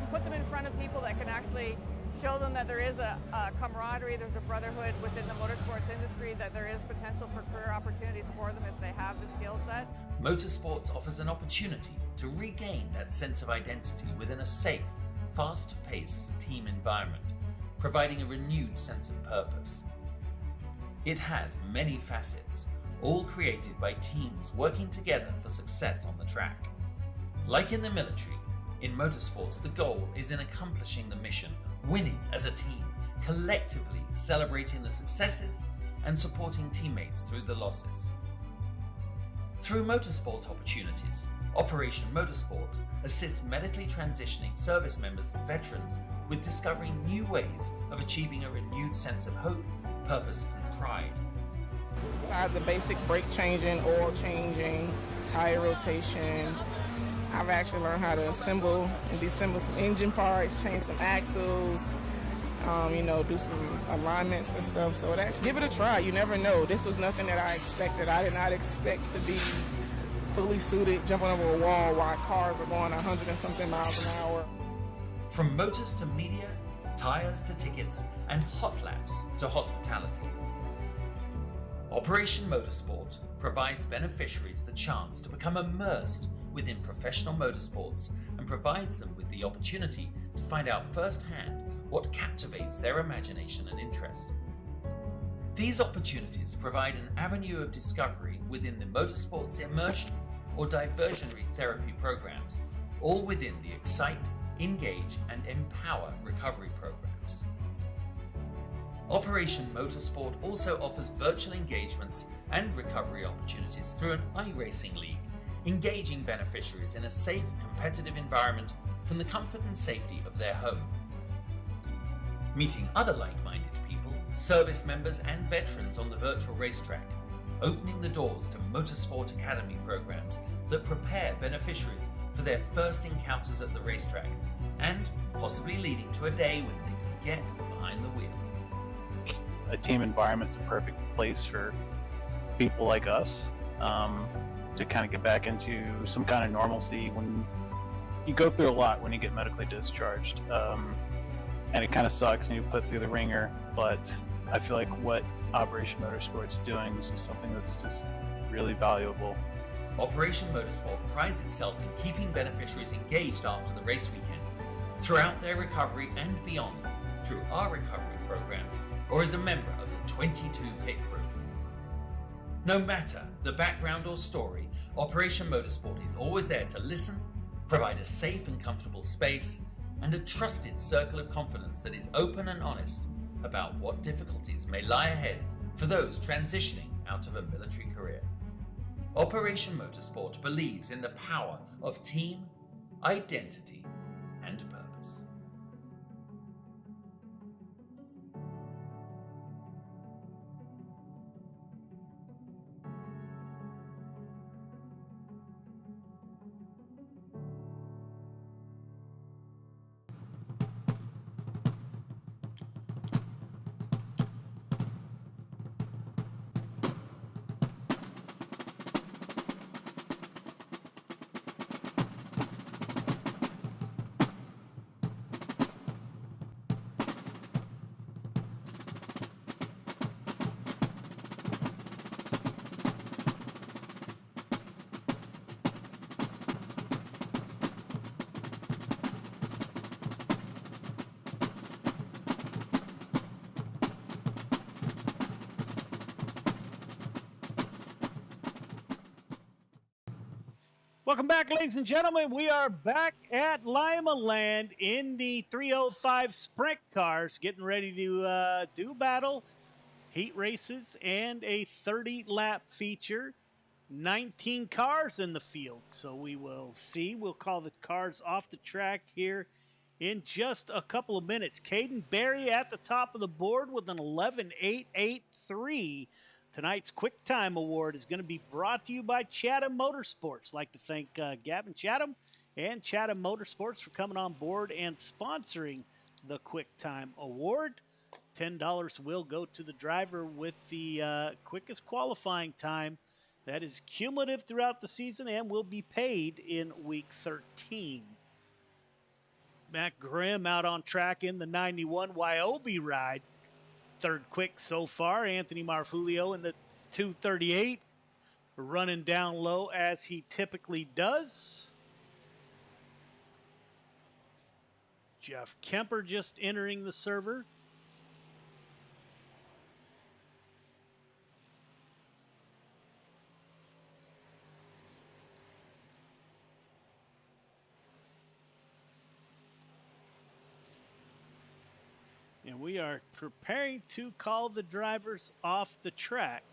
put them in front of people that can actually show them that there is a camaraderie, there's a brotherhood within the motorsports industry, that there is potential for career opportunities for them if they have the skill set. Motorsports offers an opportunity to regain that sense of identity within a safe, fast-paced team environment, providing a renewed sense of purpose. It has many facets, all created by teams working together for success on the track. Like in the military, in motorsports the goal is in accomplishing the mission, winning as a team, collectively celebrating the successes and supporting teammates through the losses. Through motorsport opportunities, Operation Motorsport assists medically transitioning service members and veterans with discovering new ways of achieving a renewed sense of hope, purpose, and pride. Besides the basic brake changing, oil changing, tire rotation, I've actually learned how to assemble and disassemble some engine parts, change some axles, do some alignments and stuff. So give it a try. You never know. This was nothing that I expected. I did not expect to be fully suited, jumping over a wall while cars are going 100 and something miles an hour. From motors to media, tires to tickets, and hot laps to hospitality. Operation Motorsport provides beneficiaries the chance to become immersed within professional motorsports and provides them with the opportunity to find out firsthand what captivates their imagination and interest. These opportunities provide an avenue of discovery within the motorsports immersion or diversionary therapy programs, all within the Excite, Engage, and Empower recovery programs. Operation Motorsport also offers virtual engagements and recovery opportunities through an iRacing league, engaging beneficiaries in a safe, competitive environment from the comfort and safety of their home. meeting other like-minded people, service members and veterans on the virtual racetrack, opening the doors to Motorsport Academy programs that prepare beneficiaries for their first encounters at the racetrack, and possibly leading to a day when they can get behind the wheel. A team environment's a perfect place for people like us to kind of get back into some kind of normalcy when you go through a lot when you get medically discharged. And it kind of sucks and you put through the ringer, but I feel like what Operation Motorsport's doing is just something that's just really valuable. Operation Motorsport prides itself in keeping beneficiaries engaged after the race weekend, throughout their recovery and beyond, through our recovery programs, or as a member of the 22 pit crew. No matter the background or story, Operation Motorsport is always there to listen, provide a safe and comfortable space, and a trusted circle of confidence that is open and honest about what difficulties may lie ahead for those transitioning out of a military career. Operation Motorsport believes in the power of team, identity, and purpose. Welcome back, ladies and gentlemen. We are back at Lima Land in the 305 Sprint cars, getting ready to do battle, heat races, and a 30-lap feature. 19 cars in the field, so we will see. We'll call the cars off the track here in just a couple of minutes. Caden Berry at the top of the board with an 11.883. Tonight's Quick Time Award is going to be brought to you by Chatham Motorsports. I'd like to thank Gavin Chatham and Chatham Motorsports for coming on board and sponsoring the Quick Time Award. $10 will go to the driver with the quickest qualifying time. That is cumulative throughout the season and will be paid in week 13. Matt Grimm out on track in the 91 Wyobe ride. Third quick so far. Anthony Marfulio in the 238, running down low as he typically does. Jeff Kemper just entering the server. And we are preparing to call the drivers off the track.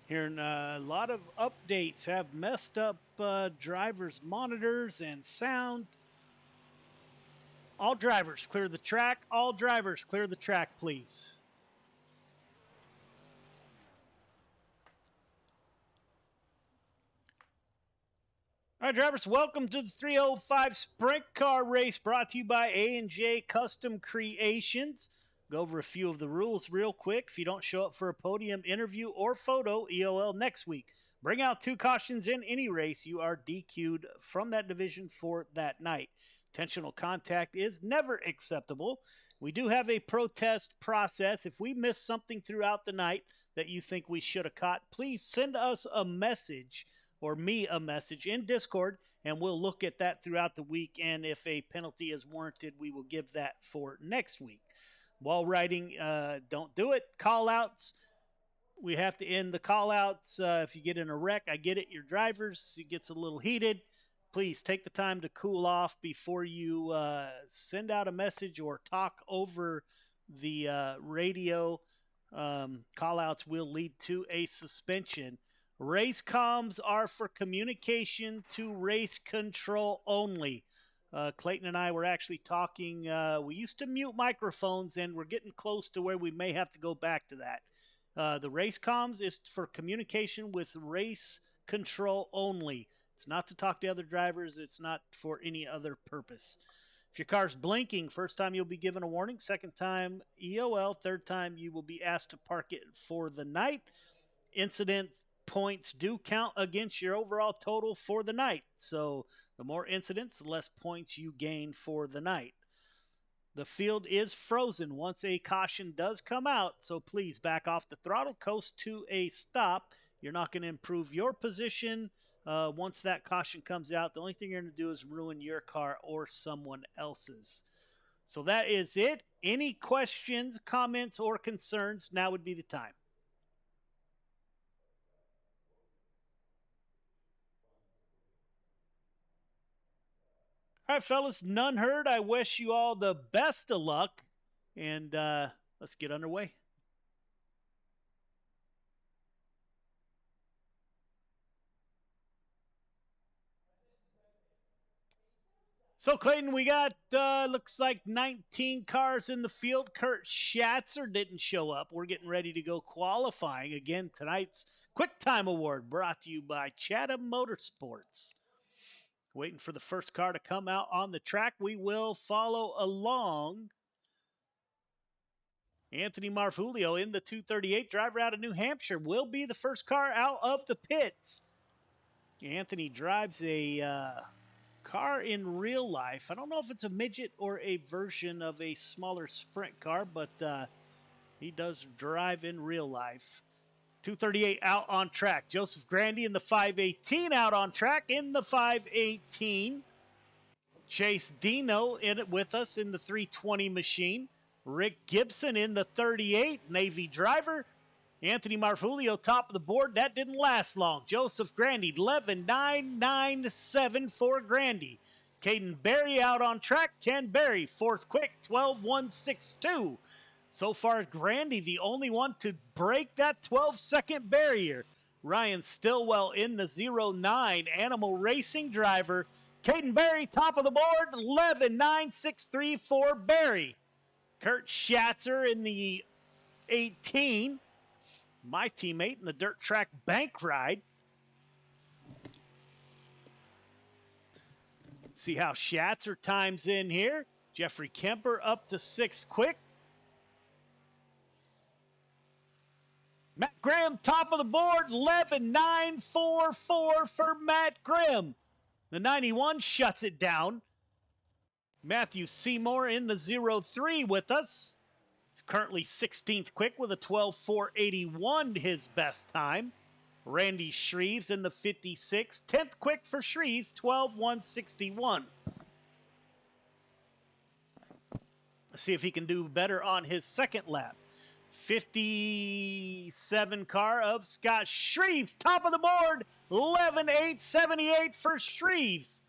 Hearing a lot of updates have messed up drivers' monitors and sound. All drivers, clear the track. All drivers, clear the track, please. All right, drivers, welcome to the 305 Sprint Car Race brought to you by A&J Custom Creations. Go over a few of the rules real quick. If you don't show up for a podium interview or photo, EOL next week. Bring out 2 cautions in any race. You are DQ'd from that division for that night. Intentional contact is never acceptable. We do have a protest process. If we miss something throughout the night that you think we should have caught, please send us a message or me a message in Discord, and we'll look at that throughout the week. And if a penalty is warranted, we will give that for next week. While riding, don't do it. Call-outs. We have to end the call-outs. If you get in a wreck, I get it. Your drivers, it gets a little heated. please take the time to cool off before you send out a message or talk over the radio. Callouts will lead to a suspension. Race comms are for communication to race control only. Clayton and I were actually talking. We used to mute microphones, and we're getting close to where we may have to go back to that. The race comms is for communication with race control only. It's not to talk to other drivers. It's not for any other purpose. If your car's blinking, first time you'll be given a warning. Second time, EOL. Third time, you will be asked to park it for the night. Incident points do count against your overall total for the night. So the more incidents, the less points you gain for the night. The field is frozen once a caution does come out, so please back off the throttle, coast to a stop. You're not going to improve your position once that caution comes out. The only thing you're going to do is ruin your car or someone else's. So that is it. Any questions, comments, or concerns, now would be the time. All right, fellas, none heard. I wish you all the best of luck, and let's get underway. So, Clayton, we got, looks like 19 cars in the field. Kurt Schatzer didn't show up. We're getting ready to go qualifying. Again, tonight's Quick Time Award brought to you by Chatham Motorsports. Waiting for the first car to come out on the track. We will follow along. Anthony Marfulio in the 238, driver out of New Hampshire, will be the first car out of the pits. Anthony drives a car in real life. I don't know if it's a midget or a version of a smaller sprint car, but he does drive in real life. 238 out on track. Joseph Grandy in the 518 out on track in the 518. Chase Dino in it with us in the 320 machine. Rick Gibson in the 38, Navy driver. Anthony Marfulio top of the board. That didn't last long. Joseph Grandy, 11.997 for Grandy. Caden Berry out on track. Ken Berry, fourth quick, 12.162. So far, Grandy, the only one to break that 12-second barrier. Ryan Stillwell in the 09, Animal Racing driver. Caden Berry, top of the board, 11.963 for Berry. Kurt Schatzer in the 18, my teammate in the dirt track bank ride. See how Schatzer times in here. Jeffrey Kemper up to 6th quick. Matt Grimm, top of the board, 11.944 for Matt Grimm. The 91 shuts it down. Matthew Seymour in the 03 with us. He's currently 16th quick with a 12.481, his best time. Randy Shreves in the 56, 10th quick for Shreves, 12.161. Let's see if he can do better on his second lap. 57 car of Scott Shreves, top of the board, 11.878 for Shreves,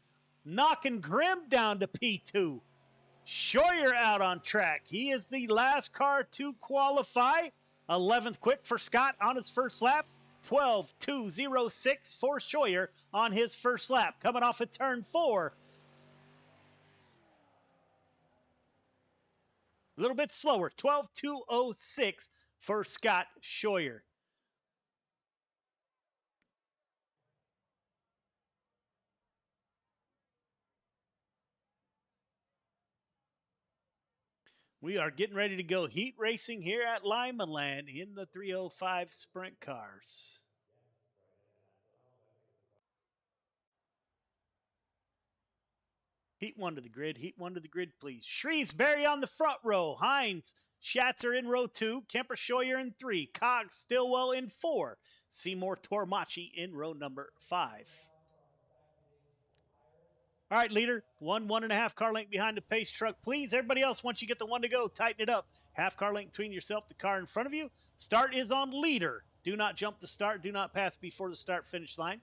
knocking Grimm down to P2. Scheuer out on track. He is the last car to qualify. 11th quick for Scott on his first lap. 12.206 for Scheuer on his first lap. Coming off at turn 4. A little bit slower. 12.206 for Scott Scheuer. We are getting ready to go heat racing here at Limaland in the 305 sprint cars. Heat one to the grid, please. Shrewsbury on the front row. Hines, Schatzer in row 2. Kemper Scheuer in 3. Coggs, Stillwell in 4. Seymour Tormachi in row number 5. All right, leader, 1.5 car length behind the pace truck. Please, everybody else, once you get the one to go, tighten it up. Half car length between yourself, the car in front of you. Start is on leader. Do not jump the start. Do not pass before the start-finish line.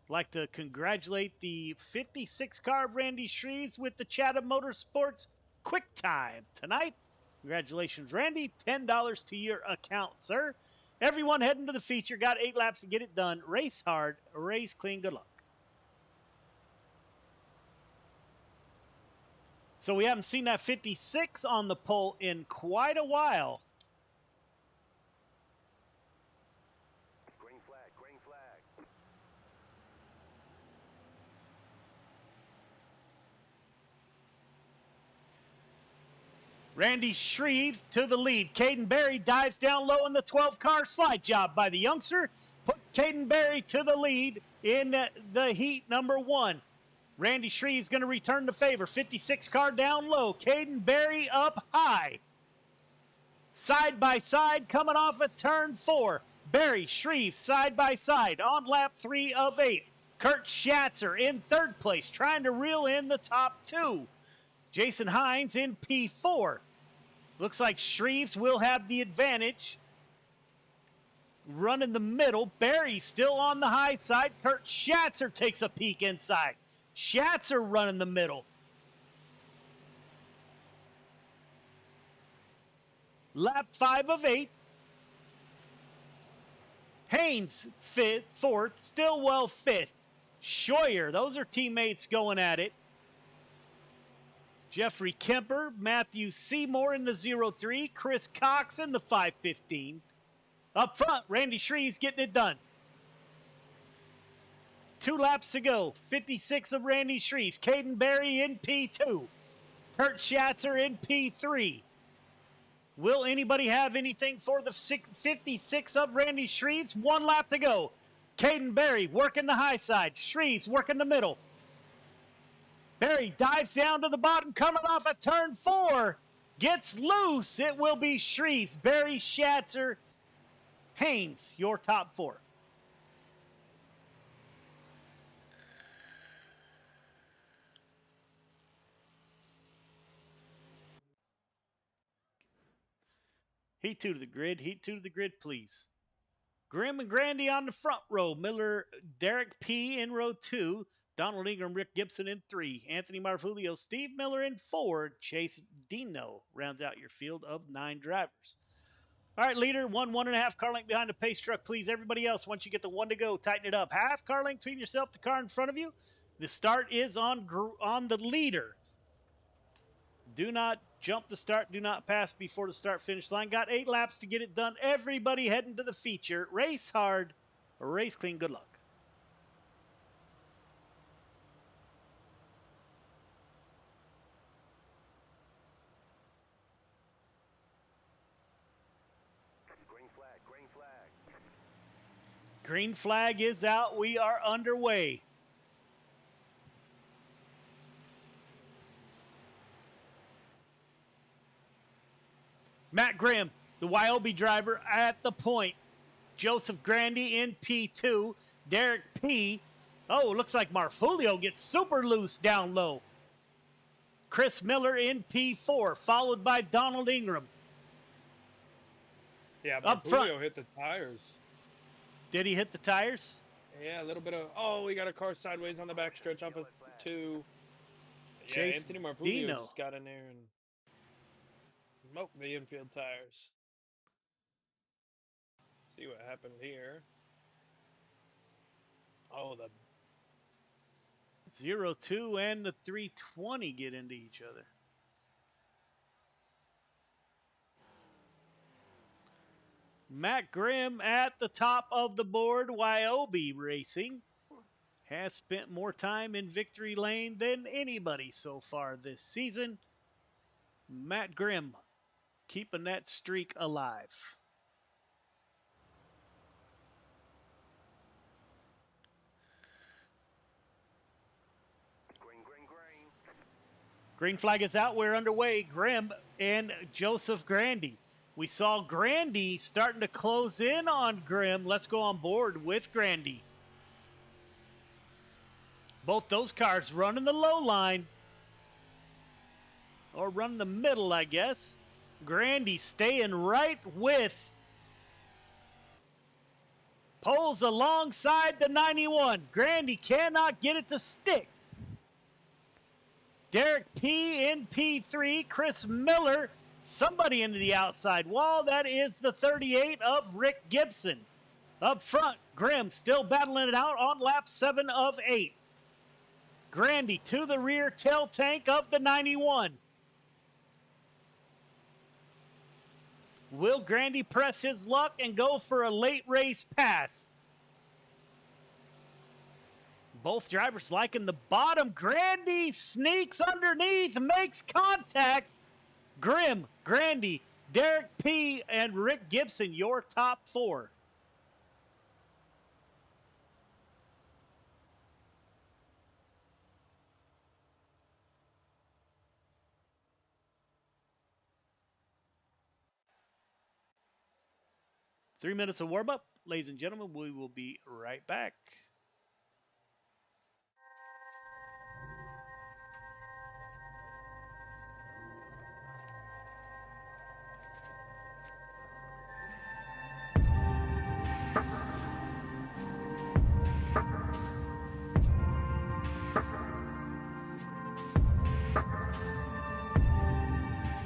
Like to congratulate the 56 car Randy Shreves with the Chatham Motorsports Quick Time tonight. Congratulations, Randy. $10 to your account, sir. Everyone heading to the feature. Got 8 laps to get it done. Race hard, race clean. Good luck. So we haven't seen that 56 on the pole in quite a while. Green flag, green flag. Randy Shreves to the lead. Caden Berry dives down low in the 12 car. Slide job by the youngster. Put Caden Berry to the lead in the heat number 1. Randy Shreves going to return the favor. 56 car down low. Caden Berry up high. Side by side coming off at turn 4. Berry, Shreves side by side on lap 3 of 8. Kurt Schatzer in 3rd place trying to reel in the top 2. Jason Hines in P4. Looks like Shreves will have the advantage. Running the middle. Berry still on the high side. Kurt Schatzer takes a peek inside. Schatzer running the middle. Lap 5 of 8. Haynes 4th. Stillwell 5th. Scheuer, those are teammates going at it. Jeffrey Kemper, Matthew Seymour in the 03. Chris Cox in the 515. Up front, Randy Shreves getting it done. 2 laps to go. 56 of Randy Shreves. Caden Berry in P2. Kurt Schatzer in P3. Will anybody have anything for the 56 of Randy Shreves? 1 lap to go. Caden Berry working the high side. Shreves working the middle. Berry dives down to the bottom, coming off at turn 4. Gets loose. It will be Shreves, Berry, Schatzer, Haynes, your top 4. Heat 2 to the grid. Heat 2 to the grid, please. Grimm and Grandy on the front row. Miller, Derek P. in row 2. Donald Ingram, Rick Gibson in 3. Anthony Marfulio, Steve Miller in 4. Chase Dino rounds out your field of 9 drivers. All right, leader, 1.5 car length behind the pace truck, please. Everybody else, once you get the 1 to go, tighten it up. Half car length between yourself, the car in front of you. The start is on the leader. Do not jump the start. Do not pass before the start-finish line. Got 8 laps to get it done. Everybody heading to the feature. Race hard, race clean. Good luck. Green flag, green flag. Green flag is out. We are underway. Matt Grimm, the YOB driver at the point. Joseph Grandy in P2. Derek P. Oh, looks like Marfulio gets super loose down low. Chris Miller in P4, followed by Donald Ingram. Yeah, Up but front. Julio hit the tires. Did he hit the tires? Yeah, a little bit of. Oh, we got a car sideways on the backstretch off of 2. Yeah, Chase Anthony Marfulio Dino. just got in there and smoked the infield tires. See what happened here. Oh, the 02 and the 320 get into each other. Matt Grimm at the top of the board. YOB Racing has spent more time in victory lane than anybody so far this season. Matt Grimm keeping that streak alive. Green flag is out. We're underway. Grimm and Joseph Grandy. We saw Grandy starting to close in on Grimm. Let's go on board with Grandy. Both those cars running the low line. Or run the middle, I guess. Grandy staying right with Poles alongside the 91. Grandy cannot get it to stick. Derek P in P3. Chris Miller, somebody into the outside wall. That is the 38 of Rick Gibson. Up front, Grimm still battling it out on lap 7 of 8. Grandy to the rear tail tank of the 91. Will Grandy press his luck and go for a late race pass? Both drivers liking the bottom. Grandy sneaks underneath, makes contact. Grimm, Grandy, Derek P, and Rick Gibson, your top 4. Three minutes of warm-up. Ladies and gentlemen, we will be right back.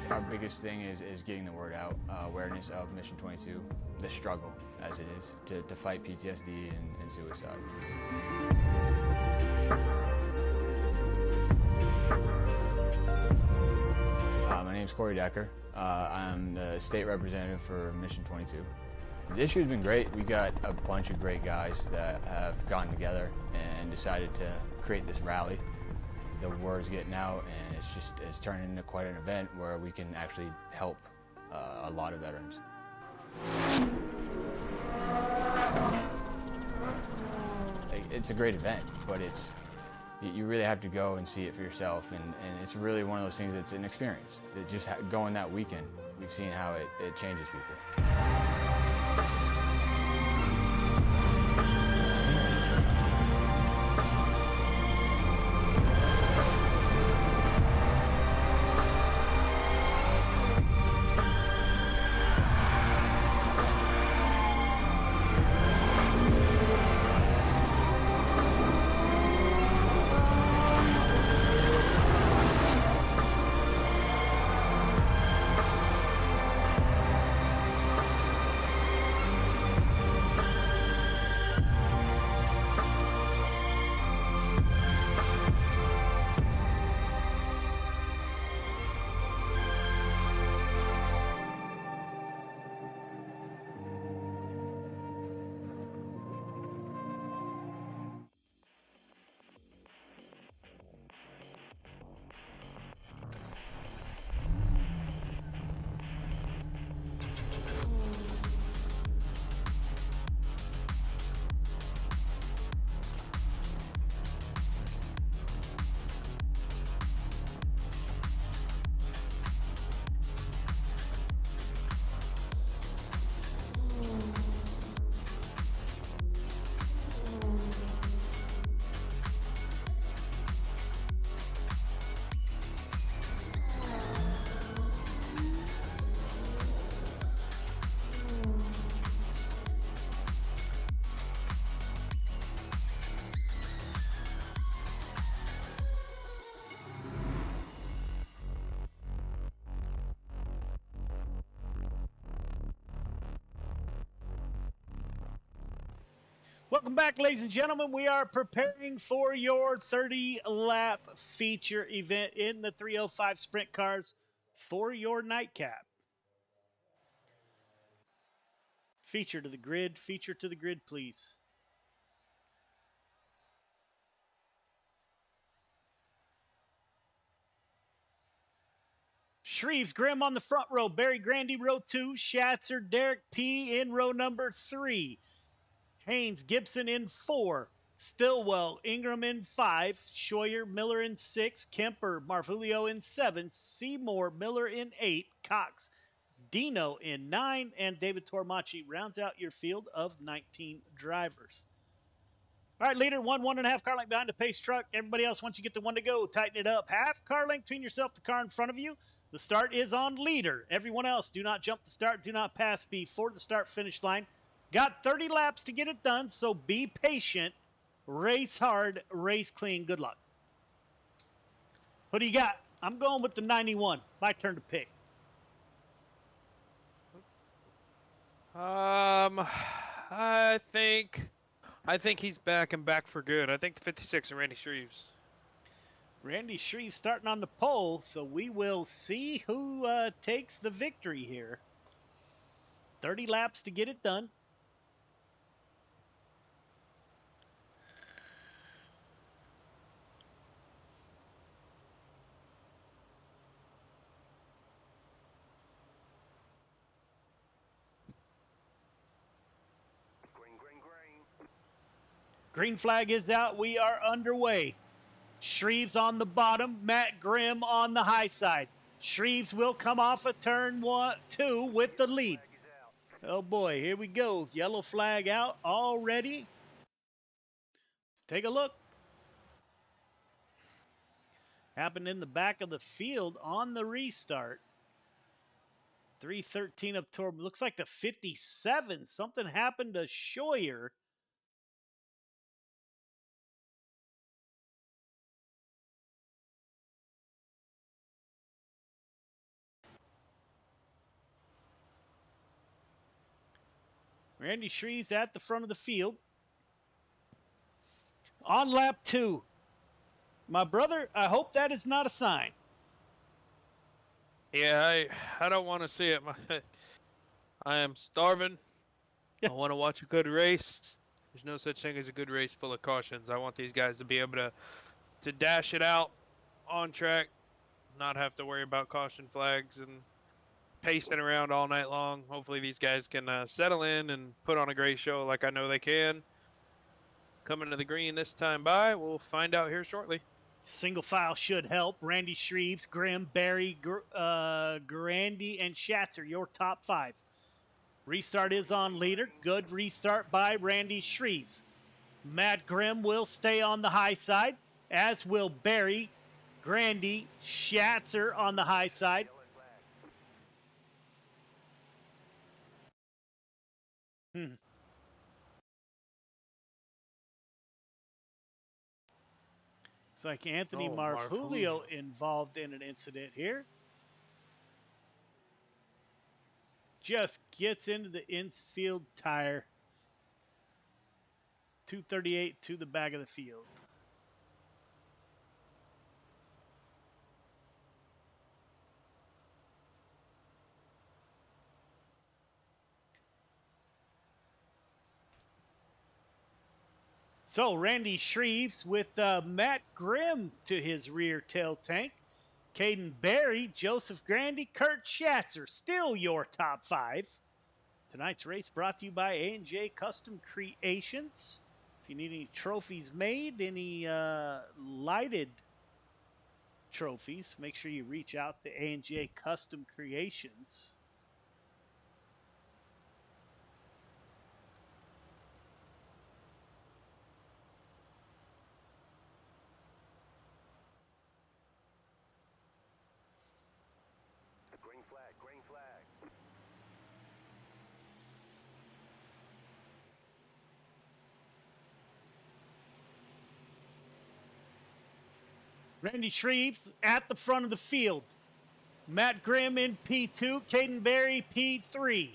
Our biggest thing is getting the word out, awareness of Mission 22, the struggle as it is to fight PTSD and suicide. My name is Corey Decker. I'm the state representative for Mission 22. This year's been great. We got a bunch of great guys that have gotten together and decided to create this rally. The word's getting out, and it's turning into quite an event where we can actually help a lot of veterans. It's a great event, but you really have to go and see it for yourself, and it's really one of those things that's an experience. Just going that weekend, we've seen how it changes people. Welcome back, ladies and gentlemen. We are preparing for your 30-lap feature event in the 305 Sprint Cars for your nightcap. Feature to the grid, please. Shreves, Grimm on the front row, Barry Grandy row 2, Schatzer, Derek P in row number 3. Haynes, Gibson in 4. Stillwell, Ingram in 5. Scheuer, Miller in 6. Kemper, Marfulio in 7. Seymour, Miller in 8. Cox, Dino in 9. And David Tormachi rounds out your field of 19 drivers. All right, leader, 1.5 car length behind the pace truck. Everybody else, once you get the one to go, tighten it up. Half car length between yourself, the car in front of you. The start is on leader. Everyone else, do not jump the start. Do not pass before the start-finish line. Got 30 laps to get it done, so be patient. Race hard, race clean. Good luck. What do you got? I'm going with the 91. My turn to pick. I think he's back and back for good. I think the 56 and Randy Shreves. Randy Shreves starting on the pole, so we will see who takes the victory here. 30 laps to get it done. Green flag is out. We are underway. Shreves on the bottom, Matt Grimm on the high side. Shreves will come off a turn 2 with the lead. Oh boy, here we go. Yellow flag out already. Let's take a look. Happened in the back of the field on the restart. 313 of Torb. Looks like the 57. Something happened to Scheuer. Randy Shreves at the front of the field. On lap 2. My brother, I hope that is not a sign. Yeah, I don't want to see it. I am starving. I want to watch a good race. There's no such thing as a good race full of cautions. I want these guys to be able to dash it out on track, not have to worry about caution flags and pacing around all night long. Hopefully these guys can settle in and put on a great show like I know they can. Coming to the green this time by, we'll find out here shortly. Single file should help. Randy Shreves, Grimm, Barry, Grandy, and Schatzer, your top 5. Restart is on leader. Good restart by Randy Shreves. Matt Grimm will stay on the high side, as will Barry, Grandy, Schatzer on the high side. Looks like Anthony Marfulio involved in an incident here. Just gets into the infield tire. 238 to the back of the field. So Randy Shreves with Matt Grimm to his rear tail tank. Caden Barry, Joseph Grandy, Kurt Schatzer, still your top 5. Tonight's race brought to you by A&J Custom Creations. If you need any trophies made, any lighted trophies, make sure you reach out to A&J Custom Creations. Green flag, green flag. Randy Shreves at the front of the field. Matt Grimm in P2, Caden Barry P3.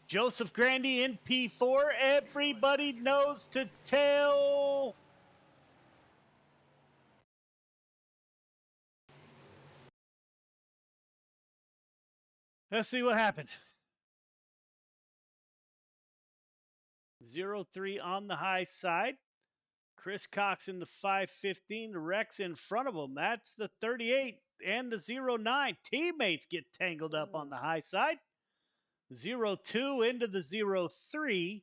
Joseph Grandy in P4. Everybody knows to tell. Let's see what happened. 0-3 on the high side. Chris Cox in the 515. Rex in front of him. That's the 38 and the 0-9. Teammates get tangled up on the high side. 0-2 into the 0-3.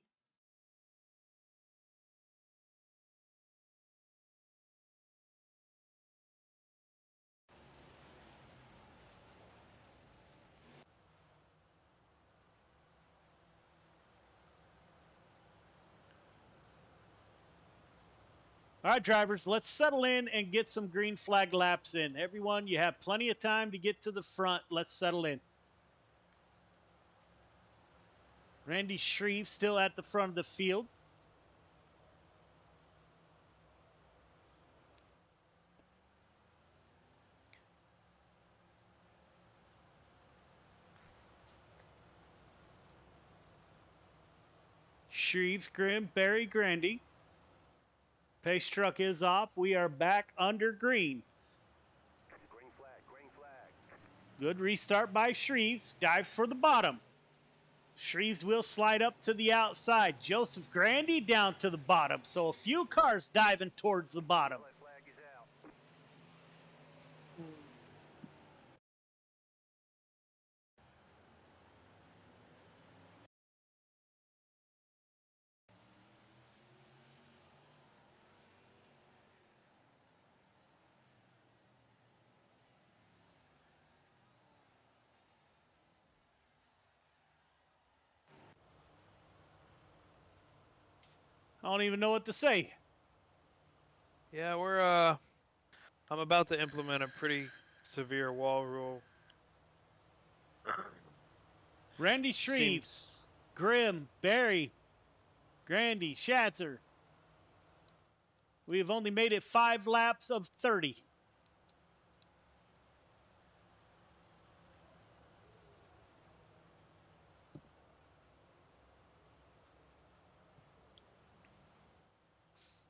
All right, drivers, let's settle in and get some green flag laps in. Everyone, you have plenty of time to get to the front. Let's settle in. Randy Shreve still at the front of the field. Shreves, Grimm, Barry, Grandy. Pace truck is off. We are back under green. Green flag, green flag. Good restart by Shreves. Dives for the bottom. Shreves will slide up to the outside. Joseph Grandy down to the bottom. So a few cars diving towards the bottom. Flag is out. I don't even know what to say. Yeah, I'm about to implement a pretty severe wall rule. Randy Shreves, Grimm, Barry, Grandy, Schatzer. We have only made it 5 laps of 30.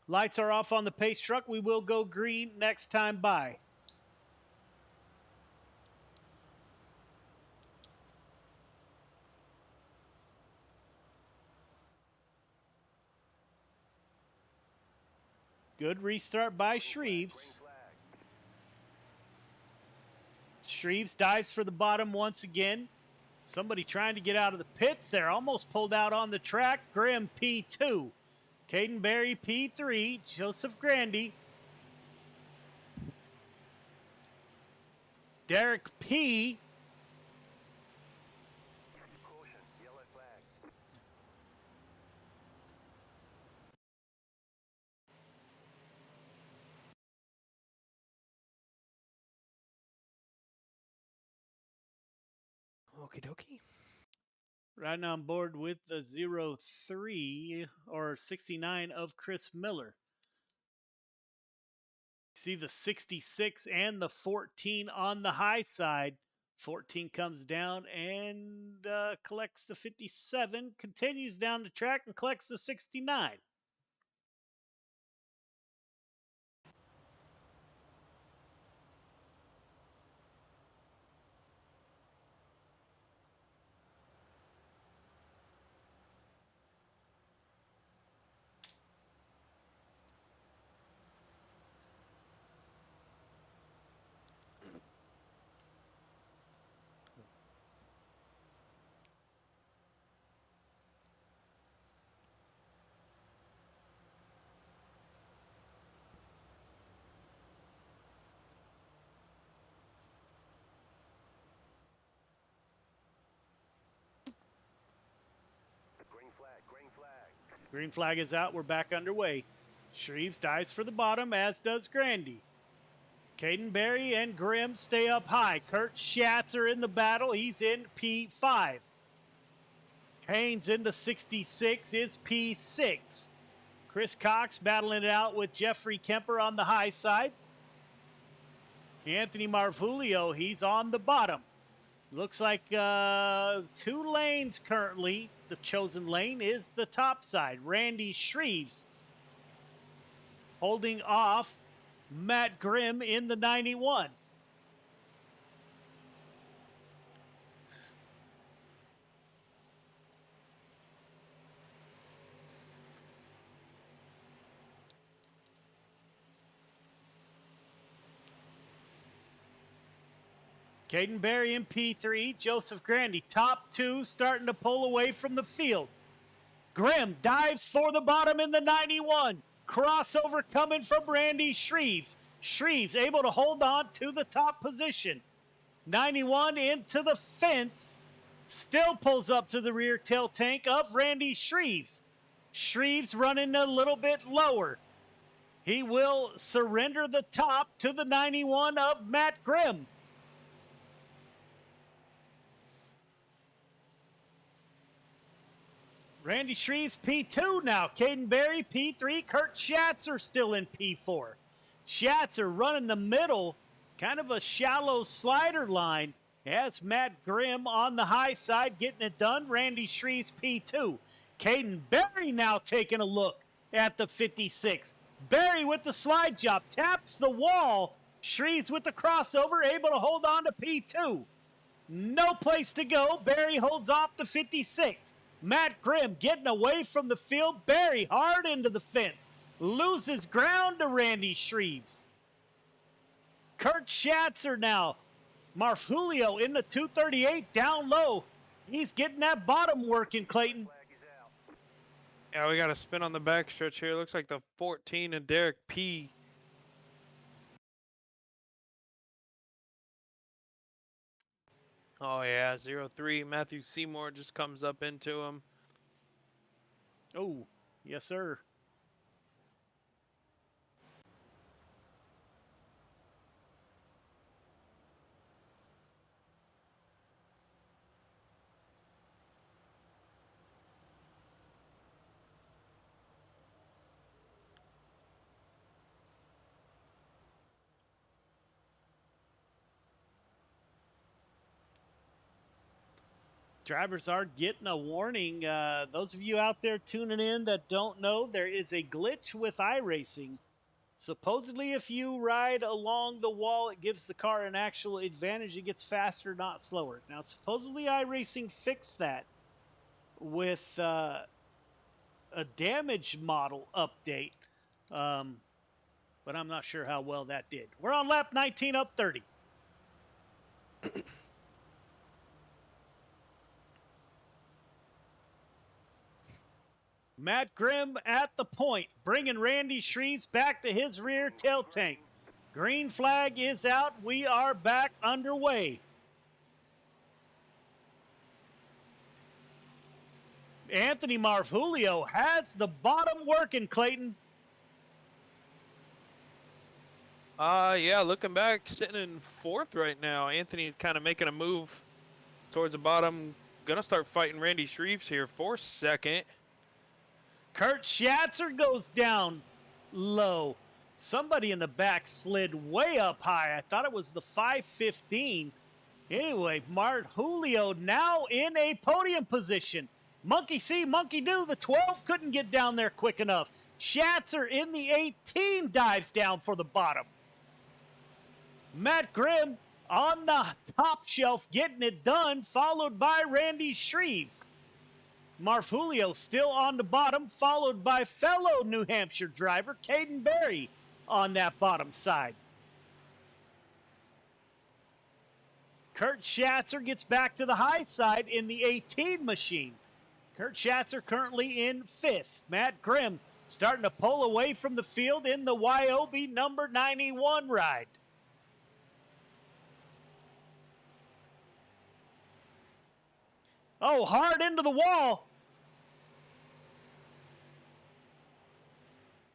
Lights are off on the pace truck. We will go green next time by. Good restart by Shreves. Shreves dives for the bottom once again. Somebody trying to get out of the pits there. Almost pulled out on the track. Grimm P2. Caden Berry P3. Joseph Grandy. Derek P. Caution, yellow flag. Okie dokie. Riding on board with the 03 or 69 of Chris Miller. See the 66 and the 14 on the high side. 14 comes down and collects the 57, continues down the track and collects the 69. Green flag, green flag. Green flag is out. We're back underway. Shreves dives for the bottom, as does Grandy. Caden Berry and Grimm stay up high. Kurt Schatzer in the battle. He's in P5. Haynes in the 66 is P6. Chris Cox battling it out with Jeffrey Kemper on the high side. Anthony Marvulio, he's on the bottom. Looks like 2 lanes currently. The chosen lane is the top side. Randy Shreves holding off Matt Grimm in the 91. Caden Berry in P3. Joseph Grandy, top 2, starting to pull away from the field. Grimm dives for the bottom in the 91. Crossover coming from Randy Shreves. Shreves able to hold on to the top position. 91 into the fence. Still pulls up to the rear tail tank of Randy Shreves. Shreves running a little bit lower. He will surrender the top to the 91 of Matt Grimm. Randy Shreves, P2 now. Caden Berry, P3. Kurt Schatzer still in P4. Schatzer running the middle, kind of a shallow slider line. Has Matt Grimm on the high side, getting it done. Randy Shreves, P2. Caden Berry now taking a look at the 56. Berry with the slide job, taps the wall. Shreves with the crossover, able to hold on to P2. No place to go. Berry holds off the 56. Matt Grimm getting away from the field. Berry hard into the fence. Loses ground to Randy Shreves. Kurt Schatzer now. Marfulio in the 238 down low. He's getting that bottom working, Clayton. Yeah, we got a spin on the back stretch here. Looks like the 14 and Derek P. Oh yeah, 0-3. Matthew Seymour just comes up into him. Oh, yes sir. Drivers are getting a warning. Those of you out there tuning in that don't know, there is a glitch with iRacing. Supposedly, if you ride along the wall, it gives the car an actual advantage. It gets faster, not slower. Now, supposedly, iRacing fixed that with a damage model update, but I'm not sure how well that did. We're on lap 19 up 30. Matt Grimm at the point, bringing Randy Shreves back to his rear tail tank. Green flag is out. We are back underway. Anthony Marfulio has the bottom working, Clayton. Yeah, looking back, sitting in fourth right now. Anthony's kind of making a move towards the bottom. Gonna start fighting Randy Shreves here for second. Kurt Schatzer goes down low. Somebody in the back slid way up high. I thought it was the 515. Anyway, Marfulio now in a podium position. Monkey see, monkey do. The 12 couldn't get down there quick enough. Schatzer in the 18 dives down for the bottom. Matt Grimm on the top shelf getting it done, followed by Randy Shreves. Marfulio still on the bottom, followed by fellow New Hampshire driver Caden Berry on that bottom side. Kurt Schatzer gets back to the high side in the 18 machine. Kurt Schatzer currently in fifth. Matt Grimm starting to pull away from the field in the YOB number 91 ride. Oh, hard into the wall.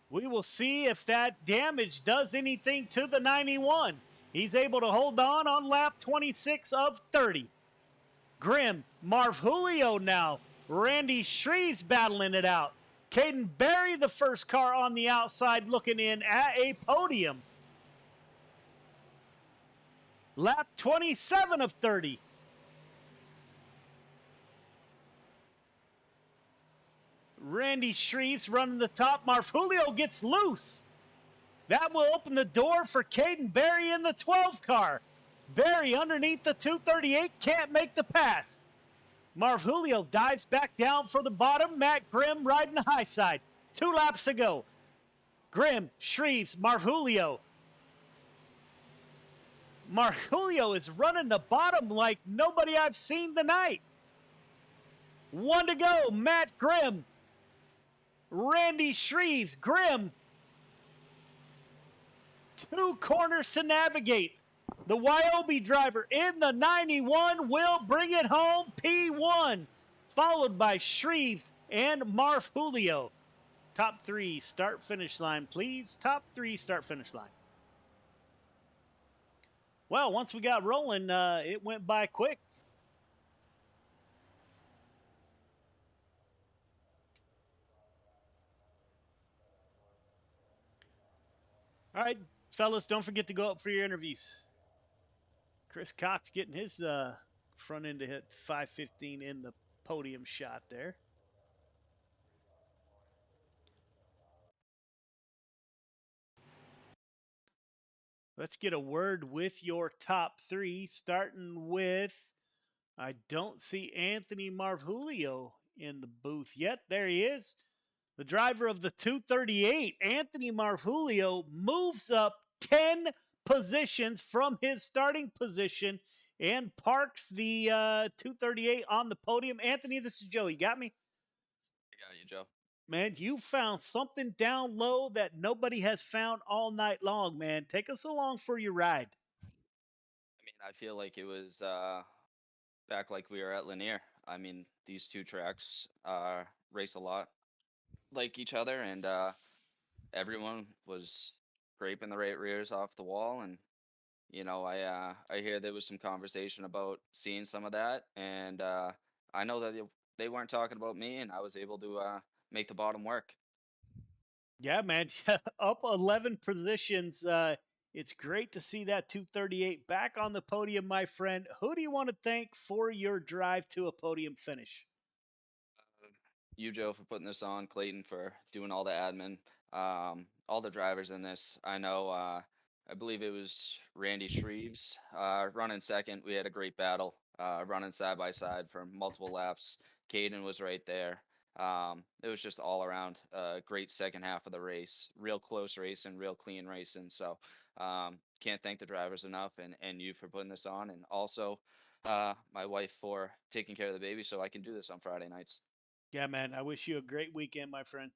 We will see if that damage does anything to the 91. He's able to hold on lap 26 of 30. Grimm, Marfulio now. Randy Shreves battling it out. Caden Berry, the first car on the outside, looking in at a podium. Lap 27 of 30. Randy Shreves running the top. Marfulio gets loose. That will open the door for Caden Berry in the 12 car. Berry underneath the 238 can't make the pass. Marfulio dives back down for the bottom. Matt Grimm riding the high side. 2 laps to go. Grimm, Shreves, Marfulio. Marfulio is running the bottom like nobody I've seen tonight. 1 to go. Matt Grimm. Randy Shreves. Grimm. 2 corners to navigate. The YOB driver in the 91 will bring it home, P1, followed by Shreves and Marfulio. Top 3 start-finish line, please. Top 3 start-finish line. Well, once we got rolling, it went by quick. All right, fellas, don't forget to go up for your interviews. Chris Cox getting his front end to hit 515 in the podium shot there. Let's get a word with your top three, starting with, I don't see Anthony Marvulio in the booth yet. There he is. The driver of the 238, Anthony Marvulio, moves up 10 positions from his starting position and parks the 238 on the podium. Anthony, this is Joe. You got me? I got you, Joe. Man, you found something down low that nobody has found all night long, man. Take us along for your ride. I mean, I feel like it was back like we were at Lanier. I mean, these two tracks race a lot like each other, and everyone was scraping the right rears off the wall. And I hear there was some conversation about seeing some of that, and I know that they weren't talking about me, and I was able to make the bottom work. Yeah, man. Up 11 positions. It's great to see that 238 back on the podium, my friend. Who do you want to thank for your drive to a podium finish? You, Joe, for putting this on, Clayton for doing all the admin, all the drivers in this. I know, I believe it was Randy Shreves running second. We had a great battle, running side by side for multiple laps. Caden was right there. It was just all around great second half of the race. Real close racing, real clean racing. So can't thank the drivers enough, and you for putting this on, and also my wife for taking care of the baby so I can do this on Friday nights. Yeah, man. I wish you a great weekend, my friend.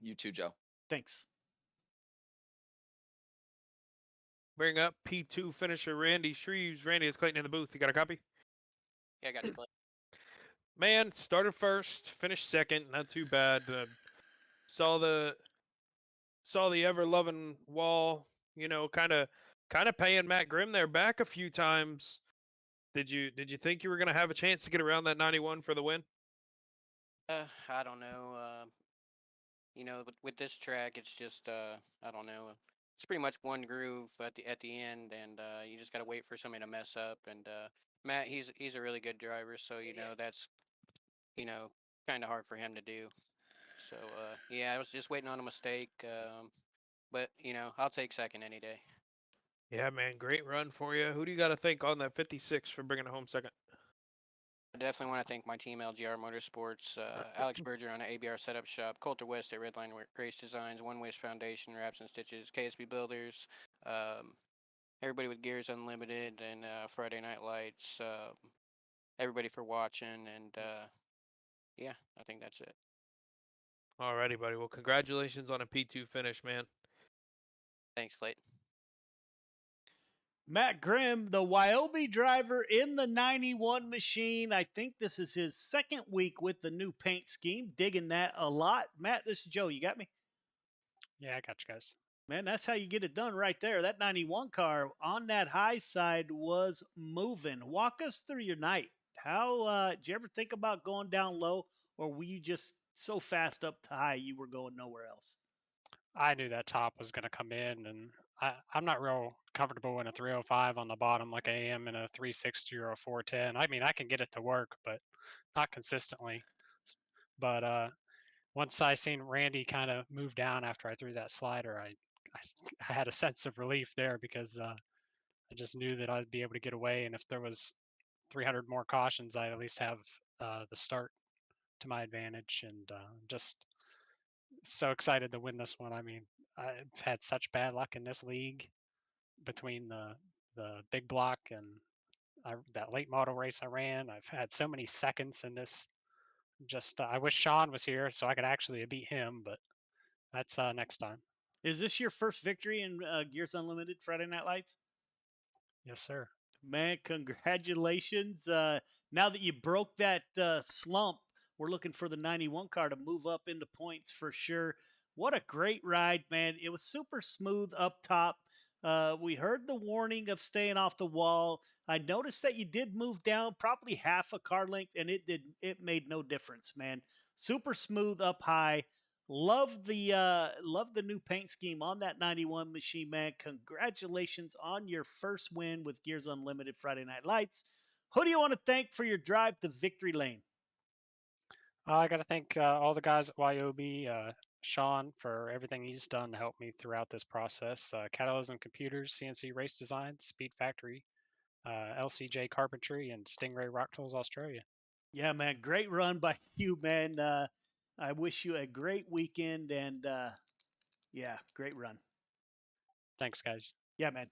You too, Joe. Thanks. Bring up P2 finisher Randy Shreves. Randy, it's Clayton in the booth. You got a copy? Yeah, I got you, Clay. Man, started first, finished second. Not too bad. Saw the ever loving wall. Kind of paying Matt Grimm there back a few times. Did you think you were gonna have a chance to get around that 91 for the win? I don't know. With this track, it's just I don't know. It's pretty much one groove at the end, and you just gotta wait for somebody to mess up. And Matt, he's a really good driver, so that's kind of hard for him to do. So yeah, I was just waiting on a mistake. But I'll take second any day. Yeah, man, great run for you. Who do you got to thank on that 56 for bringing it home second? I definitely want to thank my team, LGR Motorsports, Alex Berger on the ABR Setup Shop, Coulter West at Redline Race Designs, One Waste Foundation, Wraps and Stitches, KSB Builders, everybody with Gears Unlimited, and Friday Night Lights. Everybody for watching, and yeah, I think that's it. Alrighty, buddy. Well, congratulations on a P2 finish, man. Thanks, Clayton. Matt Grimm, the Wyobe driver in the 91 machine. I think this is his second week with the new paint scheme. Digging that a lot. Matt, this is Joe. You got me? Yeah, I got you guys. Man, that's how you get it done right there. That 91 car on that high side was moving. Walk us through your night. How did you ever think about going down low, or were you just so fast up to high you were going nowhere else? I knew that top was going to come in, and I'm not real comfortable in a 305 on the bottom like I am in a 360 or a 410. I mean, I can get it to work, but not consistently. But once I seen Randy kind of move down after I threw that slider, I had a sense of relief there because I just knew that I'd be able to get away, and if there was 300 more cautions, I'd at least have the start to my advantage, and just so excited to win this one. I mean, I've had such bad luck in this league between the big block and that late model race I ran. I've had so many seconds in this. Just I wish Sean was here so I could actually beat him, but that's next time. Is this your first victory in Gears Unlimited Friday Night Lights? Yes, sir. Man, congratulations. Now that you broke that slump, we're looking for the 91 car to move up into points for sure. What a great ride, man. It was super smooth up top. We heard the warning of staying off the wall. I noticed that you did move down probably half a car length, and it made no difference, man. Super smooth up high. Love the new paint scheme on that 91 machine, man. Congratulations on your first win with Gears Unlimited Friday Night Lights. Who do you want to thank for your drive to victory lane? I got to thank all the guys at YOB, Sean, for everything he's done to help me throughout this process. Catalysm Computers, CNC Race Design, Speed Factory, LCJ Carpentry, and Stingray Rock Tools Australia. Yeah, man, great run by you, man. I wish you a great weekend, and yeah, great run. Thanks, guys. Yeah, man.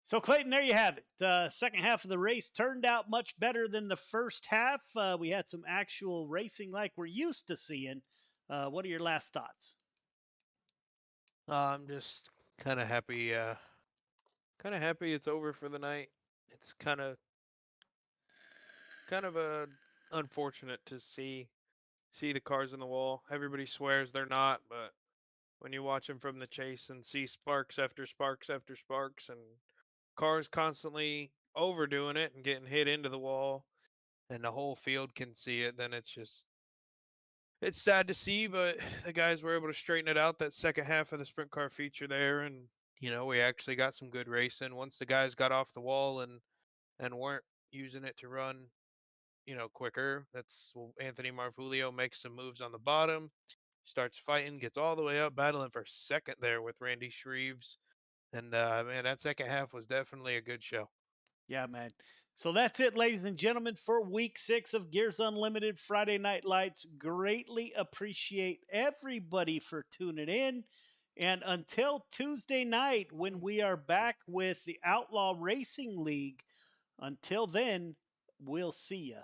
So, Clayton, there you have it. Second half of the race turned out much better than the first half. We had some actual racing like we're used to seeing. What are your last thoughts? I'm just kind of happy. Kind of happy it's over for the night. It's kind of unfortunate to see the cars in the wall. Everybody swears they're not, but when you watch them from the chase and see sparks after sparks after sparks and cars constantly overdoing it and getting hit into the wall and the whole field can see it, then it's sad to see, but the guys were able to straighten it out that second half of the sprint car feature there, and we actually got some good racing once the guys got off the wall and weren't using it to run quicker. That's Anthony Marvulio makes some moves on the bottom, starts fighting, gets all the way up, battling for second there with Randy Shreves. And man, that second half was definitely a good show. Yeah, man. So that's it, ladies and gentlemen, for week 6 of Gears Unlimited Friday Night Lights. Greatly appreciate everybody for tuning in. And until Tuesday night, when we are back with the Outlaw Racing League, until then, we'll see ya.